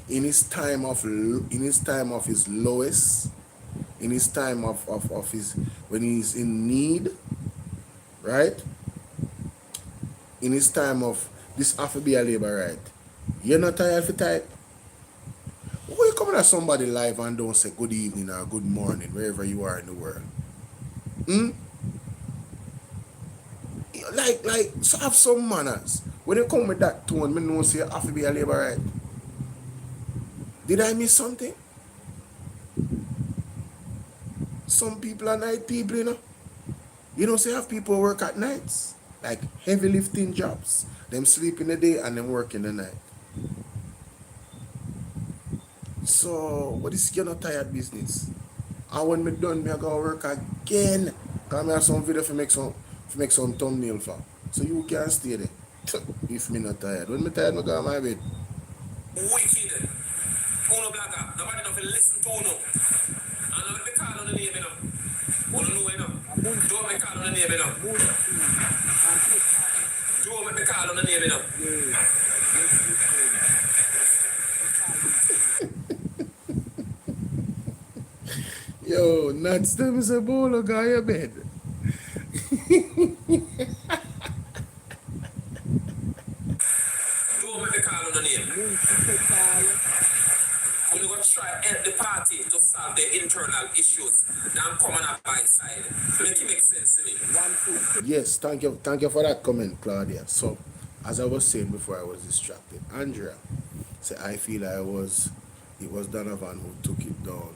In his time of his lowest, in his time of his when he's in need, right? In his time of this have to be a labor right. You're not tired for type. Why you coming at somebody live and don't say good evening or good morning wherever you are in the world? Like so have some manners. When you come with that tone, me know say you have to be a labor right. Did I miss something? Some people are night people, you know. You know, say have people work at nights. Like heavy lifting jobs. Them sleep in the day and them work in the night. So, what is you're not tired business? And when me done, me I go work again. Cause me have some video to make some thumbnail for. So you can stay there. If me not tired. When me tired, me go on my bed. Wicked. Uno blacker. Nobody don't listen to Uno. And don't be call on the name, you know. Uno know, you know. Don't be call on the name, you know. Don't be call on the name, you know. Yo, nuts them is a Bolo guy your bed. Don't make me call on the name. We're going to try help the party to solve the internal issues. Now I'm coming up by side. Make it make sense to me. Yes, thank you for that comment, Claudia. So, as I was saying before I was distracted, Andrea said I feel it was Donovan who took it down.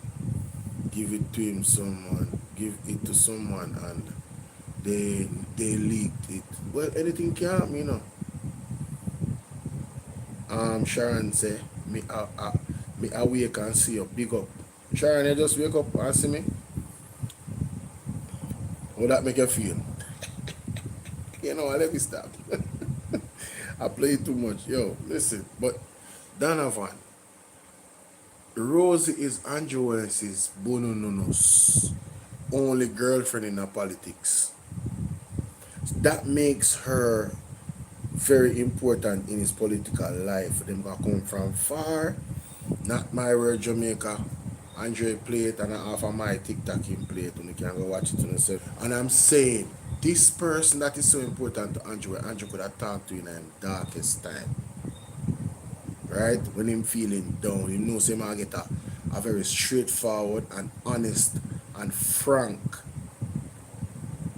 Give it to it to someone and they leaked it. Well, anything can happen, you know. Sharon say, me awake and see you, big up. Sharon, you just wake up and see me? How that make you feel? You know, let me stop. I play too much. Yo, listen, but Donovan, Rosie is Andrew Williams' Bonono's only girlfriend in the politics. That makes her very important in his political life. Them gonna come from far, not my word Jamaica. Andre play it and half of my Tik Tok him play it and you can go watch it on yourself. And I'm saying this person that is so important to Andrew could have talked to in his darkest time. Right? When him feeling down, he knows him I get a very straightforward and honest and frank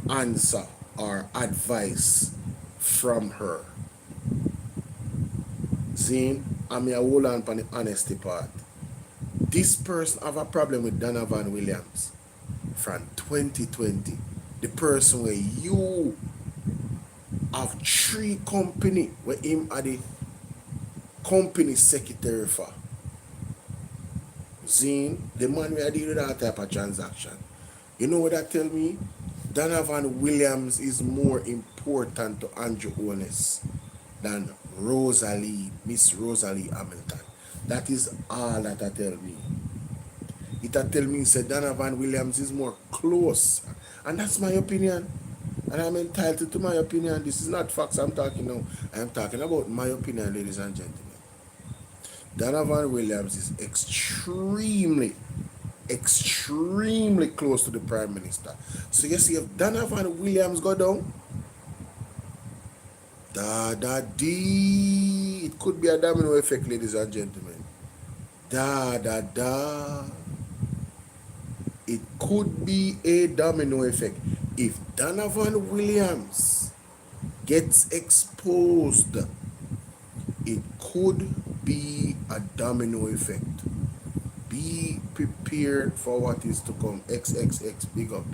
answer or advice from her. Zine, I'm here hold on for the honesty part. This person have a problem with Donovan Williams from 2020. The person where you have 3 company where him are the company secretary for. Zine, the man where I deal with that type of transaction. You know what that tell me? Donovan Williams is more important to Andrew Holness than Miss Rosalie Hamilton. That is all that I tell me. It tell me say Donovan Williams is more close. And that's my opinion. And I'm entitled to my opinion. This is not facts I'm talking now. I'm talking about my opinion, ladies and gentlemen. Donovan Williams is extremely close to the Prime Minister. So you see, if Donovan Williams go down, it could be a domino effect, ladies and gentlemen. It could be a domino effect. If Donovan Williams gets exposed, it could be a domino effect. Be prepared for what is to come. XXX, big up.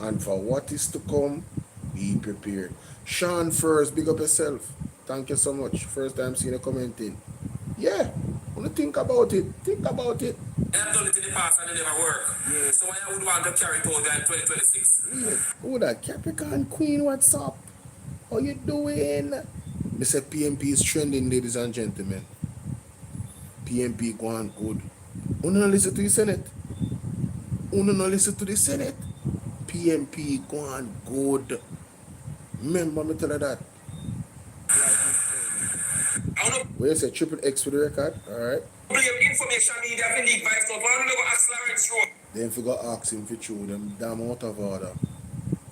And for what is to come, be prepared. Sean first, big up yourself. Thank you so much. First time seeing a commenting. Yeah, want to think about it. Think about it. I've done it in the past and it never worked. Yeah. So I would want to carry it over in 2026. Yeah. Oh, that Capricorn Queen, what's up? How you doing? Mr. PMP is trending, ladies and gentlemen. PMP going good. Who no listen to the Senate? Who no listen to the Senate? PMP going good. Remember me tell her that. Where you say triple X for the record? Alright. Information media for leak vice note. Why don't you go ask Lawrence Road? Then forgot ask him for true. Them damn out of order.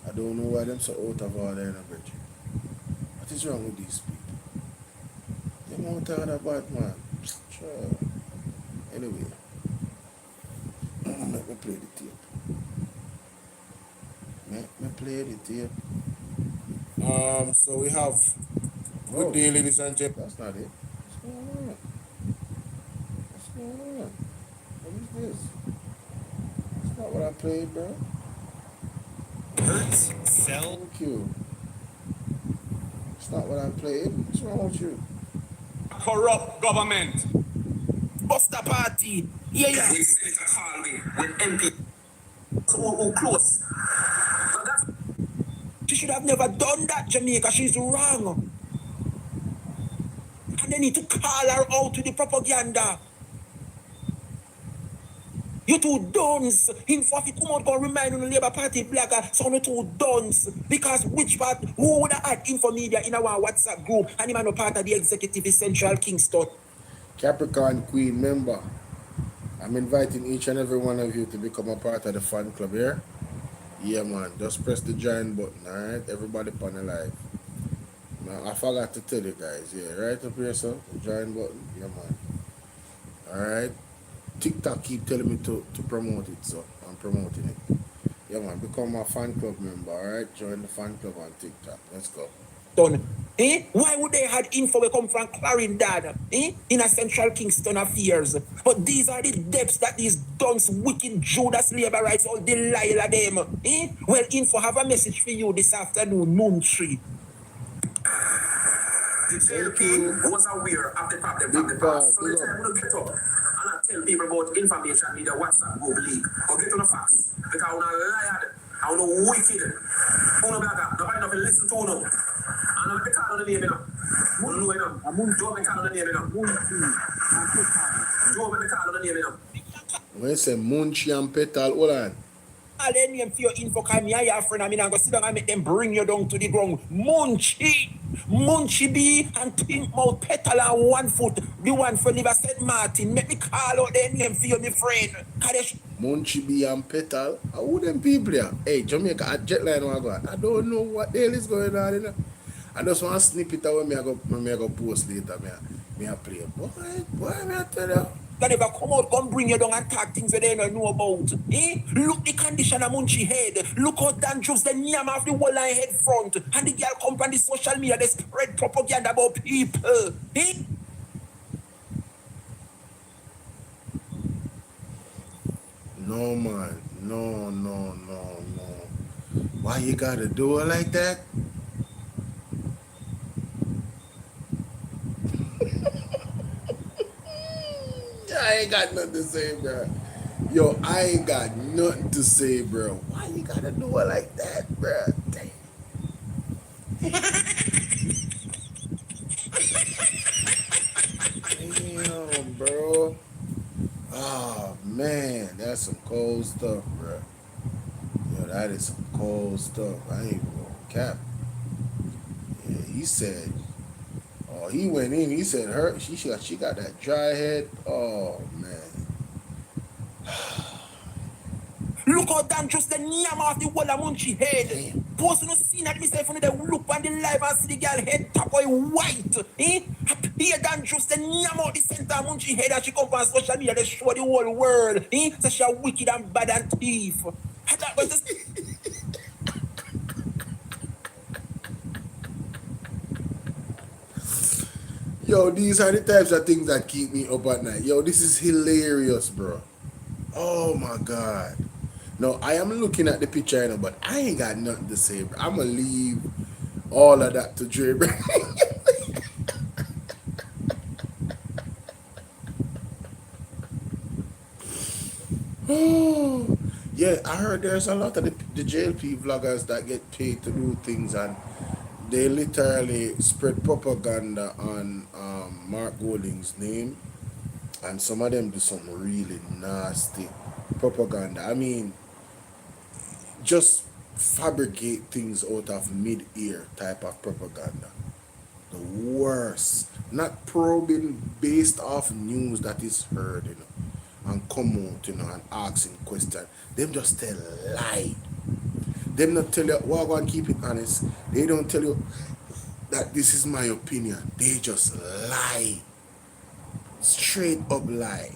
I don't know why them so out of order in a bridge. What is wrong with these people? Them out of order bad man. Sure. Anyway. Let me play the tape. Let me play the tape. So we have good day, ladies and gentlemen. That's not it. What's going on? What is this? That's not what I played, bro. Hurts, sell. Thank you. It's not what I played. What's wrong with you? Corrupt government. Buster party. Yeah. We senator call me with MP. So close. So that's... She should have never done that, Jamaica. She's wrong. And they need to call her out to the propaganda. You two dons. Him for if you come out and remind on the Labour Party blogger, so you two dons. Because which part, who would have had Infomedia in our WhatsApp group and him no part of the executive in Central Kingston? Capricorn Queen member. I'm inviting each and every one of you to become a part of the fan club here. Yeah, man. Just press the join button, alright? Everybody on the live. Now, I forgot to tell you guys, yeah, right up here, so the join button, yeah, man. Alright? Tik Tok keep telling me to promote it, so I'm promoting it. Yeah, man. Become a fan club member, alright? Join the fan club on TikTok. Let's go. Done. Why would they had info we come from Clarendon, in a Central Kingston affairs? But these are the depths that these dunce, wicked Judas Labour rights, all Delilah them. Well, info have a message for you this afternoon, noon 3. The JLP was aware of the problem from the past. So the time we get up and I tell people about information media WhatsApp group leak. Or get on the facts. Because I'm not liar. I'm not wicked. I'm not blagger. Nobody doesn't listen to them. And I'm the call on the name, you know. I don't know, you know. Joe the call on the name, you know. Joe the call on the name, you know. When you say Munchi and Petal, hold on. All their name for your info, come here, your friend, I mean, I'm going to sit down and make them bring you down to the ground. Munchi B and Pink Mouth Petal and 1 foot. The one for Liver St. Martin. Make me call out their name for you, my friend. Munchi B and Petal. Who them people here? Hey, Jamaica, a jetline will go on. I don't know what the hell is going on, you know. I just want to snip it out when I go post later. Me I play. Boy, me I tell you. That never come out, come bring you down and talk things that they don't know about. Look the condition of Munchi head. Look how dandruffs the yam off the whole line head front. And the girl come on the social media, they spread propaganda about people. No, man. No. Why you gotta do it like that? I ain't got nothing to say, bro. Yo, I ain't got nothing to say, bro. Why you gotta do it like that, bro? Damn. Damn, bro. Oh, man. That's some cold stuff, bro. Yo, that is some cold stuff. I ain't even gonna cap. Yeah, he said, oh, he went in. He said she got that dry head. Oh, man. Look how dangerous the yam off the wall of Munchie head. Post no scene at myself when they look on the live and see the girl head top boy white. Here dangerous the yam out the center of Munchie head and she come on social media they show the whole world. So she a wicked and bad and thief. That was just... Yo, these are the types of things that keep me up at night. Yo, this is hilarious, bro. Oh my God. No, I am looking at the picture, you know, but I ain't got nothing to say, bro. I'm gonna leave all of that to Dre, bro. Yeah, I heard there's a lot of the JLP vloggers that get paid to do things and they literally spread propaganda on Mark Golding's name, and some of them do some really nasty propaganda. I mean, just fabricate things out of mid-air type of propaganda. The worst. Not probing based off news that is heard, you know, and come out, you know, and asking questions. Them just tell lie. Them not tell you, well, go and keep it honest. They don't tell you that this is my opinion. They just lie. Straight up lie.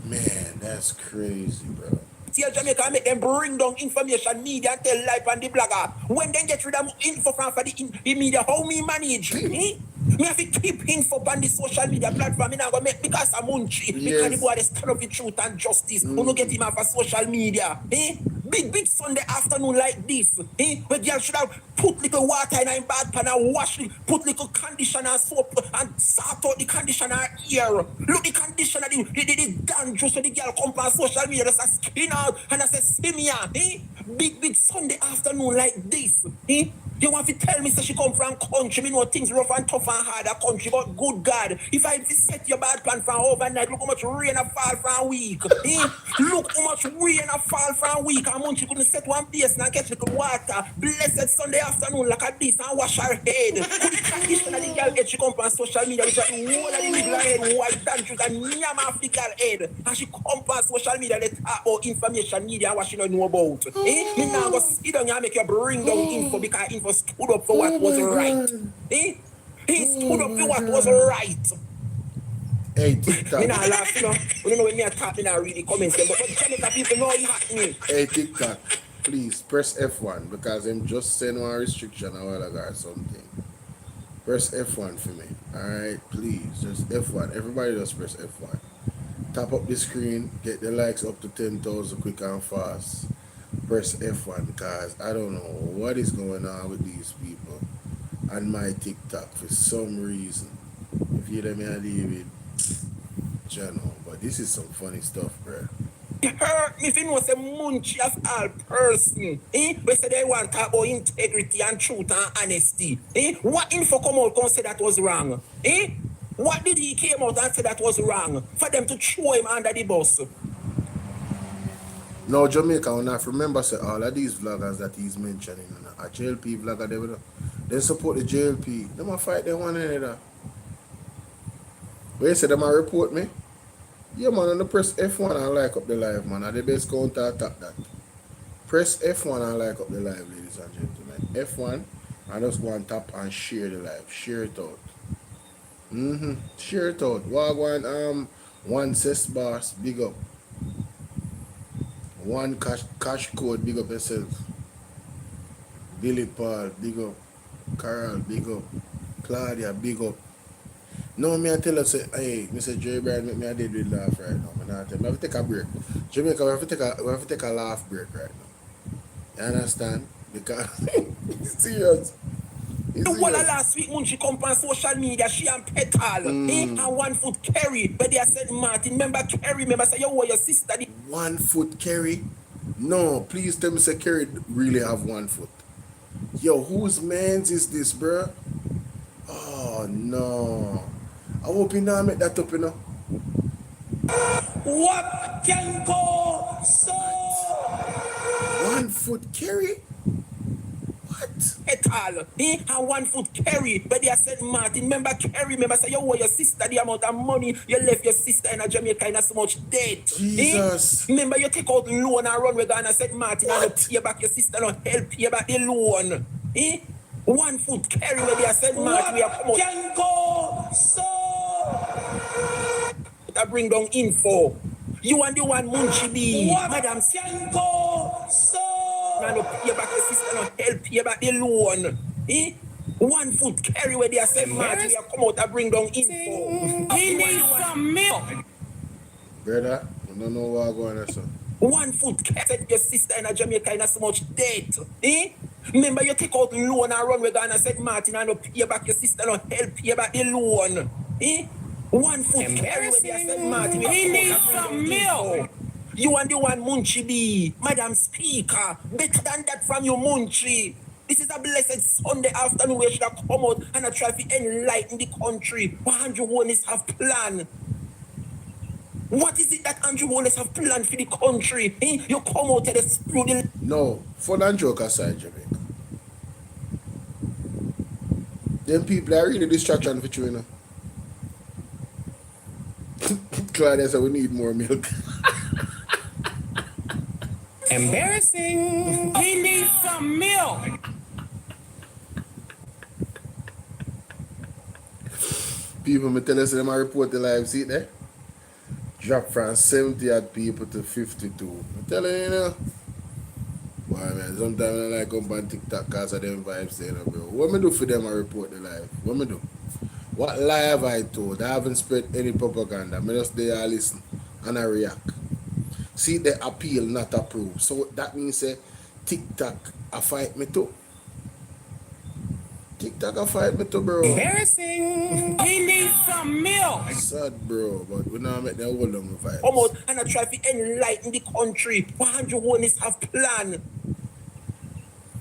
Man, that's crazy, bro. Tell Jamaica make them bring down information media and tell life and the blogger. When they get rid of info from the media, how me manage? Me have to keep info on the social media platform. Me now go make because I'm Munchie. Because the boy they stand up for truth and justice. Who no get him off of social media. Big Sunday afternoon like this. Where girl should have put little water in her bath pan and wash it. Put little conditioner soap and sort out the conditioner here. Look the conditioner, the dangerous so the girl come on social media. That's a skin out and I say, see me here. Big Sunday afternoon like this. You want to tell me so she come from country, me know things rough and tough and hard a country, but good God, if I set your bad plan from overnight, look how much rain a fall from a week. Look how much rain a fall from a week. And Munchie couldn't set one base and catch little water. Blessed Sunday afternoon like a this and wash her head. Could the condition of the girl head she come from social media with the whole of the middle head white dangerous and yam off the girl head. And she come from social media they talk about information media and what she don't know about. Me now go sit down and make you bring down info because info stood up for what was right. He stood up for what was right. Hey, Tik Tok. Me not laugh, you know. You don't know when me talk, me not read the comments, but Jamaica people know it happening. Hey, Tik Tok, please press F1 because I'm just saying one restriction a while ago or something. Press F1 for me. Alright, please. Just F1. Everybody just press F1. Tap up the screen, get the likes up to 10,000 quick and fast. Press F1 because I don't know what is going on with these people and my TikTok for some reason. If you let me leave it, channel. But this is some funny stuff, bro. It hurt me if you know say Munchie of all person. We say they want to talk about integrity and truth and honesty. What info come out and say that was wrong? What did he came out and say that was wrong? For them to throw him under the bus. No, Jamaica, I have to remember say all of these vloggers that he's mentioning, a JLP vlogger, they support the JLP. They might fight them one another. But you say they might report me? Yeah, man, and press F1 and like up the live, man. At the best counter attack that. Press F1 and like up the live, ladies and gentlemen. F1 and just go and tap and share the live. Share it out. Share it out. Wagwan, one cess boss, big up. One cash code, big up yourself. Billy Paul, big up. Carl, big up. Claudia, big up. No, me I tell us, hey, Mr. J. Bryan, make me a dead with laugh right now. We have to take a break. Jamaica, we have to take a laugh break right now. You understand? Because it's serious. The whole of last week when she come on social media, she and Petal, and 1 foot Kerry, but they said Martin, remember Kerry, remember say you were your sister. 1 foot Kerry? No, please tell me say Kerry really have 1 foot. Yo, whose man's is this, bro? Oh no. I hope you not make that up, you know. What can go so? 1 foot Kerry? At all. And 1 foot Kerry, but they said Martin, remember Kerry, remember say you were your sister, the amount of money you left your sister in Jamaica in so much debt. Jesus. Remember you take out loan and run with Ghana, said Martin, and pay back your sister, and help pay back the loan. 1 foot Kerry, where they said Martin, we are come out. Can go so. I bring down info. You and the one Munchi B, Madam can go so. And pay back your sister and help pay back the loan. 1 foot Kerry where they are saying Martin, we are come out and bring down info. He needs some milk. Brother, I don't know what I'm going on, sir. 1 foot Kerry said your sister in Jamaica in so much debt. Remember you take out loan and run with Ghana, said Martin, and pay back your sister and help pay back the loan. 1 foot Kerry where they are saying Martin, he needs some milk. You and the one Munchi B, Madam Speaker, better than that from you Munchi. This is a blessed Sunday afternoon where you should have come out and try to enlighten the country. What Andrew Wallace have planned? What is it that Andrew Wallace have planned for the country? You come out to the sprudel. No, fun and joke aside, Jamaica. Them people are really distraction for you, you know. Claudia said we need more milk. Embarrassing. He needs some milk. People, me tell us them I report the live seat there. Drop from 70 odd people to 52. I'm telling you, know. Boy, man, sometimes I like come on Tik Tok because of them vibes there, bro. What me do for them I report the live? What me do? What lie have I told? I haven't spread any propaganda. I just there listen and I react. See the appeal, not approve. So that means Tik Tok a fight me too. Tik Tok a fight me too, bro. Embarrassing. He needs some milk. Sad, bro, but we now make the whole long fight. Come out and I try to enlighten the country. What Andrew Wallace have planned?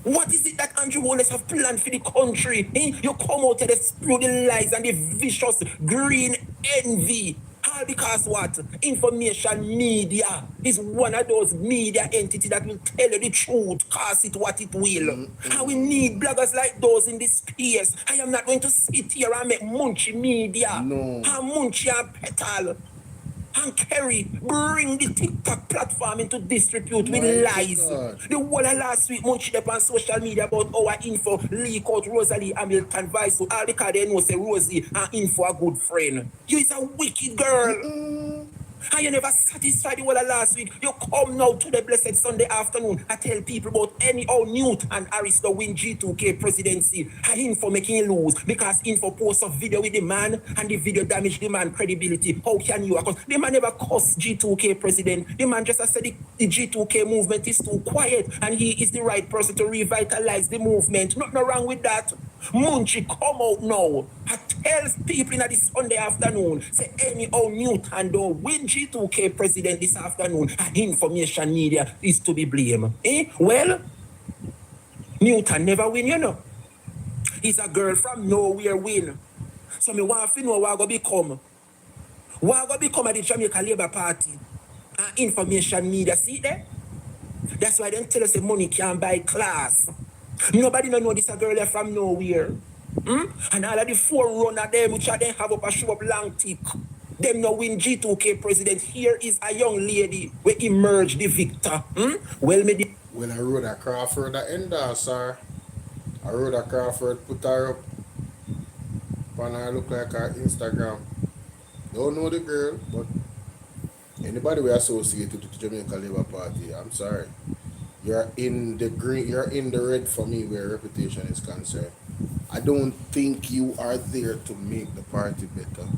What is it that Andrew Wallace have planned for the country? You come out to the sprudel lies and the vicious green envy. All because what? Information media is one of those media entities that will tell you the truth, cast it what it will. And we need bloggers like those in this space. I am not going to sit here and make munchy media. No. And munchy and Petal and Kerry bring the Tik Tok platform into disrepute with lies. God. The whole of last week, munchy up on social media about our info leak out Rosie Hamilton vice to all because they know say Rosie and info a good friend. You is a wicked girl. And you never satisfied the whole of last week. You come now to the blessed Sunday afternoon and tell people about any old Newt and Aristo win G2K presidency. And info making you lose because info posts a video with the man and the video damage the man credibility. How can you? Because the man never cussed G2K president. The man just said the G2K movement is too quiet and he is the right person to revitalize the movement. Nothing wrong with that. Munchi come out now and tells people in this Sunday afternoon say any old Newt and win G2K president this afternoon and information media is to be blamed. Well, Newton never win, you know. He's a girl from nowhere win. So me want to know what going to become. What going to become at the Jamaica Labour Party and information media. See there? That's why they tell us the money can't buy class. Nobody don't know this a girl from nowhere. And all of the forerunner them which are then have up a show up long tick. Them no win G2K president. Here is a young lady we emerge the victor. Well, when I wrote a Crawford at end sir. I wrote a Crawford, put her up. And I look like her Instagram. Don't know the girl, but anybody we associated with the Jamaica Labour Party, I'm sorry. You're in the green, you're in the red for me where reputation is concerned. I don't think you are there to make the party better.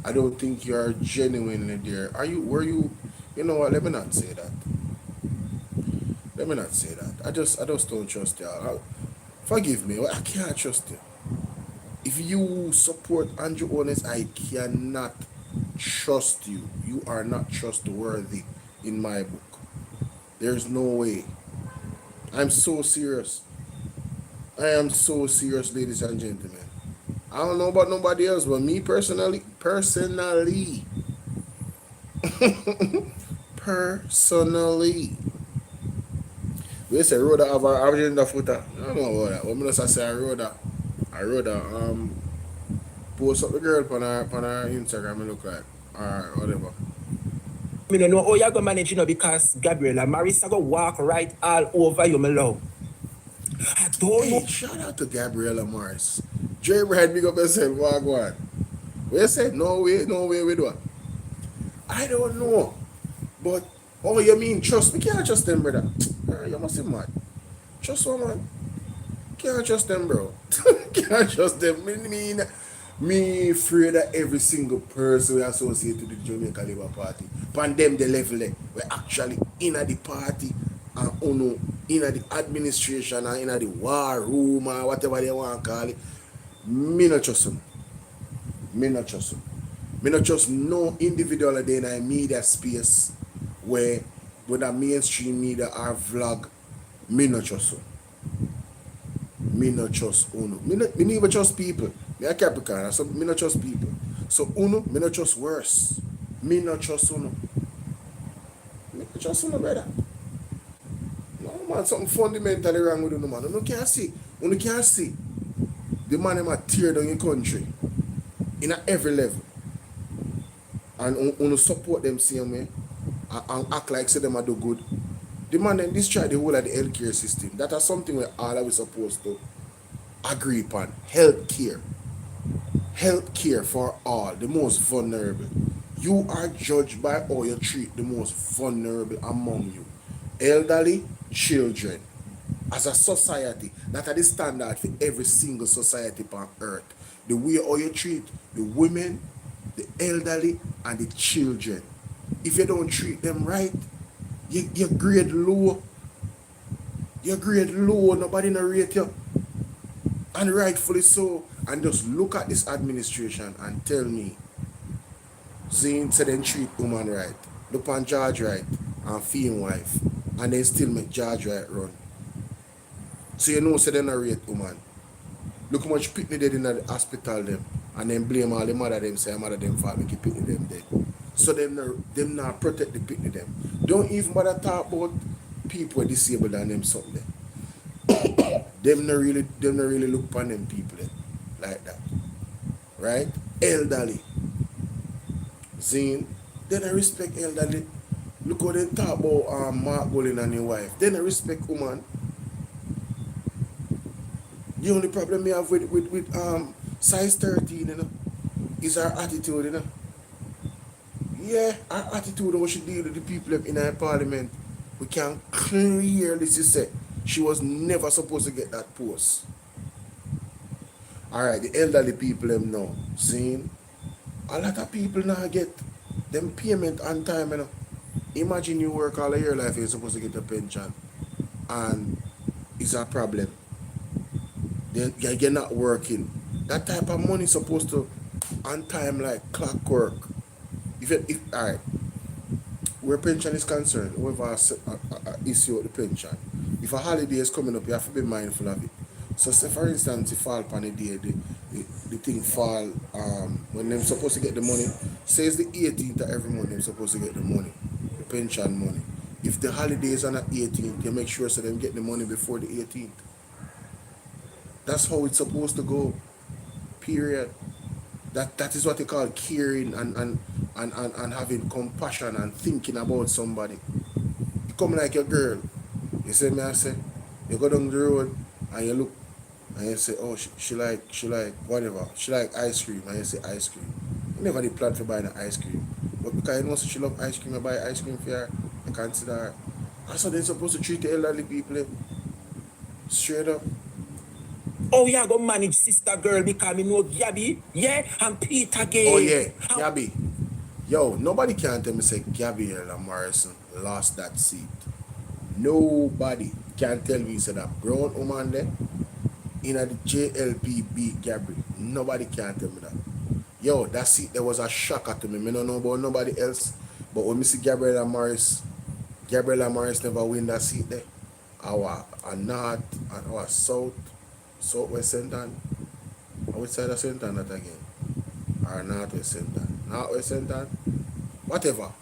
I don't think you are genuinely there. Were you, you know what, let me not say that. Let me not say that. I just don't trust y'all. Forgive me, I can't trust you. If you support Andrew Honest, I cannot trust you. You are not trustworthy in my book. There's no way. I'm so serious. I am so serious, ladies and gentlemen. I don't know about nobody else, but me personally, personally, we say Rhoda have our agenda footer. I don't know about that. What I say I Rhoda post up the girl on her Instagram, it look like, or whatever. I don't know how you're going to manage, because Gabriela, Marissa go walk right all over you, my love. I don't know. Shout out to Gabriela Morris. Jerry Brad, big up yourself, walk on. We said, no way, we do it. I don't know. But, oh, you mean trust me? Can't trust them, brother. You must be mad. Trust someone. Can't trust them, bro. Can't trust them. Me afraid that every single person we associate with the Jamaica Labour Party, pan them the level we're actually in at the party and in the administration and in the war room or whatever they want to call it. Me not trust them. Me not trust them. Me not trust no individual in a media space where a mainstream media or vlog. Me not trust them. Me not trust Uno. Me not even trust people. Me a Capricorn, so me not trust people. So Uno, me not trust worse. Me not trust Uno. Me not trust Uno, brother. No man, something fundamentally wrong with Uno, man. Uno can't see. Uno can't see. The man them a tear down your country in every level. And Uno support them same way and act like say them a do good. The man then destroy the whole of the healthcare system. That is something where all of we supposed to agree upon. Healthcare. Healthcare for all, the most vulnerable. You are judged by how you treat the most vulnerable among you. Elderly, children. As a society, that are the standard for every single society on earth. The way how you treat the women, the elderly, and the children. If you don't treat them right, you grade low. You grade low, nobody no rate you. And rightfully so. And just look at this administration and tell me, Zane said they treat woman right, look on George right, and female wife, and then still make George right run. So you know, say they not rate woman. Look how much picnic they did in the hospital them, and then blame all the mother them, say mother them fault, make it picnic them dead. So them not protect the picnic them. Don't even bother talk about people disabled and them something. them not really look upon them people like that. Right? Elderly. Zine, they don't respect elderly. Look how they talk about Mark Bolin and your wife. They don't respect woman. The only problem we have with size 13, is our attitude, Yeah, our attitude how she deal with the people in our parliament. We can clearly say she was never supposed to get that post. Alright, the elderly people them know. Seeing a lot of people now get them payment on time, Imagine you work all of your life, you're supposed to get a pension. And it's a problem. You're not working. That type of money is supposed to on time like clockwork. Alright, where pension is concerned, whoever issue the pension, if a holiday is coming up, you have to be mindful of it. So say for instance, if fall upon a day, the thing fall when they're supposed to get the money, says the 18th of every month they're supposed to get the money, the pension money. If the holiday is on the 18th, you make sure so them get the money before the 18th. That's how it's supposed to go. Period. That is what they call caring and having compassion and thinking about somebody. You come like your girl. You say me, I say, you go down the road and you look and you say, oh, she like whatever. She like ice cream, and you say ice cream. You never did plan for buying an ice cream. But because you know she love ice cream, you buy ice cream for her, you consider her. That's how they're supposed to treat the elderly people. Straight up. Oh, yeah, go manage sister girl because me know Gabby, yeah, and Peter Gay. Oh yeah, Gabby. Yo, nobody can tell me say Gabriella Morrison lost that seat. Nobody can tell me say that brown woman there in the JLP beat Gabby. Nobody can tell me that. Yo, that seat there was a shocker to me. Me don't know about nobody else. But when me see Gabriella Morris never win that seat there. Our north and our southwest center. Which side of center that again? Or northwest center. Northwest center. Whatever.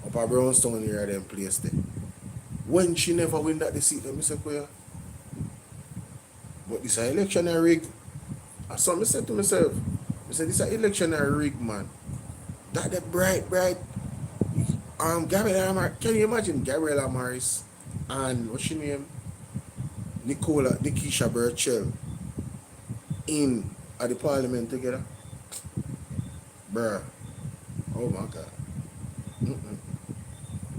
Up a Brownstone here them place there. When she never win that the seat, let me say where. But this is election rigged. So I said to myself, I said this is election rigged, man. That the bright Gabriella Morris, can you imagine Gabriella Morris and what's she name? Nikisha Burchell in at the parliament together? Bruh. Oh my God.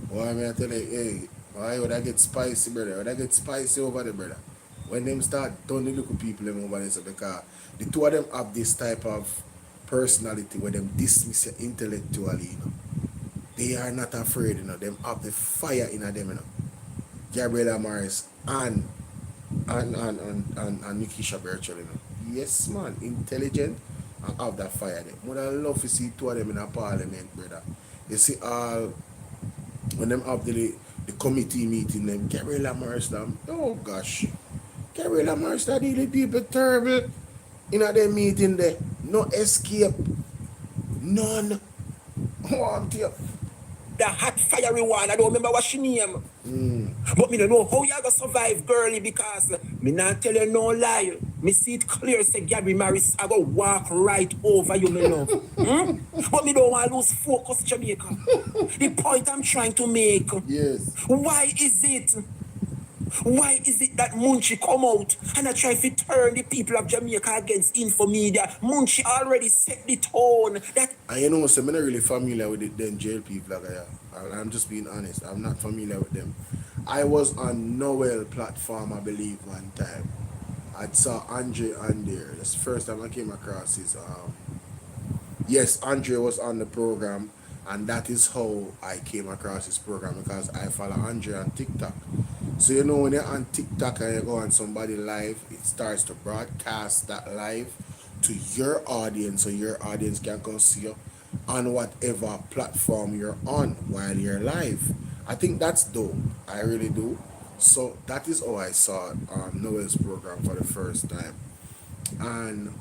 Boy, I tell you, hey, why would I get spicy, brother? Would I get spicy over there, brother? When them start turning the little people them over there, so because the two of them have this type of personality where them dismiss you intellectually, you know. They are not afraid, you know. Them have the fire in them, you know. Gabriella Morris and Nikisha Burchell, you know. Yes, man, intelligent and have that fire there. Would I love to see two of them in a parliament, brother. You see when them have the committee meeting, them Gabriella Morris, them, oh gosh. Gabriella Morris, that really people terrible in their meeting there. No escape. None. Oh, I'm telling you. The hot fiery one, I don't remember what she name. But me don't know how you gonna survive, girlie, because me not tell you no lie. Me see it clear, say Gabby Morris, I go walk right over you, me love. But me don't want to lose focus, Jamaica. The point I'm trying to make. Yes. Why is it that Munchie come out and I try to turn the people of Jamaica against Infomedia? Munchie already set the tone. And you know, so I'm not really familiar with them JLP vlogger. I'm just being honest. I'm not familiar with them. I was on Noel platform, I believe, one time. I saw Andre on there. That's the first time I came across his. Yes, Andre was on the program, and that is how I came across his program because I follow Andre on TikTok. So you know when you're on TikTok and you go on somebody live, it starts to broadcast that live to your audience so your audience can come see you on whatever platform you're on while you're live. I think that's dope. I really do. So that is how I saw Noel's program for the first time. And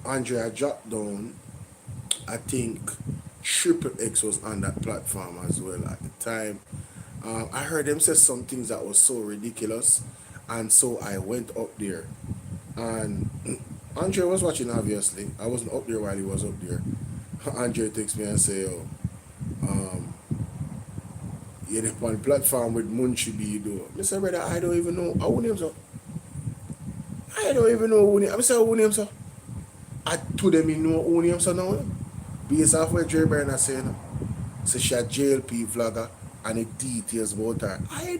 Andrea dropped down, I think Triple X was on that platform as well at the time. I heard them say some things that was so ridiculous, and so I went up there. And Andre was watching, obviously. I wasn't up there while he was up there. Andre texts me and say, yo, you're on the platform with Munchie B, though. I said, brother, I don't even know. Who name, sir? I don't even know who name. I said, who name, sir? I told them you know who name, sir, now. Based off what Dre Byrne saying, no? So she a JLP vlogger and the details about her. I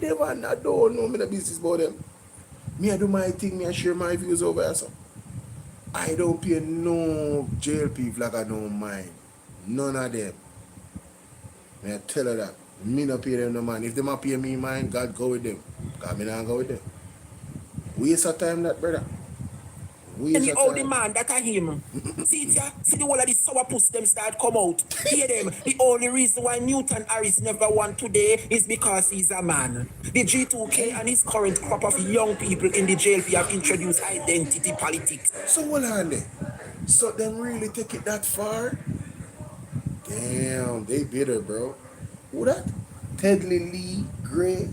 don't know me the business about them. Me I do my thing, me I share my views over here, so. I don't pay no JLP vlogger no mind. None of them. Me I tell her that. Me not pay them no mind. If they not pay me mind, God go with them. God me not go with them. Waste of time that, brother. Any old man that are him. See the whole of the sourpuss them start come out. Hear them. The only reason why Newton Harris never won today is because he's a man. The G2K and his current crop of young people in the JLP have introduced identity politics. So hold on there. So them really take it that far? Damn, they bitter, bro. Who that? Tedley Lee Gray.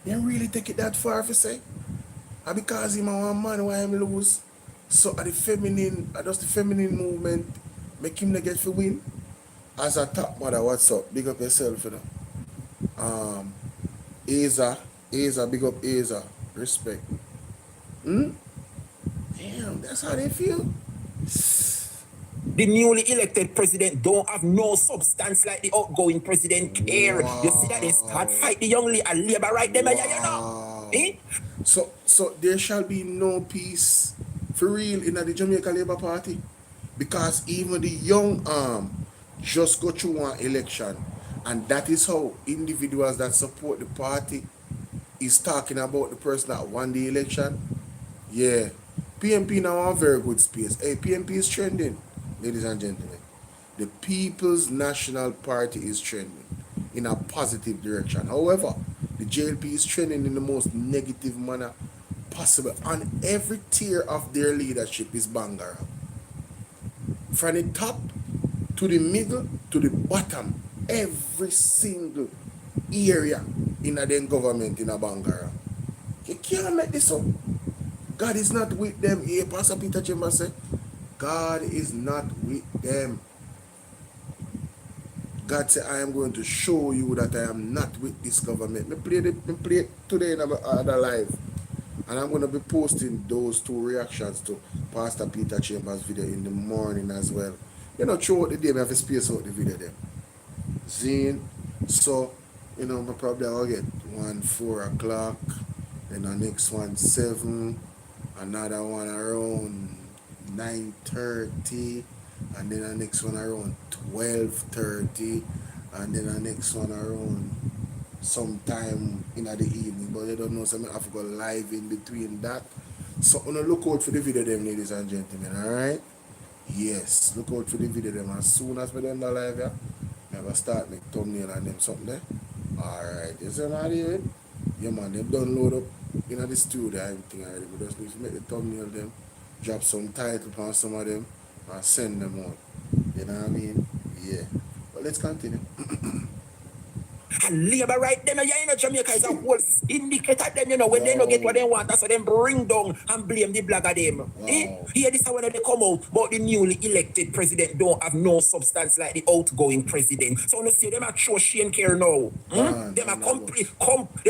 They really take it that far for say? And because him a one man, why him lose? So at the feminine movement make him get for win. As a top mother, what's up? Big up yourself, you know. Asa, big up Asa. Respect. Damn, that's how they feel. The newly elected president don't have no substance like the outgoing president care. Wow. You see that they start fight the young and labor right them, you know. So there shall be no peace for real in the Jamaica Labour Party. Because even the young arm just go through one election. And that is how individuals that support the party is talking about the person that won the election. Yeah. PMP now a very good space. Hey, PMP is trending, ladies and gentlemen. The People's National Party is trending in a positive direction. However, the JLP is trending in the most negative manner possible. And every tier of their leadership is bangara. From the top to the middle to the bottom, every single area in a then government in a bangara. You can't make this up. God is not with them. Here, Pastor Peter Chambers said, God is not with them. God said, I am going to show you that I am not with this government. Me play it today in other live. And I'm going to be posting those two reactions to Pastor Peter Chambers' video in the morning as well. You know, throughout the day, I have to space out the video then. Zine. So, you know, probably I'll get one 4 o'clock. Then the next one 7. Another one around 9:30. And then the next one around 12:30. And then the next one around sometime in the evening. But you don't know, so I have to go live in between that. So I'm gonna look out for the video them, ladies and gentlemen, alright? Yes, look out for the video them. As soon as we done the live, yeah, I'm gonna start make thumbnail and them something there. Alright, you see what I did? Yeah man, they've done load up in the studio and everything already. We just need to make the thumbnail them, drop some title on some of them, and send them out. You know what I mean? Yeah. But let's continue. And labor right them, you know, Jamaica is a whole indicator them, you know, when they don't get what they want, that's what them bring down and blame the blagger them. Wow. Here this is when they come out, but the newly elected president don't have no substance like the outgoing president. So when you see them a throw Shane care now. Them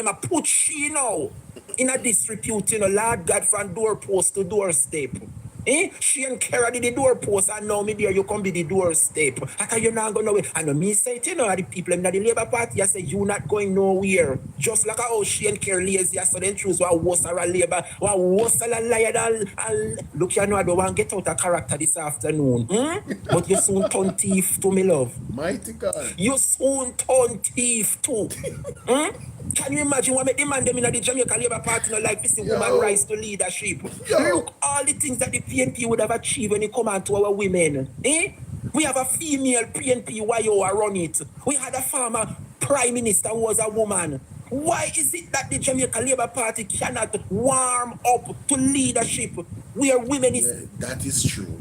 a put she now in a disrepute, you know, Lord God from doorpost to doorstep. She and Kara did the doorpost and now me there you come be the doorstep. How you not going nowhere? And me say it, you know, the people in the Labour Party, I say you not going nowhere. Just like how she and Kara lazy, so then choose what was a Labour, what was a liar. Look, you know, I don't want to get out of character this afternoon. But you soon turn thief to me, love. Mighty God. You soon turn thief too. Can you imagine what make the man them in the Jamaica Labour Party no like this woman rise to leadership? Look all the things that the PNP would have achieved when it come on to our women. We have a female PNP YO run it. We had a former prime minister who was a woman. Why is it that the Jamaica Labour Party cannot warm up to leadership where women is? Yeah, that is true.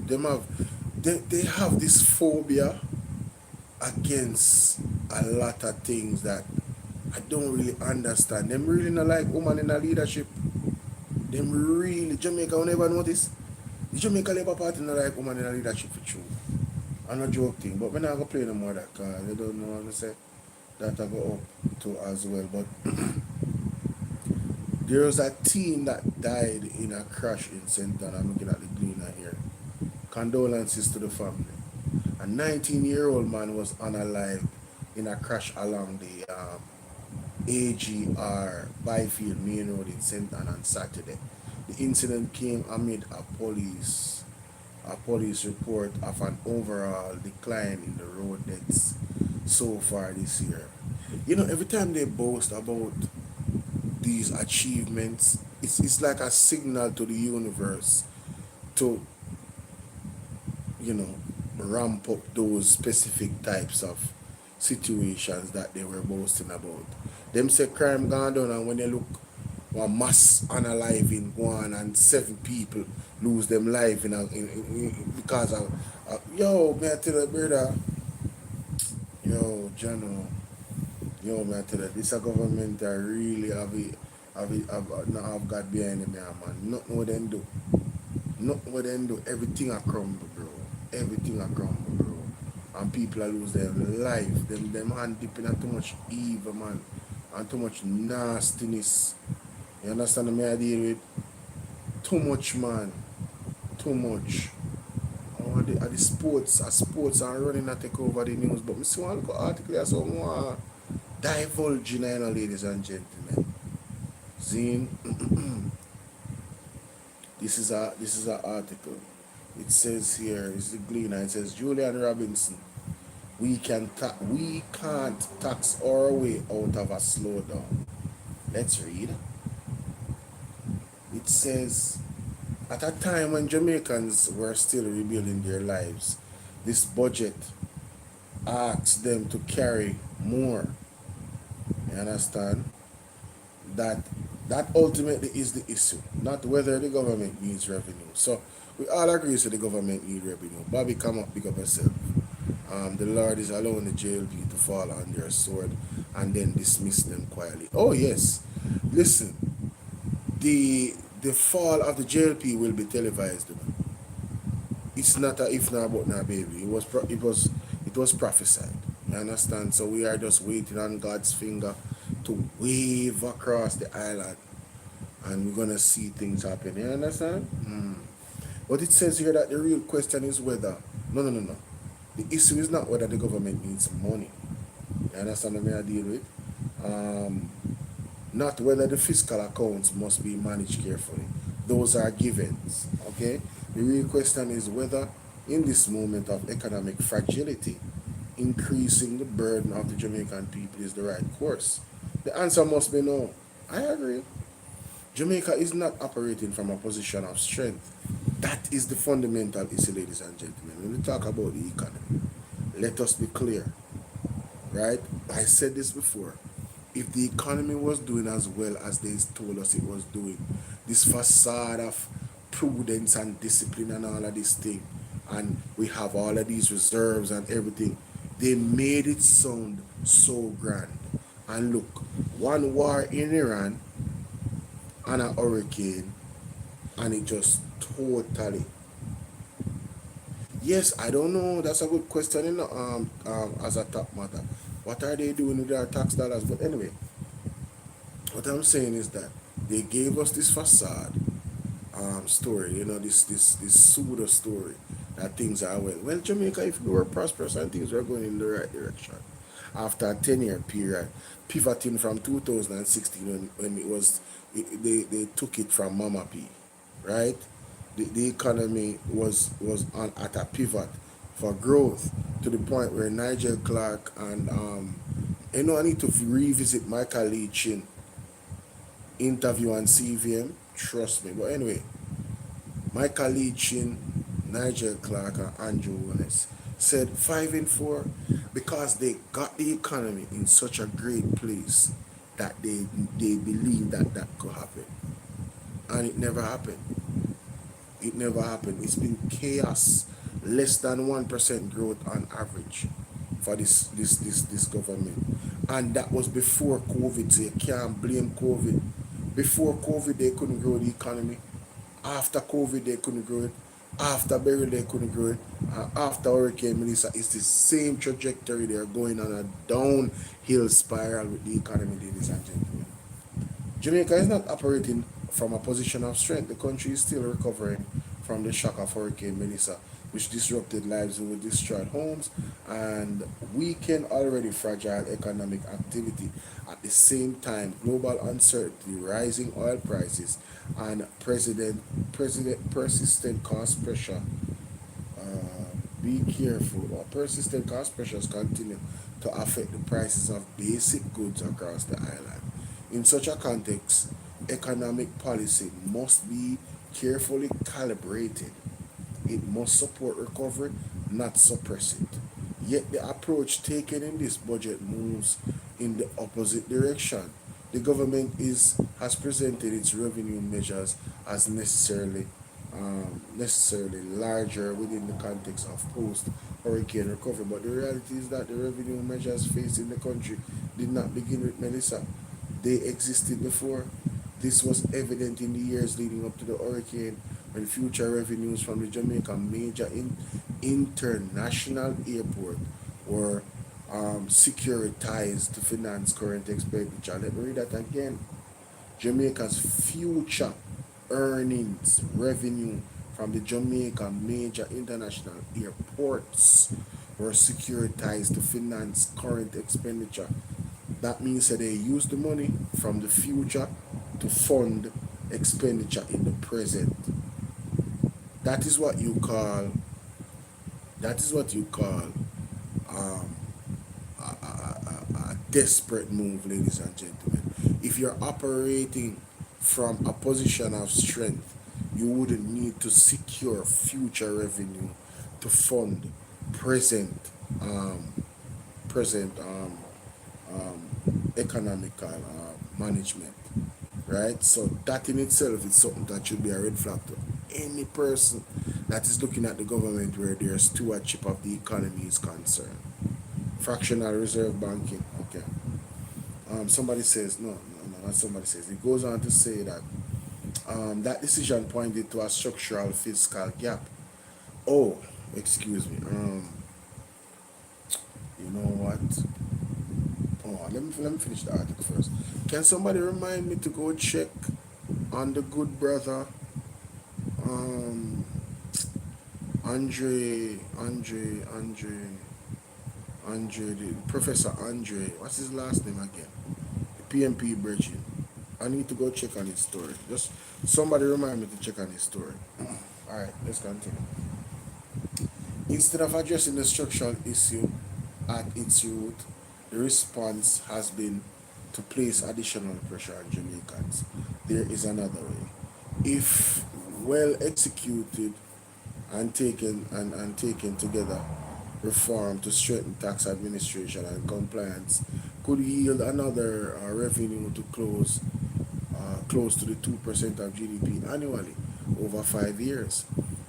They have this phobia against a lot of things that I don't really understand. Them really not like women in the leadership. Them really, Jamaica will never notice. The Jamaica Labour Party not like women in the leadership for true. I'm not joking, but we're not going to play no more of that because they don't know how to say that I go up to as well. But there was a teen that died in a crash in St. Ann. I'm looking at the Gleaner here. Condolences to the family. A 19-year-old man was unalive in a crash along the AGR Byfield Main Road in St. Ann on Saturday. The incident came amid a police report of an overall decline in the road deaths so far this year. You know, every time they boast about these achievements, it's like a signal to the universe to, you know, ramp up those specific types of situations that they were boasting about. Them say crime gone down, and when they look one mass unaliving one and 7 people lose them life because of yo, man, I tell you, brother, yo, Jano, yo, man, I tell you, this a government that really have got behind them, man. Nothing what them do. Nothing what them do. Everything a crumble, bro. Everything a crumble, bro. And people are lose their life. Them hand dipping at too much evil, man. And too much nastiness. You understand me I deal with? Too much, man. Too much. Oh, the sports are running to take over the news. But I see one look article here, so more divulging, you know, ladies and gentlemen. Zine. This is an article. It says here, it's the Gleaner. It says Julian Robinson. We can't tax our way out of a slowdown. Let's read. It says, at a time when Jamaicans were still rebuilding their lives, this budget asks them to carry more. You understand? That ultimately is the issue, not whether the government needs revenue. So we all agree that the government needs revenue. Bobby, come up, pick up yourself. The Lord is allowing the JLP to fall on their sword and then dismiss them quietly. Oh yes, listen, the fall of the JLP will be televised. It's not a if not but not baby. It was prophesied. You understand? So we are just waiting on God's finger to wave across the island, and we're gonna see things happen. You understand? But it says here that the real question is whether no. The issue is not whether the government needs money. You understand what I deal with? Not whether the fiscal accounts must be managed carefully. Those are givens. Okay? The real question is whether in this moment of economic fragility, increasing the burden of the Jamaican people is the right course. The answer must be no. I agree. Jamaica is not operating from a position of strength. That is the fundamental issue, ladies and gentlemen. When we talk about the economy, let us be clear, right? I said this before. If the economy was doing as well as they told us it was doing, this facade of prudence and discipline and all of this thing, and we have all of these reserves and everything, they made it sound so grand. And look, one war in Iran and a hurricane, and it just totally. Yes, I don't know. That's a good question, you know, as a top matter. What are they doing with their tax dollars? But anyway, what I'm saying is that they gave us this facade story, you know, this pseudo story that things are well. Well, Jamaica, if we were prosperous and things were going in the right direction, after a 10-year period, pivoting from 2016 when it was, they took it from Mama P, right? The economy was on at a pivot for growth to the point where Nigel Clark and you know, I need to revisit Michael Lee Chin interview on CVM, trust me. But anyway, Michael Lee Chin, Nigel Clark and Andrew Wallace said 5 and 4 because they got the economy in such a great place that they believe that could happen, and it never happened. It never happened. It's been chaos, less than 1% growth on average for this government, and that was before COVID. So you can't blame COVID. Before COVID, they couldn't grow the economy. After COVID, they couldn't grow it. After Beryl, they couldn't grow it. After Hurricane Melissa, it's the same trajectory. They're going on a downhill spiral with the economy, ladies and gentlemen. Jamaica is not operating from a position of strength. The country is still recovering from the shock of Hurricane Melissa, which disrupted lives and destroyed homes and weakened already fragile economic activity. At the same time, global uncertainty, rising oil prices, and persistent cost pressure. Be careful. Persistent cost pressures continue to affect the prices of basic goods across the island. In such a context, economic policy must be carefully calibrated. It must support recovery, not suppress it. Yet the approach taken in this budget moves in the opposite direction. The government has presented its revenue measures as necessarily larger within the context of post-hurricane recovery. But the reality is that the revenue measures faced in the country did not begin with Melissa. They existed before. This was evident in the years leading up to the hurricane, when future revenues from the Jamaica major international airport were securitized to finance current expenditure. Let me read that again. Jamaica's future earnings revenue from the Jamaica major international airports were securitized to finance current expenditure. That means that they use the money from the future to fund expenditure in the present. That is what you call a desperate move, ladies and gentlemen. If you're operating from a position of strength, you wouldn't need to secure future revenue to fund present economical management, right? So that in itself is something that should be a red flag to any person that is looking at the government where their stewardship of the economy is concerned. Fractional reserve banking, okay. Somebody says, no, not somebody says. It goes on to say that that decision pointed to a structural fiscal gap. Oh, excuse me. You know what? Oh, let me finish the article first. Can somebody remind me to go check on the good brother, Professor Andre, what's his last name again? The PMP Bridging. I need to go check on his story. Just somebody remind me to check on his story. All right, let's continue. Instead of addressing the structural issue at its root, the response has been to place additional pressure on Jamaicans. There is another way. If well executed and taken together, reform to strengthen tax administration and compliance could yield another revenue to close to the 2% of GDP annually over 5 years.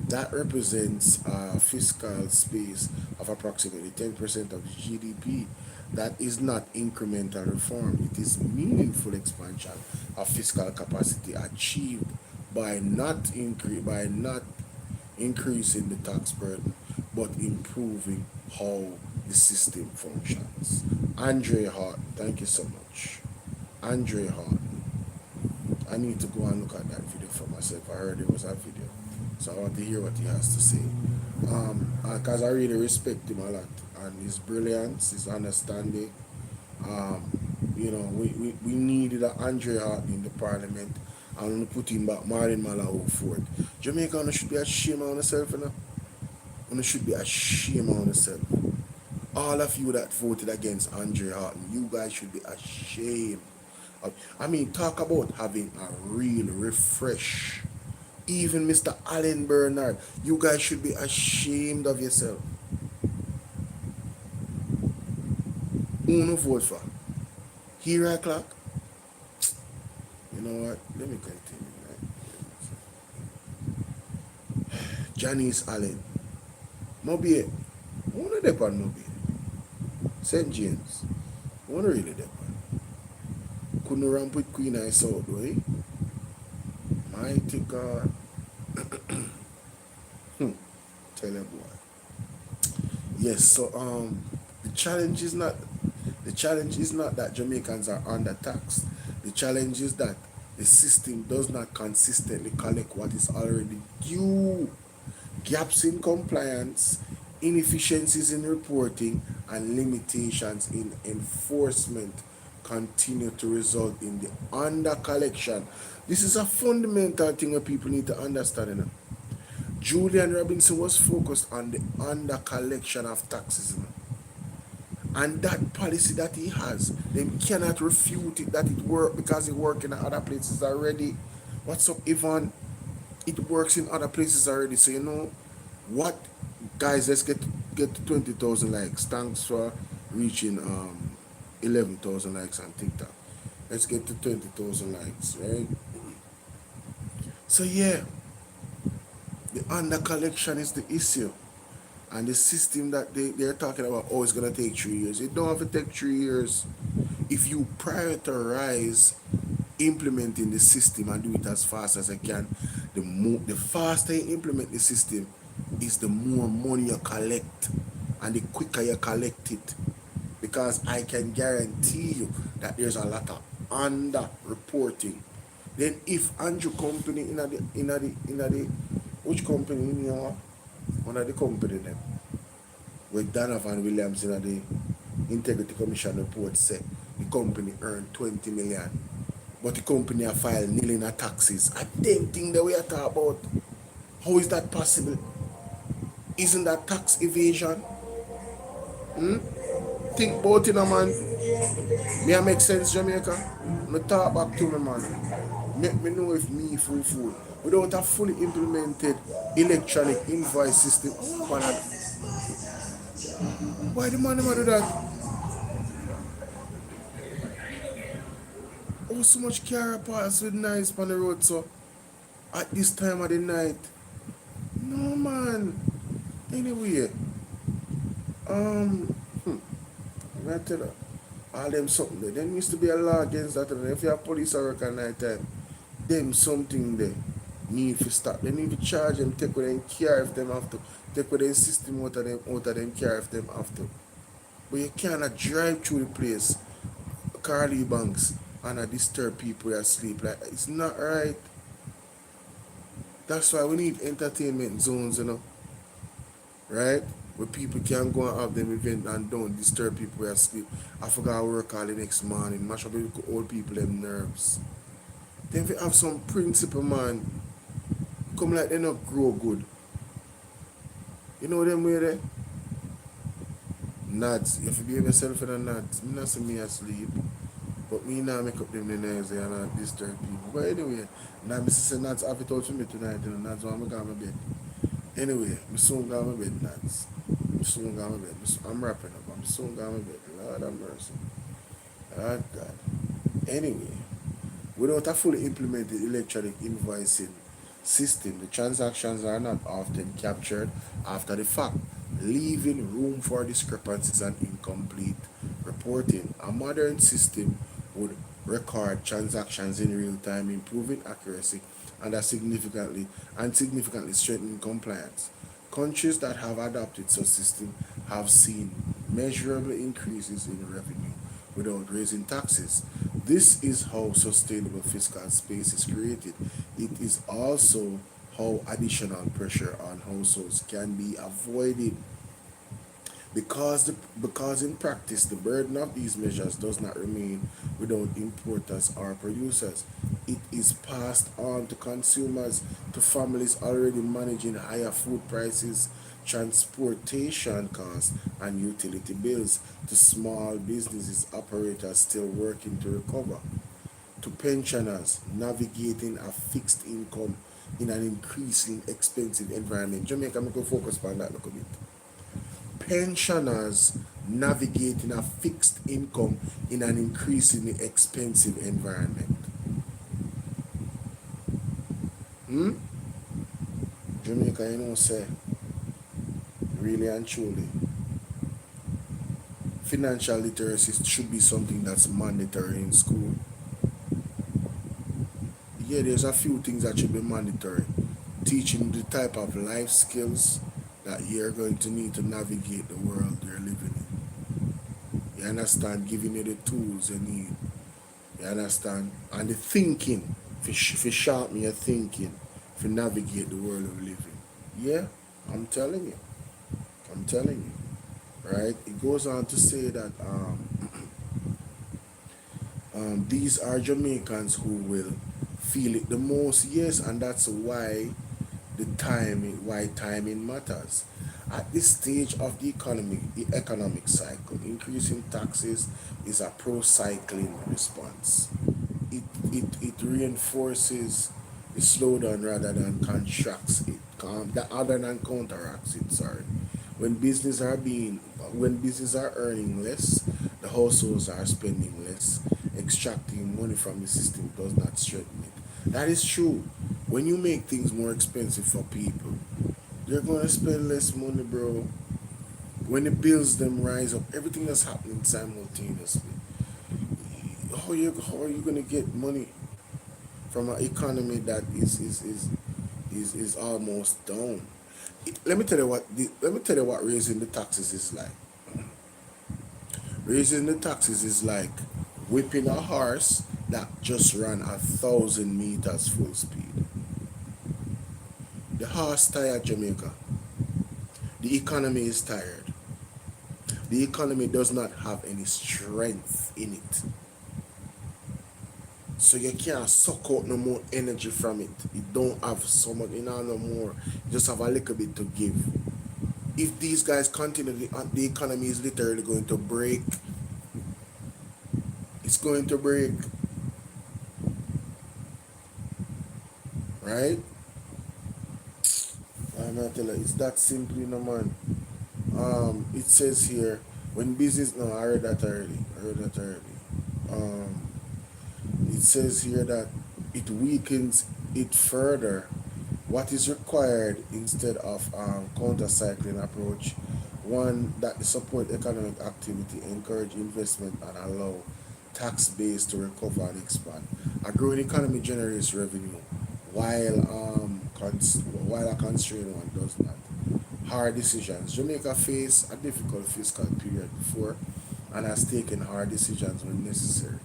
That represents a fiscal space of approximately 10% of GDP. That is not incremental reform. It is meaningful expansion of fiscal capacity achieved by not increasing the tax burden, but improving how the system functions. Andre Hart, thank you so much. Andre Hart. I need to go and look at that video for myself. I heard there was a video, so I want to hear what he has to say. Because I really respect him a lot, and his brilliance, his understanding. You know, we needed an Andre Hart in the parliament, and we put him back Martin Malao forward. Jamaica should be ashamed of yourself, you know. You should be ashamed of yourself. All of you that voted against Andre Hart, you guys should be ashamed. I mean, talk about having a real refresh. Even Mr. Allen Bernard, you guys should be ashamed of yourself. Who no vote for? Hero Clark? You know what? Let me continue. Right? Janice Allen. Mobier. Who no dep on Mobier? St. James. Who no really dep on? Couldn't ramp with Queen I saw, though, eh? Mighty God. Tell you, boy. Yes, so the challenge is not that Jamaicans are undertaxed. The challenge is that the system does not consistently collect what is already due. Gaps in compliance, inefficiencies in reporting, and limitations in enforcement continue to result in the under collection. This is a fundamental thing that people need to understand. You know? Julian Robinson was focused on the under collection of taxes. You know? And that policy that he has, they cannot refute it that it works because it works in other places already. What's up, Ivan? It works in other places already. So you know what, guys? Let's get to 20,000 likes. Thanks for reaching 11,000 likes on TikTok. Let's get to 20,000 likes, right? So yeah, the under collection is the issue. And the system that they're talking about, oh, it's going to take 3 years. It don't have to take 3 years. If you prioritize implementing the system and do it as fast as I can, the faster you implement the system is the more money you collect and the quicker you collect it. Because I can guarantee you that there's a lot of under-reporting. Then if Andrew company in the which company in your one of the company them with Donovan Williams in the Integrity Commission report said the company earned 20 million, but the company have filed nil in taxes. I don't think that we are talking about. How is that possible? Isn't that tax evasion? Think about it, man. Me I make sense, Jamaica. Me talk back to me, man. Make me know if me fool. Without a fully implemented electronic invoice system. Oh, man. Why the man never do that? Oh, so much car parts with nice on the road, so at this time of the night. No, man. Anyway, I tell you, all them something there. There used to be a law against that. And if you have police at work at night time, them something there need to stop. They need to charge them, take with them care if them have to, take with them system out of them care if them have to. But you cannot drive through the place, Carly Banks, and disturb people asleep. Like, it's not right. That's why we need entertainment zones, right? Where people can go and have them event and don't disturb people asleep. I forgot to work all the next morning, mash up the old people them nerves. Then we have some principle, man. Come like they not grow good. You know them way there? Nads. You have to behave yourself in a nads. Me not see me asleep. But me now make up them the nerves and not disturb people. But anyway, now Mr. say nads have it out for me tonight, Nads why I'm going to my bed. Anyway, I'm soon going to my bed, Nads. I'm soon going to my bed. I'm wrapping up. I'm soon going to my bed. Lord have mercy. Lord God. Anyway, without a fully implemented electronic invoicing system, the transactions are not often captured after the fact, leaving room for discrepancies and incomplete reporting. A modern system would record transactions in real time, improving accuracy and significantly strengthening compliance. Countries that have adopted such system have seen measurable increases in revenue without raising taxes. This is how sustainable fiscal space is created. It is also how additional pressure on households can be avoided. Because in practice, the burden of these measures does not remain without importers or producers. It is passed on to consumers, to families already managing higher food prices, transportation costs, and utility bills, to small businesses operators still working to recover, to pensioners navigating a fixed income in an increasingly expensive environment. Jamaica, I'm going to focus on that a little bit. Pensioners navigating a fixed income in an increasingly expensive environment. Jamaica, say, really and truly, financial literacy should be something that's mandatory in school. Yeah, there's a few things that should be mandatory. Teaching the type of life skills that you're going to need to navigate the world you're living in. You understand? Giving you the tools you need. You understand? And the thinking, for sharpen your thinking, to navigate the world we live in. Yeah, I'm telling you. Right? It goes on to say that these are Jamaicans who will feel it the most. Yes, and that's why timing matters. At this stage of the economic cycle, increasing taxes is a pro-cycling response. It reinforces the slowdown rather than contracts it, other than counteracts it. Sorry. When businesses are earning less, the households are spending less. Extracting money from the system does not strengthen it. That is true. When you make things more expensive for people, they're going to spend less money, bro. When the bills them rise up, everything that's happening simultaneously. How are you going to get money from an economy that is almost down? Let me tell you what raising the taxes is like. Raising the taxes is like whipping a horse that just ran 1,000 meters full speed. The horse tired, Jamaica. The economy is tired. The economy does not have any strength in it. So you can't suck out no more energy from it. You don't have so much, no more. You just have a little bit to give. If these guys continue, the economy is literally going to break. It's going to break. Right? I'm not telling you, it's that simple, man. It says here, when business, no, I heard that already. It says here that it weakens it further. What is required instead of counter-cycling approach? One that support economic activity, encourage investment, and allow tax base to recover and expand. A growing economy generates revenue, while while a constrained one does not. Hard decisions. Jamaica faced a difficult fiscal period before and has taken hard decisions when necessary.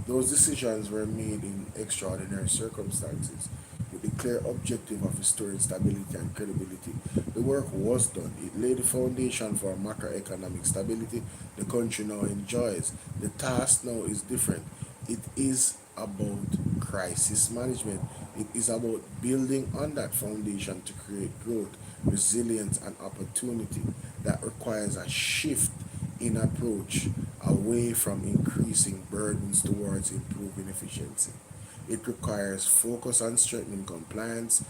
Those decisions were made in extraordinary circumstances with the clear objective of restoring stability and credibility. The work was done. It laid the foundation for macroeconomic stability the country now enjoys. The task now is different. It is about crisis management. It is about building on that foundation to create growth, resilience, and opportunity. That requires a shift in approach away from increasing burdens towards improving efficiency. It requires focus on strengthening compliance,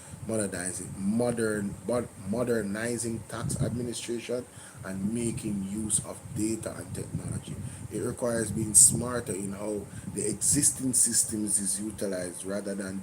modernizing tax administration, and making use of data and technology. It requires being smarter in how the existing systems is utilized rather than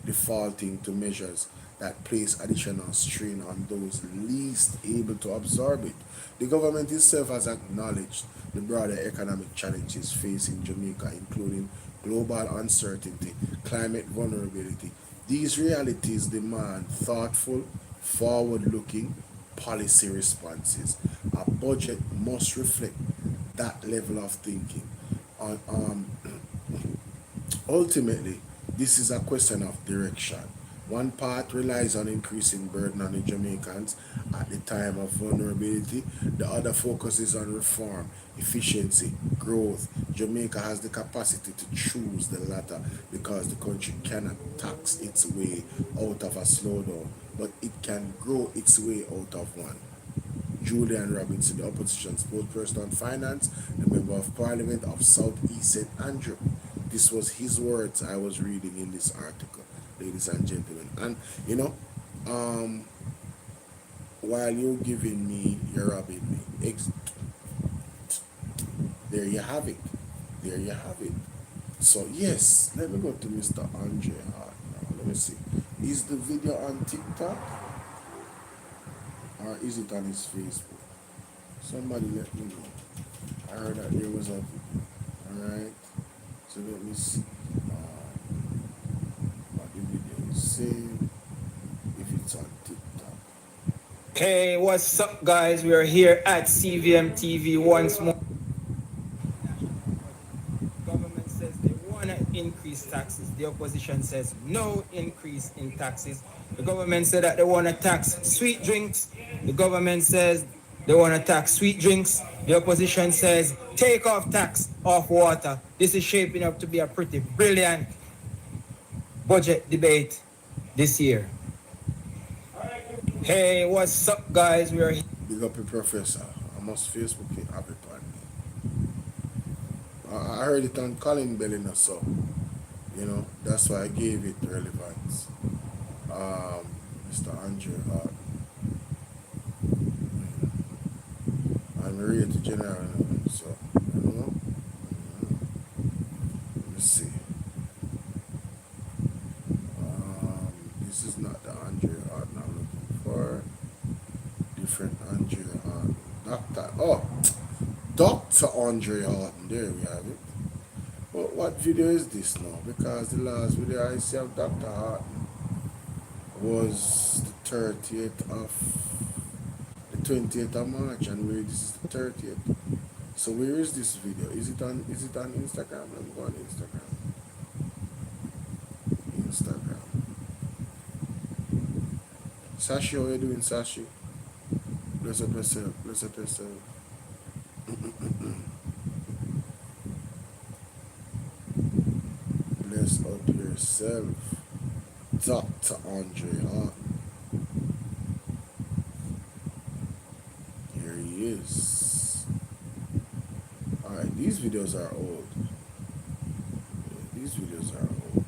defaulting to measures that place additional strain on those least able to absorb it. The government itself has acknowledged the broader economic challenges facing Jamaica, including global uncertainty, climate vulnerability. These realities demand thoughtful, forward-looking policy responses. A budget must reflect that level of thinking. Ultimately, this is a question of direction. One part relies on increasing burden on the Jamaicans at the time of vulnerability. The other focuses on reform, efficiency, growth. Jamaica has the capacity to choose the latter because the country cannot tax its way out of a slowdown, but it can grow its way out of one. Julian Robinson, the opposition spokesperson on finance, the member of parliament of South East St. Andrew. This was his words I was reading in this article, ladies and gentlemen. And while you're giving me, you're robbing me. There you have it. There you have it. So yes, let me go to Mr. Andre Hart now. Let me see. Is the video on TikTok? Or is it on his Facebook? Somebody let me know. I heard that there was a video. Alright. So let me see what the video is saying. If it's on TikTok. Hey, what's up, guys? We are here at CVM TV once more. Government says they want to increase taxes. The opposition says no increase in taxes. The government said that they want to tax sweet drinks. The government says they want to tax sweet drinks. The opposition says take off tax off water. This is shaping up to be a pretty brilliant budget debate this year. Hey, what's up, guys? We are here. Big up your professor. I must Facebook it, have it on me. I heard it on Colin Bellina, so that's why I gave it relevance. Mr. Andrew Hart. I'm ready to general, so let me see. This is not the Andrew Hart I'm looking for. Different Andrew Hart. Dr. Andre Horton. There we have it. But what video is this now? Because the last video I see of Dr. Horton was the 30th of the 20th of March, and this is the 30th. So where is this video? Is it on Instagram? Let me go on Instagram. Sashi, how you doing, Sashi? Bless up yourself. Bless up yourself. Bless himself, Dr. Andre Hart. Here he is. Alright, these videos are old. Yeah, these videos are old.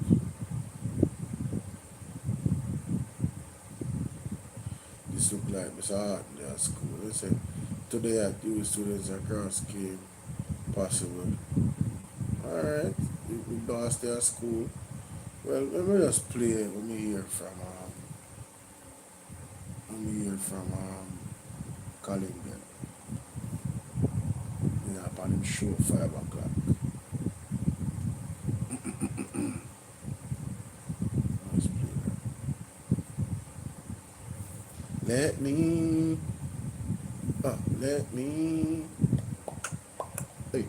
This look like Mr. Hart in their school. They say today at you students across came possible. Alright, we lost their school. Well, let me just play. Let me hear from Colin then. Yeah, upon him show 5 o'clock. Let's play that. Let me. Hey,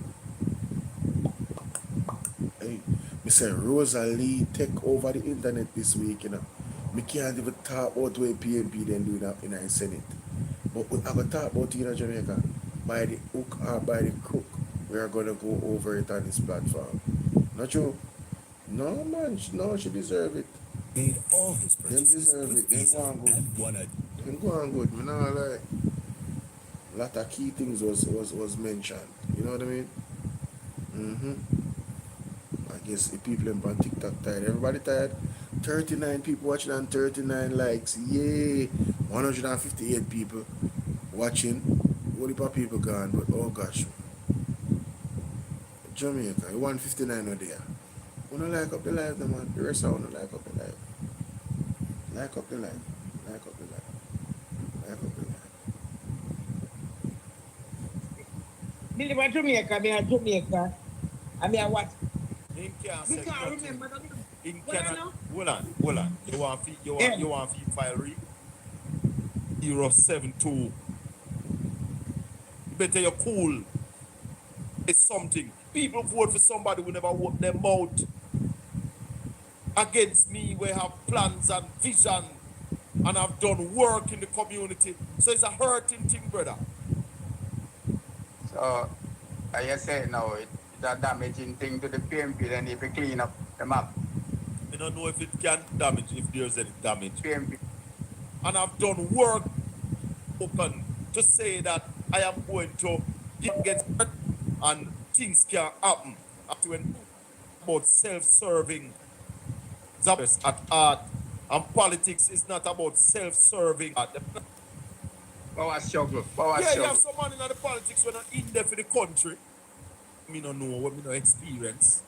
me say Rosalie take over the internet this week, you know. Me can't even talk about the way PNP then do that in the Senate. But we have a talk about it in Jamaica. By the hook or by the crook, we are gonna go over it on this platform. Not true? No man, no, she deserve it. Made all his Them purchases deserve with it. Them Visa go on good. and won a Them go on good. Me nah like. A lot of key things was mentioned. You know what I mean? I guess the people on TikTok tired. Everybody tired. 39 people watching and 39 likes. Yay! 158 people watching. What heap people gone? But oh gosh. Jamaica, 159 are there. Wanna like up the live, no man. The rest of wanna like up the live. Like up the live. Like up the live. Like up the live. Billy, what Jamaica? Me a Jamaica. I mean, what? Him can't We say can't nothing. remember. Him Well, cannot. no. Hold on. You want fee file read? 072. You better you're cool. It's something. People vote for somebody who never open their mouth. Against me, we have plans and vision. And I've done work in the community. So it's a hurting thing, brother. So, as you say now, it's a damaging thing to the PMP, then if you clean up the map. I don't know if it can damage, if there's any damage. PMP. And I've done work open to say that I am going to get hurt and things can happen. When about self-serving at art, and politics is not about self-serving. Power struggle. You have some man in the politics when I'm in there for the country. Me don't know what me no experience.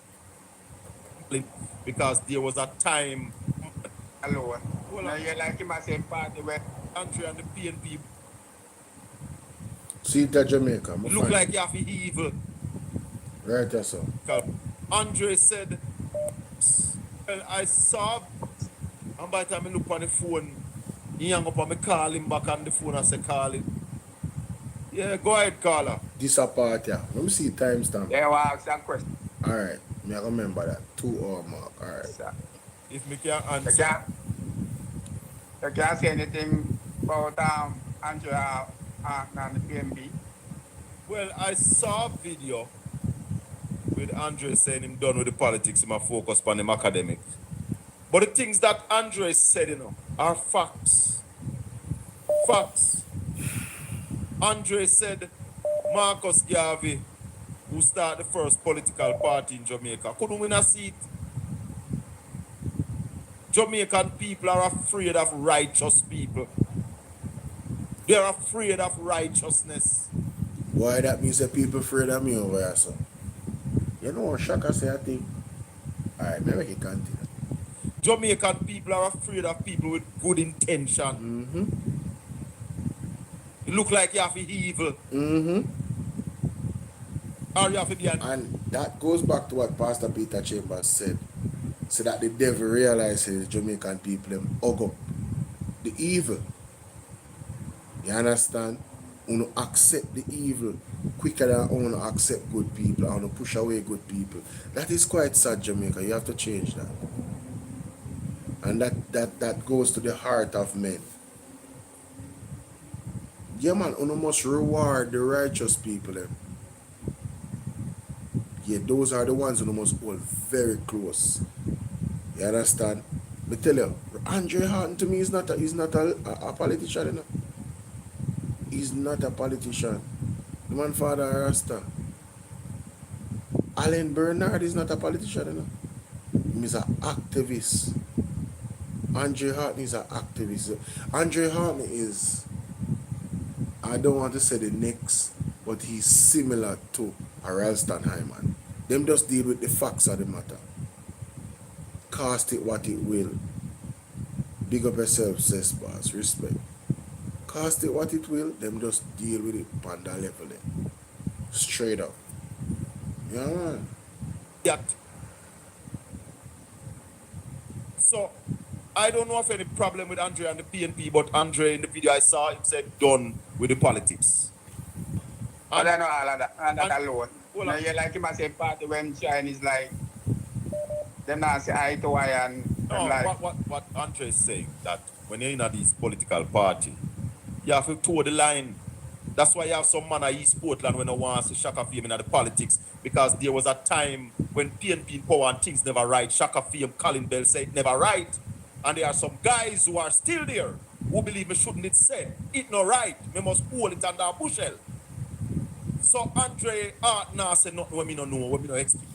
Because there was a time. Hello. Now you like him at the same party where country and the PNP. See that Jamaica. Look like you have evil. Right there, sir. Andre said, well, I saw, and by the time I look on the phone, he hung up and me call him back on the phone and say, call him. Yeah, go ahead, caller. This a part, yeah. Let me see timestamp. Yeah, well, ask that question. Alright, me I remember that. 2 hour mark. Alright. If me can answer. You can't say anything about Andrea and the PNB. Well, I saw a video with Andre saying him done with the politics, him a focus on him academic. But the things that Andre said, you know, are facts. Facts. Andre said Marcus Garvey, who started the first political party in Jamaica, couldn't win a seat. Jamaican people are afraid of righteous people. They are afraid of righteousness. Why that means that people afraid of me over here, so? You know what Shaka say, I think? Alright, maybe he continue. Jamaican people are afraid of people with good intention. You look like you have to be evil. Or you have to be And that goes back to what Pastor Peter Chambers said. So that the devil realizes Jamaican people them hug up the evil. You understand? You accept the evil quicker than you accept good people and you push away good people. That is quite sad, Jamaica. You have to change that. And that goes to the heart of men. Yeah man, you must reward the righteous people then. Yeah, those are the ones who must hold very close. You understand? Me tell you, Andre Horton to me is not a politician, you know. He's not a politician. The man father a Rasta. Alan Bernard is not a politician, you know. He's an activist. Andre Horton is an activist. Andre Horton is, I don't want to say the next, but he's similar to a Ralston Hyman. Them just deal with the facts of the matter. Cast it what it will. Big up yourself, says boss. Respect. Cast it what it will, them just deal with it on that level there. Straight up. Yeah, man. Yeah. So, I don't know if any problem with Andre and the PNP, but Andre in the video I saw, him said done with the politics. I don't know all of that, and that alone. Well, now, you like him as a party when Chinese like, them not say eye to eye and no, like... what Andre is saying, that when you're in this political party, you have to toe the line. That's why you have some man at East Portland when I want to Shaka Fame in the politics, because there was a time when PNP in power and things never right. Shaka Fame, Colin Bell said never right. And there are some guys who are still there who believe me shouldn't it said. It not right. Me must hold it under a bushel. So Andre now said nothing when me no know, when me no expect.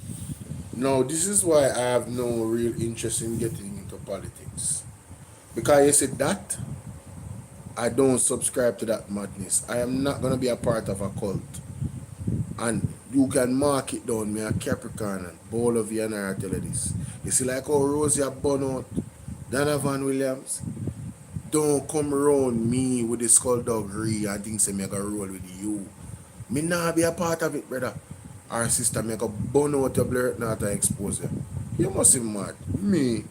No, this is why I have no real interest in getting into politics. Because you said that, I don't subscribe to that madness. I am not going to be a part of a cult. And you can mark it down, me a Capricorn and Bolo and I tell you this. You see like how Rosie a burn out, Donovan Williams, don't come around me with the skullduggery and things say me I go roll with you. Me not be a part of it, brother. Our sister make a burn out your blur not to expose you. You must be mad. Me,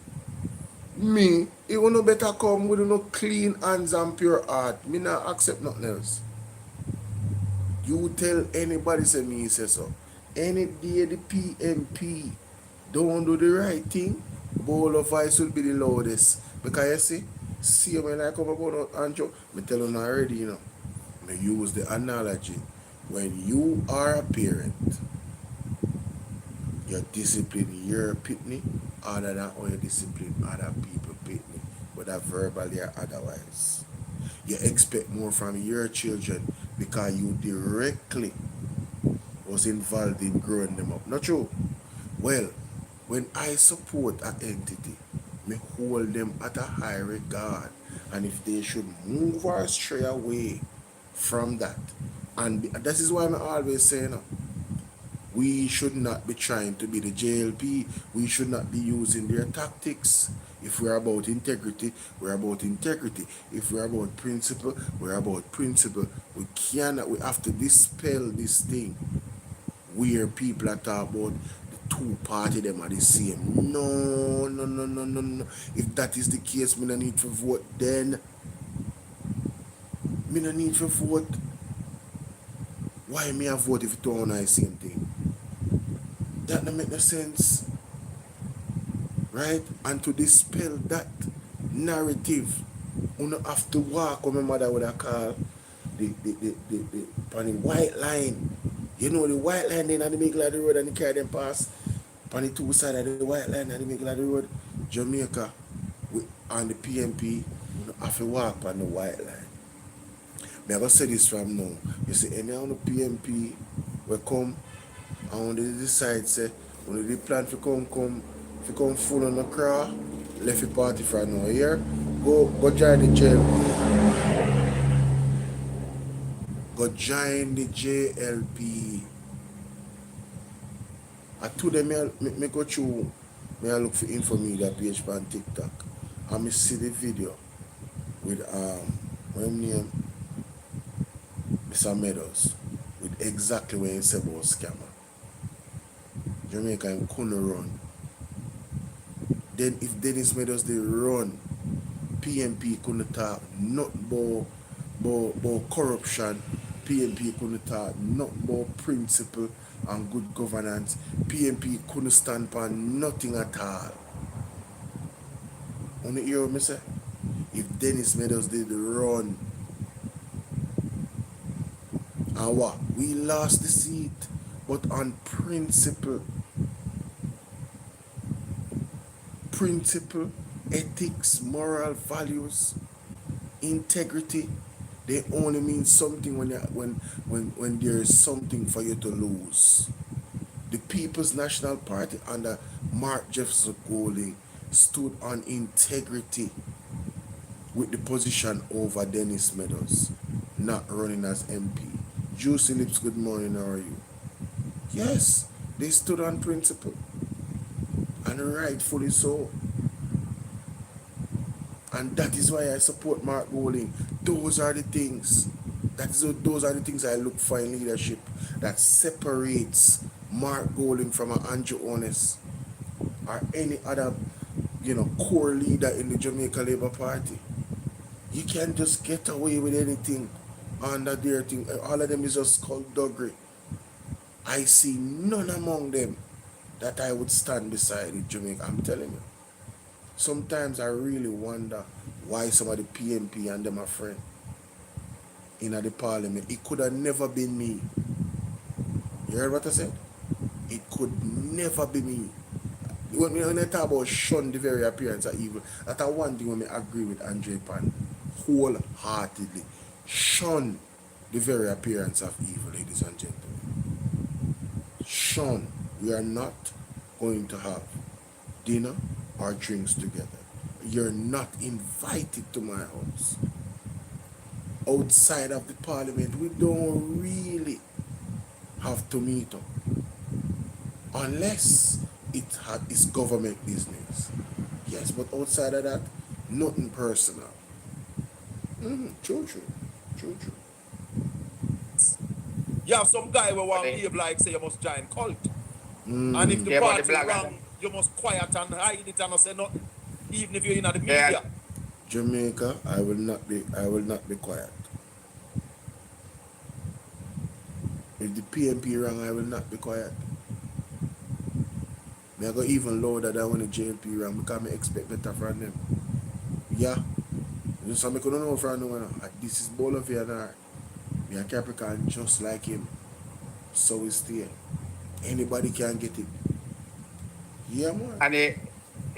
it will no better come with no clean hands and pure heart. Me not accept nothing else. You tell anybody say me say so. Any day the PMP don't do the right thing, Bolo voice will be the loudest. Because you see when I come about Andrew, me tell you already, you know. Me use the analogy. When you are a parent, you discipline your pitney other than how you discipline other people pitney, whether verbally or otherwise. You expect more from your children because you directly was involved in growing them up. Not true? Well, when I support an entity, me hold them at a high regard. And if they should move or stray away from that, and this is why I'm always saying, we should not be trying to be the JLP. We should not be using their tactics. If we're about integrity, we're about integrity. If we're about principle, we're about principle. We have to dispel this thing where people are talking about the two parties them are the same. No. If that is the case, me no need to vote then. Me no need to vote. Why me a vote if it don't the same thing? That don't make no sense. Right? And to dispel that narrative, you don't have to walk, what my mother would have called the white line. You know the white line then and the middle of the road and the carry them pass. On the two sides of the white line and the middle of the road, Jamaica and the PMP, you don't have to walk on the white line. I'm going to say this from now. You see, any on the PMP will come and when they decide, say, when they plan to come full on the car, left the party from now here, go join the jail. Go join the JLP. I told them, I go through, I look for Infomedia page on TikTok. And I see the video with, what name? Mr. Meadows, with exactly where he said about scammer. Jamaica couldn't run. Then if Dennis Meadows they run, PMP couldn't talk nothing about corruption. PMP couldn't talk nothing about principle and good governance. PMP couldn't stand for nothing at all. On the hear me say? If Dennis Meadows did run, and what? We lost the seat, but on principle. principle, ethics, moral values, integrity, they only mean something when there is something for you to lose. The People's National Party under Mark Jefferson Golding stood on integrity with the position over Dennis Meadows, not running as MP. Juicy Lips, good morning, how are you? Yes, they stood on principle, and rightfully so. And that is why I support Mark Golding. Those are the things. Those are the things I look for in leadership that separates Mark Golding from an Andrew Honest or any other, core leader in the Jamaica Labour Party. You can't just get away with anything under their thing. All of them is just skullduggery. I see none among them that I would stand beside in Jamaica. I'm telling you. Sometimes I really wonder why some of the PMP and them are friends in the parliament. It could have never been me. You heard what I said? It could never be me. When I talk about shun the very appearance of evil, that's one thing when I agree with Andre Pan wholeheartedly. Shun the very appearance of evil, ladies and gentlemen. Shun. We are not going to have dinner or drinks together. You're not invited to my house. Outside of the parliament, we don't really have to meet up unless it's government business. Yes, but outside of that, nothing personal. True. You have some guy who want to behave like say you must join cult. And if the party wrong, you must quiet and hide it and not say nothing. Even if you're in the media. Jamaica, I will not be quiet. If the PMP wrong, I will not be quiet. I go even louder than when the JLP wrong because I expect better from them. Yeah. So I don't know from them. This is Bolo now. Me a Capricorn just like him. So we stay. Anybody can get it. Yeah, man. And the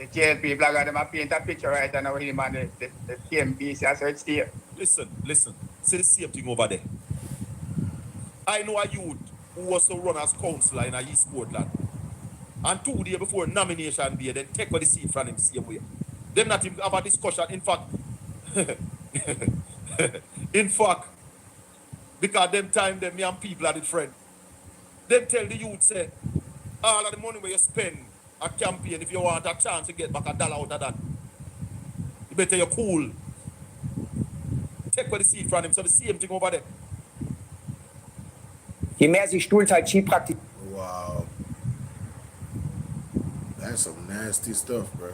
JLP blogger, them have paint a picture right now with him and the PMP, so it's there. Listen. See the same thing over there. I know a youth who was to run as councillor in East Portland. And 2 days before nomination day, then take the seat from him same way. Them not even have a discussion. In fact, because them time them me and people are the friend. Them tell the youth say, all of the money where you spend a campaign, if you want a chance to get back $1 out of that, you better you cool. Take the seat from him. So the same thing over there. Je mehr sich Stuhl halt cheap praktisch. Wow. That's some nasty stuff, bro.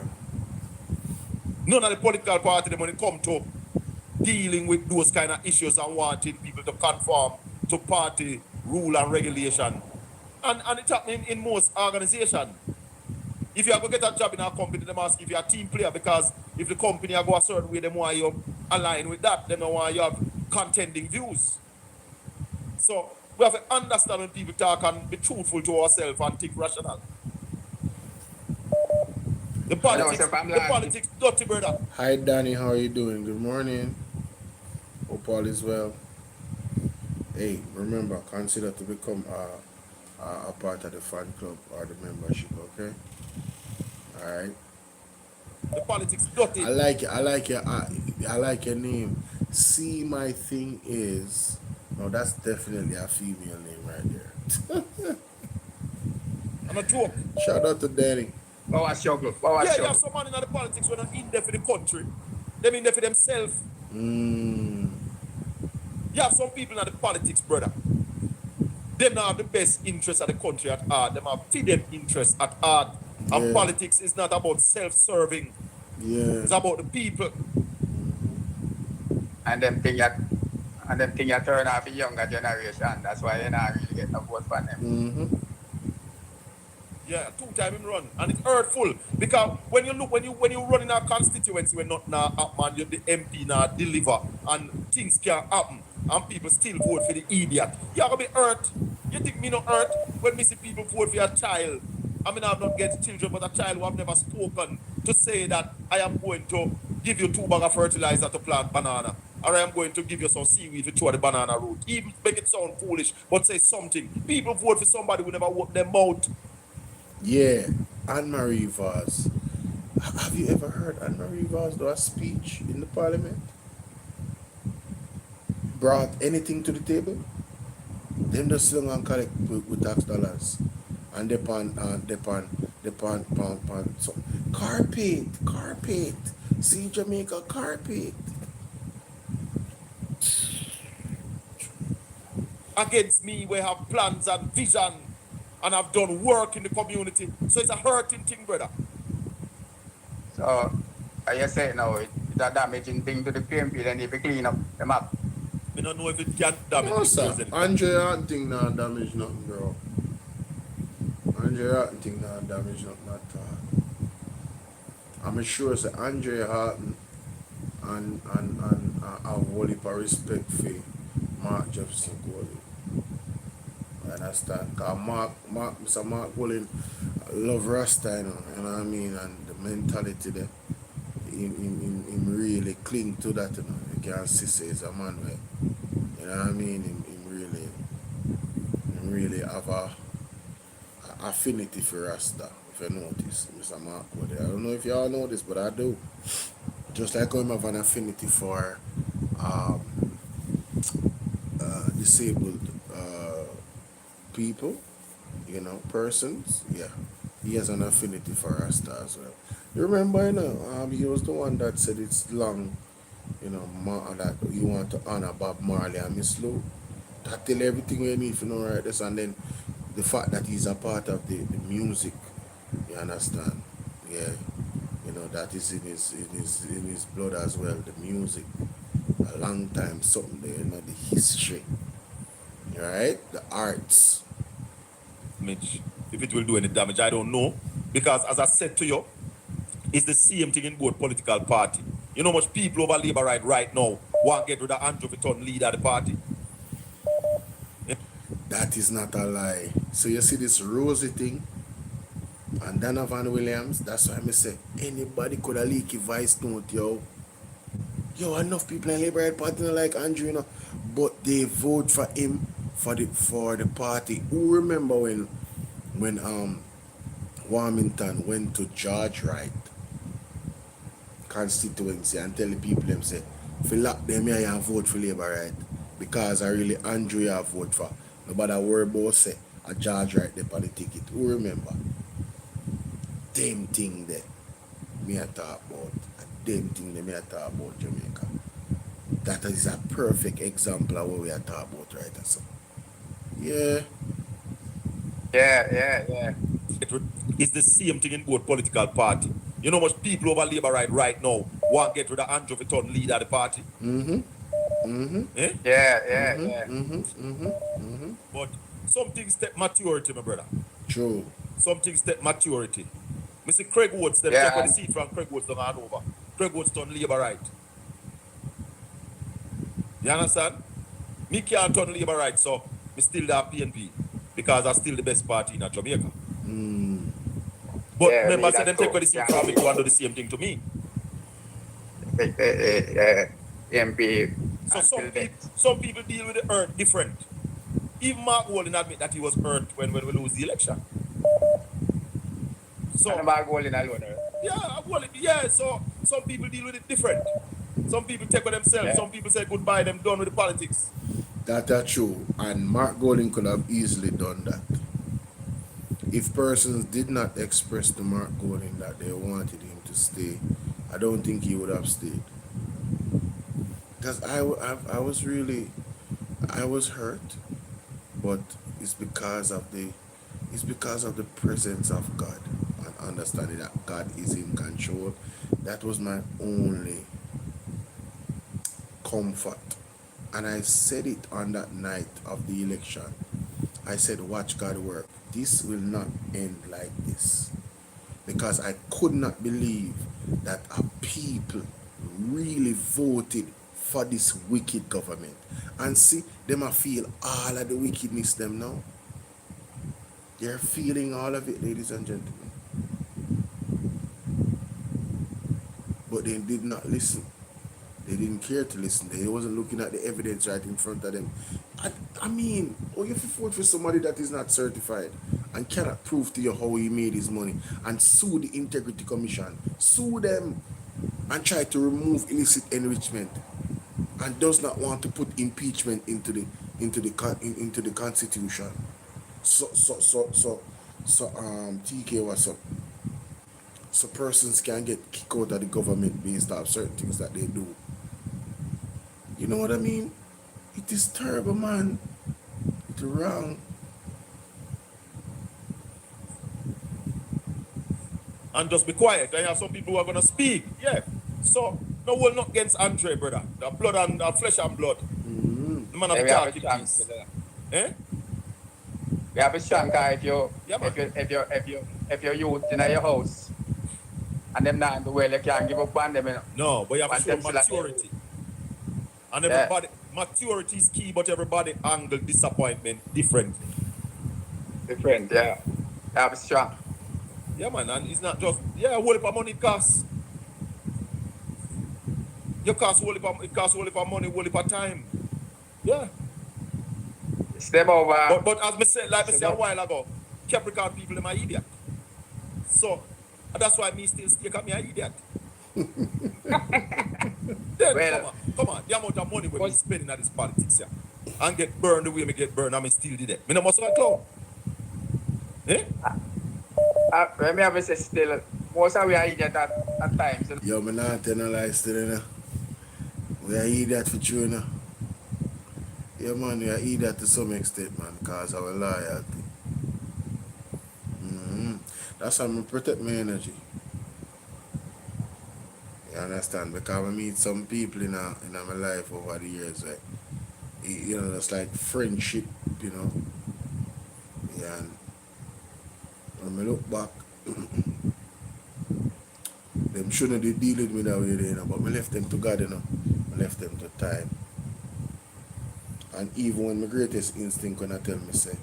None of the political party, when it come to dealing with those kind of issues and wanting people to conform to party rule and regulation. And it's happening in most organizations. If you are going to get a job in a company, they must give you a team player because if the company go a certain way, they want you align with that. They don't want you have contending views. So we have to understand when people talk and be truthful to ourselves and think rational. The politics, dirty brother. Hi Danny, how are you doing? Good morning. Hope all is well. Hey, remember, consider to become a part of the fan club or the membership, okay? Alright. The politics dirty. I like your name. See, my thing is, no, that's definitely a female name right there. I'm a joke. Shout out to Danny. Power struggle. You have some man in the politics when they're in there for the country. Them in there for themselves. You have some people in the politics, brother. They don't have the best interest of the country at heart. They have hidden interest at heart. And politics is not about self-serving. Yeah. It's about the people. And them thing you turn off the younger generation. That's why you're not really getting a vote from them. Yeah, 2 times in run. And it's hurtful. Because when you run in a constituency when nothing happen, the MP not deliver and things can happen and people still vote for the idiot. You're gonna be hurt. You think me not hurt when me see people vote for a child? I mean I've not get children, but a child who have never spoken to say that I am going to give you 2 bags of fertilizer to plant banana, or I am going to give you some seaweed to throw the banana root. Even make it sound foolish, but say something. People vote for somebody who never opened their mouth. Yeah, Anne-Marie Vaz. Have you ever heard Anne-Marie Vaz do a speech in the parliament? Brought anything to the table? Them just sit down and collect with tax dollars. And they pan so carpet. See Jamaica carpet. Against me, we have plans and vision, and I've done work in the community. So it's a hurting thing, brother. So, are you saying now it's a damaging thing to the PMP, then if you clean up the map? I don't know if it can damage No, the sir. president. Andre Horton thing not damage nothing, bro. Andre Horton thing not damage nothing at all. I'm sure say Andre Horton and have whole heap of respect for Mark Jefferson Golden. I understand. Cause Mr. Mark Golden love Rasta, you know what I mean, and the mentality there. Him really cling to that, you know. You can't see he's a man where, you know what I mean, him really have a affinity for Rasta, if you notice, Mr. Mark Golden. I don't know if y'all know this, but I do. Just like him have an affinity for disabled people, you know, persons, yeah. He has an affinity for Rasta as well. You remember, you know, he was the one that said it's long, you know, that you want to honor Bob Marley and Miss Lou. That tell everything you need to know right this, and then the fact that he's a part of the music, you understand? Yeah. You know, that is in his blood as well, the music. A long time, something there, you know, the history. Right? The arts. Mitch, if it will do any damage, I don't know. Because as I said to you, it's the same thing in both political party. You know how much people over Labour right now want to get rid of Andrew Fitton, leader of the party? Yeah. That is not a lie. So you see this Rosie thing and Donovan Williams, that's why I say anybody could have leaked a voice note, yo. Yo, enough people in Labour Party don't like Andrew, you know, but they vote for him for the party. Who remember when Warmington went to George Wright constituency and tell the people them say, if you lock them here and vote for Labour, right? Because I really Andrew I vote for. Nobody worry about say a George Wright there for the ticket. Who remember? Them thing there me I talk about. Them thing there me I talk about Jamaica. That is a perfect example of what we are talking about right now. So. Yeah. It's the same thing in both political party. You know how much people over Labour right now want to get rid of Andrew Fitton, leader of the party? But some things take maturity, my brother. True. Some things take maturity. Mr. Craig Woods, them take the seat from Craig Woods to Hanover. Craig Woods turn Labour right. You understand? Me can't turn Labour right, so me still have PNP because I'm still the best party in Jamaica. But remember, say them take the seat from me to do the same thing to me. MP. So some people deal with the earth different. Even Mark Walden admit that he was hurt when we lose the election. So Mark Walden alone. Yeah, so some people deal with it different. Some people take for themselves. Some people say goodbye, them done with the politics. That's true. And Mark Golding could have easily done that. If persons did not express to Mark Golding that they wanted him to stay, I don't think he would have stayed. Because I was hurt, but it's because of the presence of God and understanding that God is in control. That was my only comfort. And I said it on that night of the election. I said, watch God work. This will not end like this. Because I could not believe that a people really voted for this wicked government. And see, them feel all of the wickedness them now. They're feeling all of it, ladies and gentlemen. but they did not listen. They didn't care to listen. They wasn't looking at the evidence right in front of them. I mean, you have to vote for somebody that is not certified and cannot prove to you how he made his money, and sue the Integrity Commission, sue them, and try to remove illicit enrichment, and does not want to put impeachment into the Constitution. So TK, what's up? So persons can get kicked out of the government based off certain things that they do. You know what I mean? It is terrible, man. It's wrong. And just be quiet. I have some people who are gonna speak. Yeah. So no one not against Andre, brother. The blood and flesh and blood. Mm-hmm. The man of talking peace. Eh? We have a strong guy if you're youth in your house and them not do well, you can't give up on them, you know. No, but you have to show maturity. And everybody, maturity is key, but everybody handle disappointment differently. Different, yeah. You have a strong. Yeah, man, and it's not just, yeah, whole heap of money it costs. It costs whole heap of money, whole heap of time. Yeah. Step over. But as me said, like I said a while ago, Capricorn people, them are idiot. So, that's why me still stay at me an idiot. Then, Well, come on, the amount of money we spending at this politics, yeah, and get burned the way me get burned, and me still did it. Me no must have a clown. Eh? When me have to say still, most of we are idiot at times. Yo, me not tell no lies still, you know. We are idiot for true, you know. Yeah, man, we are idiot to some extent, man, because our loyalty. That's how I protect my energy. You understand? Because I meet some people in my life over the years, like, you know, it's like friendship, you know. Yeah, and when I look back, them shouldn't be dealing with that way, you know, but I left them to God, you know. I left them to time. And even when my greatest instinct when I tell me, say,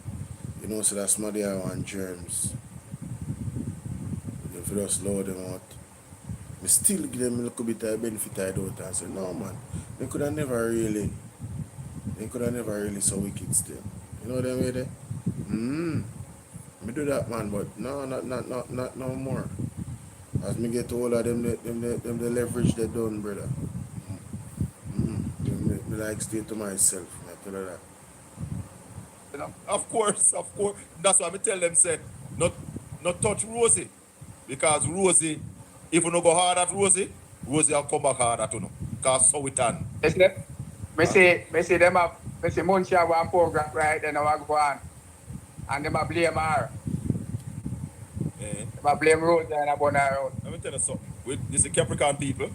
you know, so that's somebody I want germs. If you just load them out, I still give them a little bit of benefit I don't, and say, no, man, they could have never really so wicked still. You know what I mean? Me do that, man, but no, not no more. As me get older, them the leverage they done, brother. Me like stay to myself. I tell her that. You know, of course. That's why I tell them, say, not touch Rosie. Because Rosie, if you don't go hard at Rosie will come back hard at you. Because so it done. Isn't it? Me see them up, me see Munchie have one program right then I go on. And them a blame her. Them a blame Rosie and I burn her out. Let me tell you something. This is Capricorn people.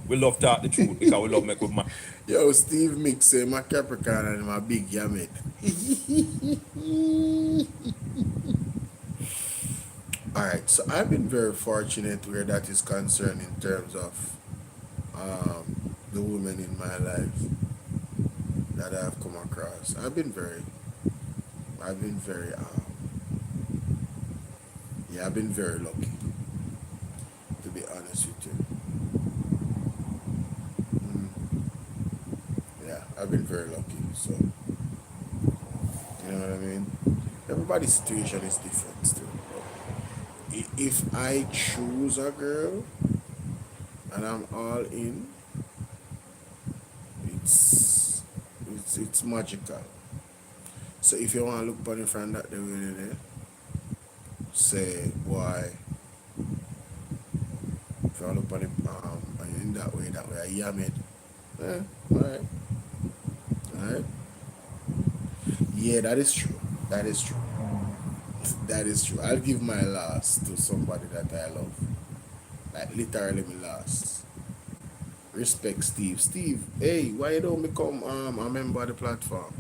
We love to talk the truth because we love make good man. Yo, Steve Mix say my Capricorn and my big yammet. Alright, so I've been very fortunate where that is concerned in terms of the women in my life that I've come across. I've been very lucky, to be honest with you. Yeah, I've been very lucky, so you know what I mean? Everybody's situation is different still. If I choose a girl and I'm all in, it's magical. So if you want to look upon your friend that they really there, say, boy, if you want to look upon it in that way, I yam it. Alright. Yeah, that is true. That is true. I'll give my last to somebody that I love. Like literally my last. Respect Steve. Steve, hey, why you don't become a member of the platform?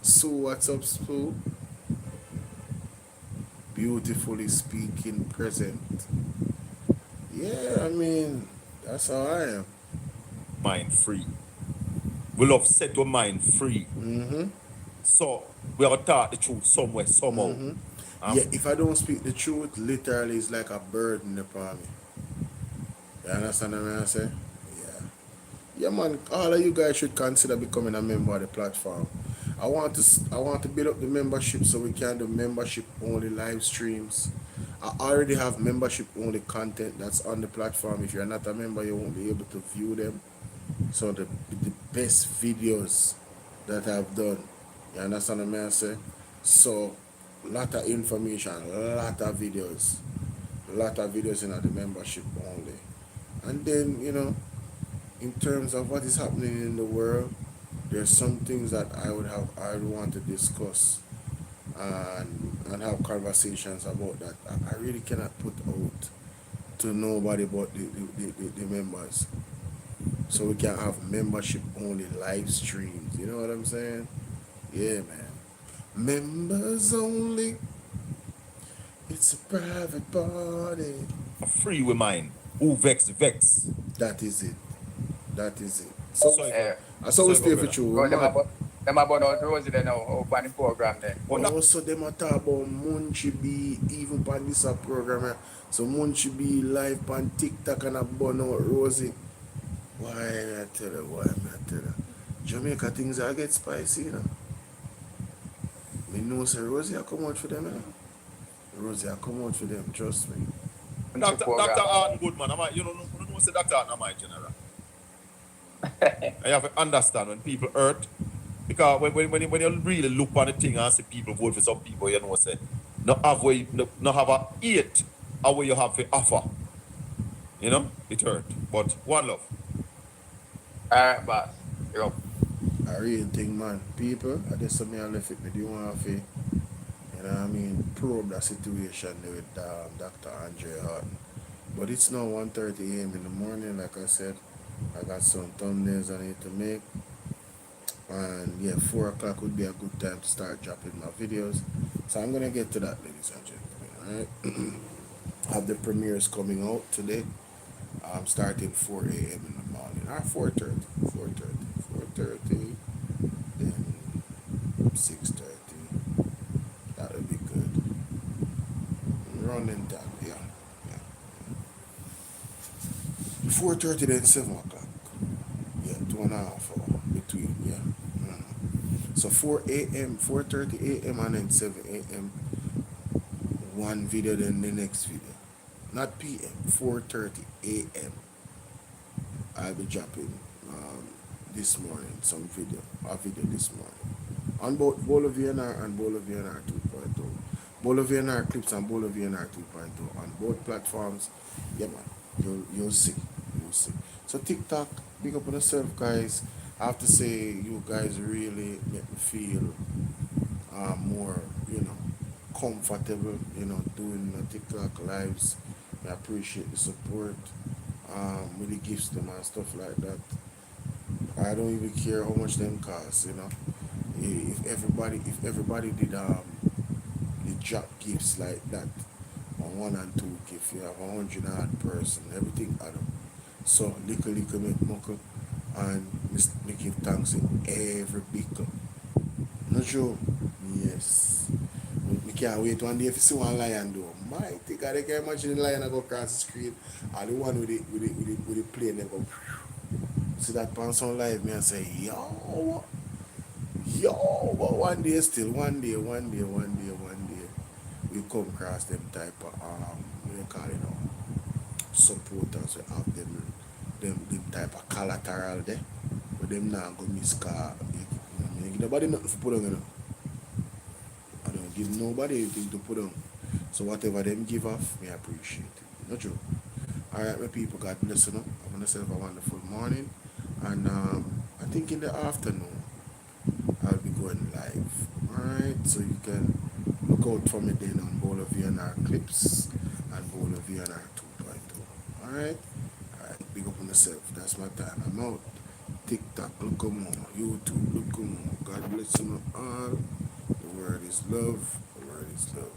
So what's up, Sue? Beautifully speaking, present. Yeah, I mean, that's how I am. Mind free. We love set your mind free. So we are taught the truth somewhere, somehow. Yeah, if I don't speak the truth, literally it's like a burden upon me. You understand what I say? Yeah. Yeah, man. All of you guys should consider becoming a member of the platform. I want to build up the membership so we can do membership only live streams. I already have membership only content that's on the platform. If you're not a member, you won't be able to view them. So the best videos that I've done. You understand what I say? So lot of information, lot of videos in the membership only. And then, in terms of what is happening in the world, there's some things that I would want to discuss and have conversations about that I really cannot put out to nobody but the members. So we can have membership only live streams. You know what I'm saying? Yeah, man. Members only. It's a private party. Free with mine. Who vex? That is it. So we stay for you. Them about out Rosie there now, open the program there. Also, them a talk about Munchie B, even on this program. So Munchie B live on Tik Tok and a burn out Rosie. Why I tell you? Jamaica things are get spicy, Me know say Rosie I come out for them, Rosie I come out for them, trust me. Dr. Arden Goodman, you don't know say Dr. Arden my general. You have to understand when people hurt, because when you really look on the thing and see people vote for some people, you know say not have a hate or what you have to offer. It hurt. But one love. Alright, boss. Yo. I really think, man, people, I just me I left it, me do want to, probe that situation there with Dr. Andre Harden. But it's now 1:30 a.m. in the morning, like I said. I got some thumbnails I need to make. And yeah, 4 o'clock would be a good time to start dropping my videos. So I'm going to get to that, ladies and gentlemen, alright? Have the premieres coming out today. Starting 4 a.m. in the morning. Or 4:30, then 6:30. That would be good. Running time, yeah. 4:30 then 7 o'clock. Yeah, 2.5 hours between, yeah. So 4 a.m., 4:30 a.m. and then 7 a.m. one video, then the next video. Not p.m., 4:30 a.m. I'll be dropping this morning a video this morning. On both Bolo VNR and Bolo VNR 2.0. Bolo VNR clips and Bolo VNR 2.0 on both platforms. Yeah, man, you'll see. So TikTok, big up on yourself, guys. I have to say, you guys really make me feel more, comfortable, doing the TikTok lives. I appreciate the support with the gifts them and stuff like that. I don't even care how much them cost, If everybody did the drop gifts like that on 1 and 2 gift, you have 100 odd person, everything add up. So little make muckle and me give thanks in every big cup. Not sure? Yes. We can't wait one day if you see one lion though. Mighty God, I can imagine the lion go across the screen and the one with the plane they go. See that pants on live me and say, yo, but one day, we come across them type of what you call it now, supporters. We have them type of collateral there, but them now go miss car. Nobody nothing to put on, I don't give nobody anything to put on. So whatever them give off, me appreciate it. Not true. Alright, my people, God bless you. Have yourself a wonderful morning. And I think in the afternoon I'll be going live. Alright, so you can look out for me then on Bolo VNR clips and Bolo VNR 2.0. Alright? Alright, big up on yourself. That's my time. I'm out. TikTok, look more. YouTube, look more. God bless you all. The word is love. The word is love.